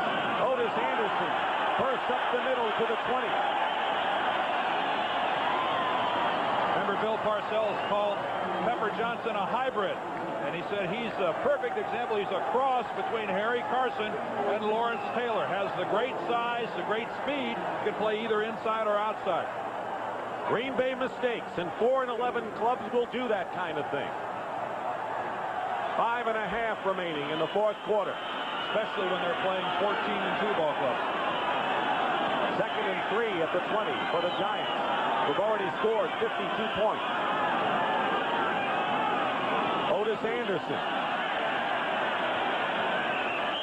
Otis Anderson bursts up the middle to the 20.
Remember, Bill Parcells called Pepper Johnson a hybrid, and he said he's a perfect example. He's a cross between Harry Carson and Lawrence Taylor. Has the great size, the great speed, can play either inside or outside.
Green Bay mistakes, and 4 and 11 clubs will do that kind of thing. 5.5 remaining in the 4th quarter.
Especially when they're playing 14 and 2 ball clubs.
2nd and 3 at the 20 for the Giants, who've already scored 52 points. Otis Anderson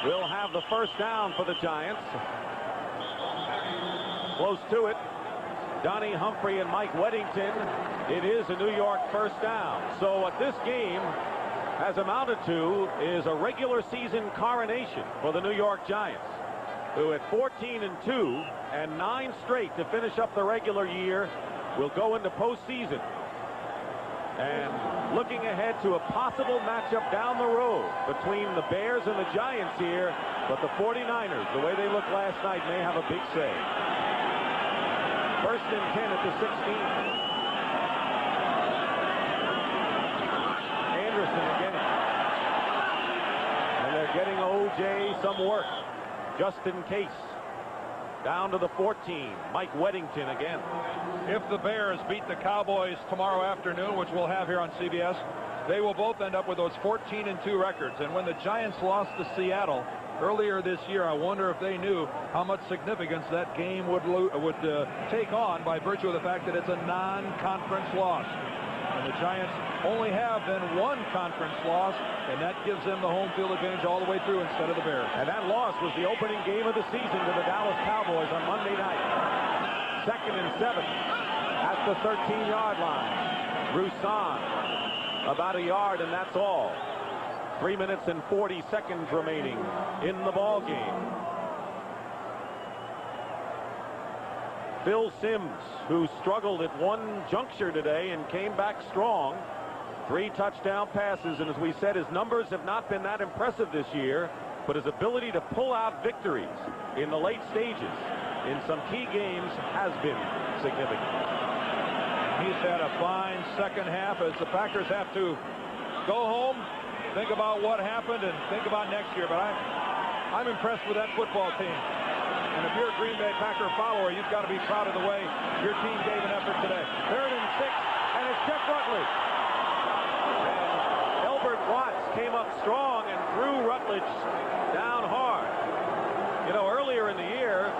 will have the first down for the Giants. Close to it. Donnie Humphrey and Mike Weddington. It is a New York first down. So what this game has amounted to is a regular season coronation for the New York Giants, who at 14 and 2 and 9 straight to finish up the regular year will go into postseason. And looking ahead to a possible matchup down the road between the Bears and the Giants here, but the 49ers, the way they looked last night, may have a big say. 1st and 10 at the 16. Anderson again. And they're getting O.J. some work, just in case. Down to the 14. Mike Weddington again.
If the Bears beat the Cowboys tomorrow afternoon, which we'll have here on CBS, they will both end up with those 14 and 2 records. And when the Giants lost to Seattle earlier this year, I wonder if they knew how much significance that game would take on by virtue of the fact that it's a non-conference loss. And the Giants only have then 1 conference loss, and that gives them the home field advantage all the way through instead of the Bears.
And that loss was the opening game of the season to the Dallas Cowboys on Monday night. 2nd and 7 at the 13-yard line. Roussan about a yard, and that's all. 3 minutes and 40 seconds remaining in the ball game. Phil Simms, who struggled at one juncture today and came back strong. 3 touchdown passes, and as we said, his numbers have not been that impressive this year, but his ability to pull out victories in the late stages in some key games has been significant.
He's had a fine second half as the Packers have to go home, think about what happened, and think about next year. But I'm impressed with that football team. And if you're a Green Bay Packer follower, you've got to be proud of the way your team gave an effort today. 3rd and 6, and it's Jeff Rutledge.
And Elbert Watts came up strong and threw Rutledge down hard. You know, earlier in the year,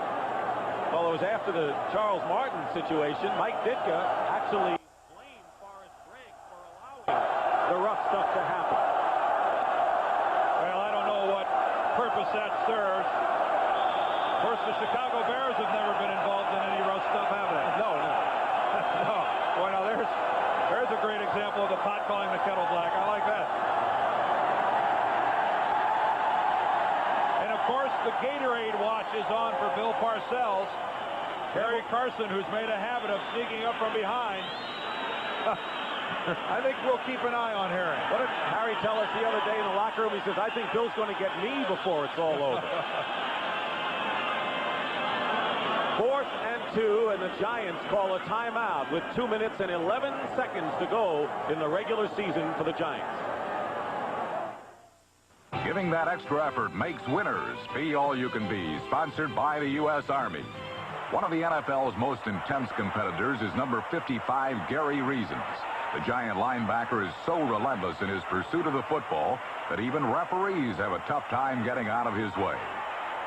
well, it was after the Charles Martin situation, Mike Ditka actually blamed Forrest Gregg for allowing the rough stuff to happen.
Well, I don't know what purpose that serves. Of course, the Chicago Bears have never been involved in any rough stuff, have they?
No.
No. Boy, now there's a great example of the pot calling the kettle black. I like that. And of course, the Gatorade watch is on for Bill Parcells. Harry Carson, who's made a habit of sneaking up from behind. I think we'll keep an eye on Harry.
What did Harry tell us the other day in the locker room? He says, I think Bill's going to get me before it's all over. 4th and 2, and the Giants call a timeout with 2 minutes and 11 seconds to go in the regular season for the Giants.
Giving that extra effort makes winners. Be all you can be. Sponsored by the U.S. Army. One of the NFL's most intense competitors is number 55, Gary Reasons. The Giant linebacker is so relentless in his pursuit of the football that even referees have a tough time getting out of his way.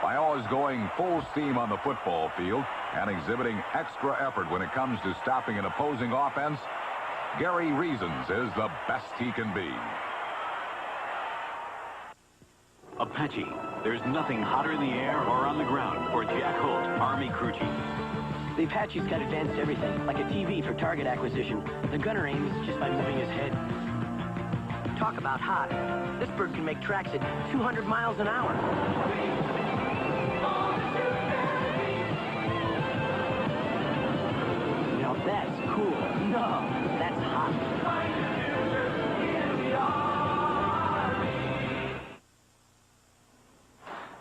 By always going full steam on the football field and exhibiting extra effort when it comes to stopping an opposing offense, Gary Reasons is the best he can be.
Apache. There's nothing hotter in the air or on the ground for Jack Holt, Army crew chief.
The Apache's got advanced everything, like a TV for target acquisition. The gunner aims just by moving his head. Talk about hot. This bird can make tracks at 200 miles an hour. Now that's cool. No, that's hot.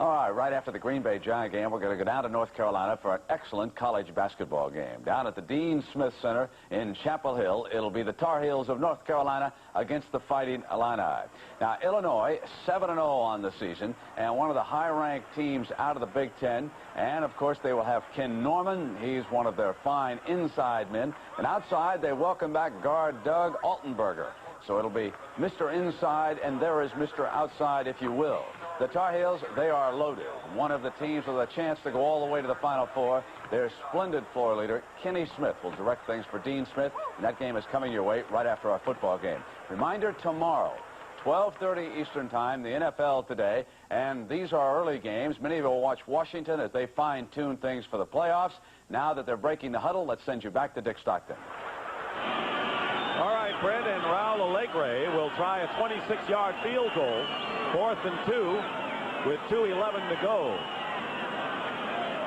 All right, right after the Green Bay Giant game, we're going to go down to North Carolina for an excellent college basketball game. Down at the Dean Smith Center in Chapel Hill, it'll be the Tar Heels of North Carolina against the Fighting Illini. Now, Illinois, 7-0 on the season, and one of the high-ranked teams out of the Big Ten. And, of course, they will have Ken Norman. He's one of their fine inside men. And outside, they welcome back guard Doug Altenberger. So it'll be Mr. Inside, and there is Mr. Outside, if you will. The Tar Heels, they are loaded. One of the teams with a chance to go all the way to the Final Four. Their splendid floor leader, Kenny Smith, will direct things for Dean Smith. And that game is coming your way right after our football game. Reminder, tomorrow, 12:30 Eastern Time, the NFL today. And these are early games. Many of you will watch Washington as they fine-tune things for the playoffs. Now that they're breaking the huddle, let's send you back to Dick Stockton.
All right, Brent, and Raul Alegre will try a 26-yard field goal. 4th and 2 with 2:11 to go.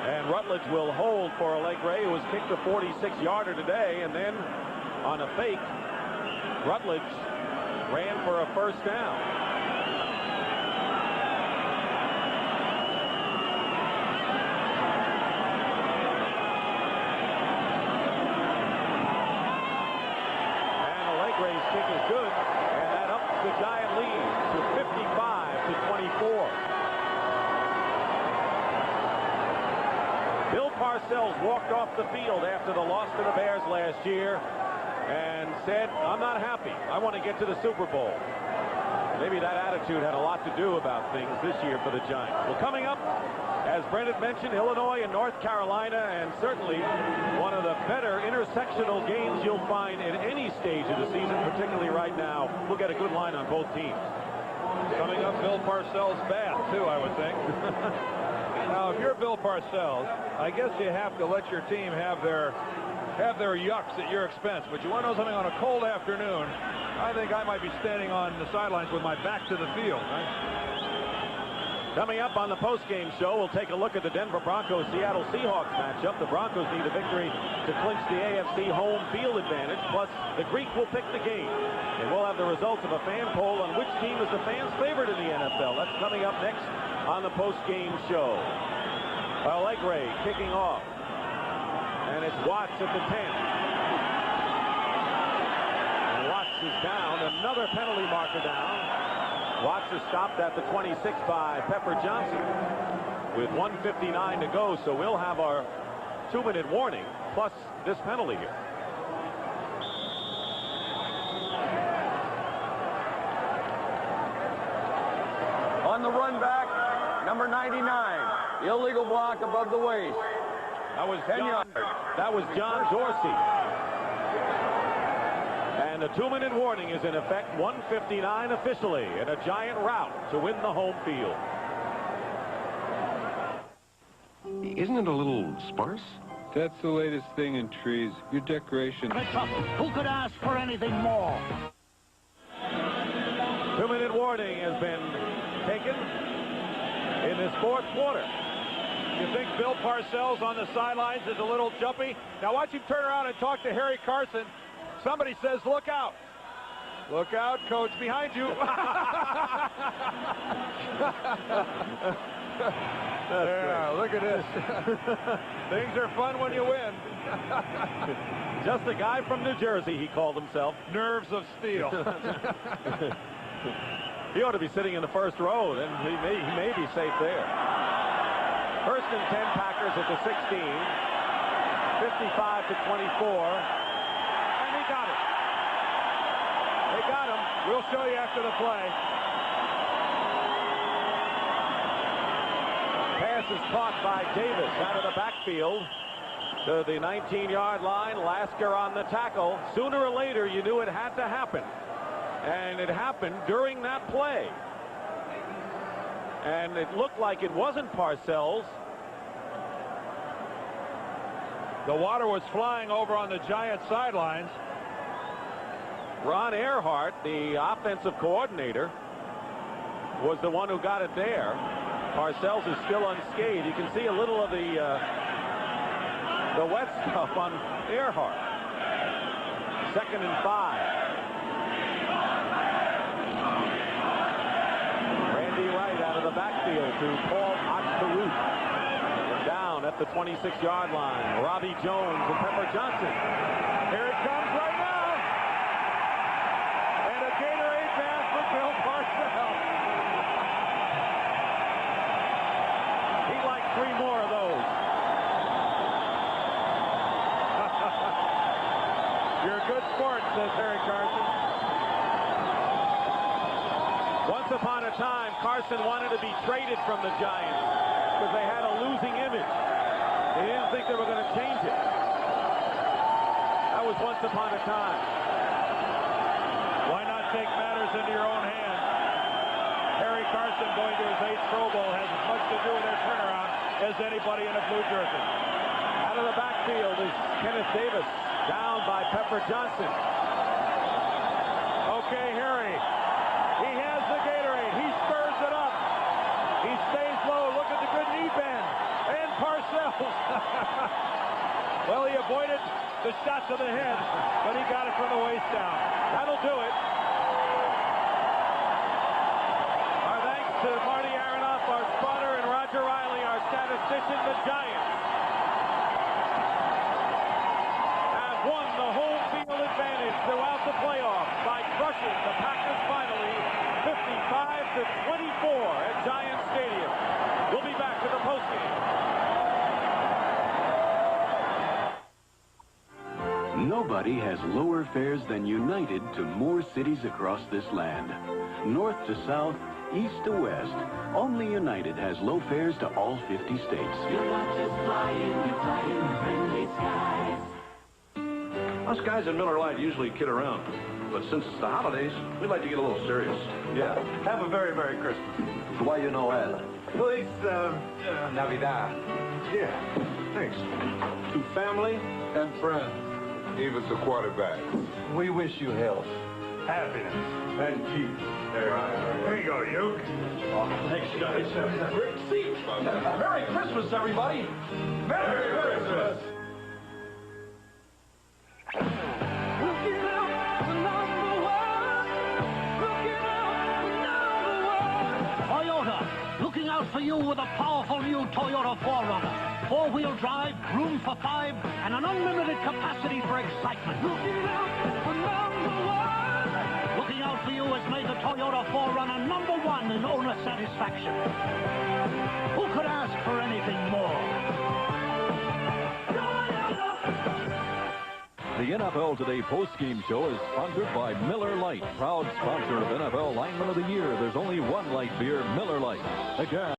And Rutledge will hold for Alegre, who was kicked a 46-yarder today. And then on a fake, Rutledge ran for a first down. Alegre's kick is good, and that ups the Giant lead to 55-24. Bill Parcells walked off the field after the loss to the Bears last year and said, I'm not happy. I want to get to the Super Bowl. Maybe that attitude had a lot to do about things this year for the Giants. Well, coming up, as Brent had mentioned, Illinois and North Carolina, and certainly one of the better intersectional games you'll find in any stage of the season, particularly right now. We'll get a good line on both teams.
Coming up, Bill Parcells' bath, too, I would think. Now, if you're Bill Parcells, I guess you have to let your team have their yucks at your expense. But you want to know something? On a cold afternoon, I think I might be standing on the sidelines with my back to the field.
Coming up on the postgame show, we'll take a look at the Denver Broncos-Seattle Seahawks matchup. The Broncos need a victory to clinch the AFC home field advantage. Plus, the Greek will pick the game. And we'll have the results of a fan poll on which team is the fans' favorite in the NFL. That's coming up next on the postgame show. Alegre kicking off. And it's Watts at the 10. And Watts is down. Another penalty marker down. Watch is stopped at the 26 by Pepper Johnson with 1:59 to go, so we'll have our 2-minute warning plus this penalty here.
On the run back, number 99, illegal block above the waist.
That was
10 yards.
That was John Dorsey. And the 2-minute warning is in effect. 1:59 officially, and a giant rout to win the home field.
Isn't it a little sparse?
That's the latest thing in trees. Your decoration.
Who could ask for anything more?
2-minute warning has been taken in this fourth quarter.
You think Bill Parcells on the sidelines is a little jumpy? Now watch him turn around and talk to Harry Carson. Somebody says, look out. Look out, coach, behind you. Yeah, look at this. Things are fun when you win.
Just a guy from New Jersey, he called himself.
Nerves of steel.
He ought to be sitting in the first row, then he may be safe there. First and 10, Packers at the 16. 55 to 24.
And he got it. They got him. We'll show you after the play.
Pass is caught by Davis out of the backfield to the 19-yard line. Lasker on the tackle. Sooner or later, you knew it had to happen. And it happened during that play. And it looked like it wasn't Parcells.
The water was flying over on the Giants sidelines.
Ron Earhart, the offensive coordinator, was the one who got it there. Parcells is still unscathed. You can see a little of the wet stuff on Earhart. 2nd and 5. Randy Wright out of the backfield to Paul Oxteruth. Down at the 26-yard line. Robbie Jones and Pepper Johnson.
Here it comes right now. And a Gatorade pass for Bill Parcells.
He'd like 3 more of those.
You're a good sport, says Harry Carson.
Once upon a time, Carson wanted to be traded from the Giants because they had a losing image. They didn't think they were going to change it. That was once upon a time.
Why not take matters into your own hands? Harry Carson going to his 8th Pro Bowl has as much to do with their turnaround as anybody in a blue jersey.
Out of the backfield is Kenneth Davis, down by Pepper Johnson.
Okay, Harry. He has the Gatorade. He stirs it up. He stays low. Look at the good knee bend. And Parcells. Well, he avoided the shots to the head, but he got it from the waist down.
That'll do it. Our thanks to Marty Aronoff, our spotter, and Roger Riley, our statistician. The Giants have won the home field advantage throughout the playoffs by crushing the Packers finally 55 to 24 at Giant Stadium. We'll be back to the postgame.
Nobody has lower fares than United to more cities across this land. North to south, east to west, only United has low fares to all 50 states.
You're not just flying, you're flying friendly skies.
Us guys in Miller Lite usually kid around, but since it's the holidays, we'd like to get a little serious.
Yeah. Have a very Merry Christmas.
Why you know that?
Feliz Navidad.
Yeah, thanks.
To family and friends.
Even the quarterbacks.
We wish you health, happiness, and peace. There you go, Duke.
Oh, thanks, guys. Great seat. Merry Christmas, everybody.
Merry Christmas.
Toyota, looking out for you with a powerful new Toyota 4Runner. 4-wheel drive, room for 5, and an unlimited capacity for excitement. Looking out for you has made the Toyota 4Runner #1 in owner satisfaction. Who could ask for anything more?
The NFL Today post-game show is sponsored by Miller Lite, proud sponsor of NFL Lineman of the Year. There's only one light beer, Miller Lite. Again.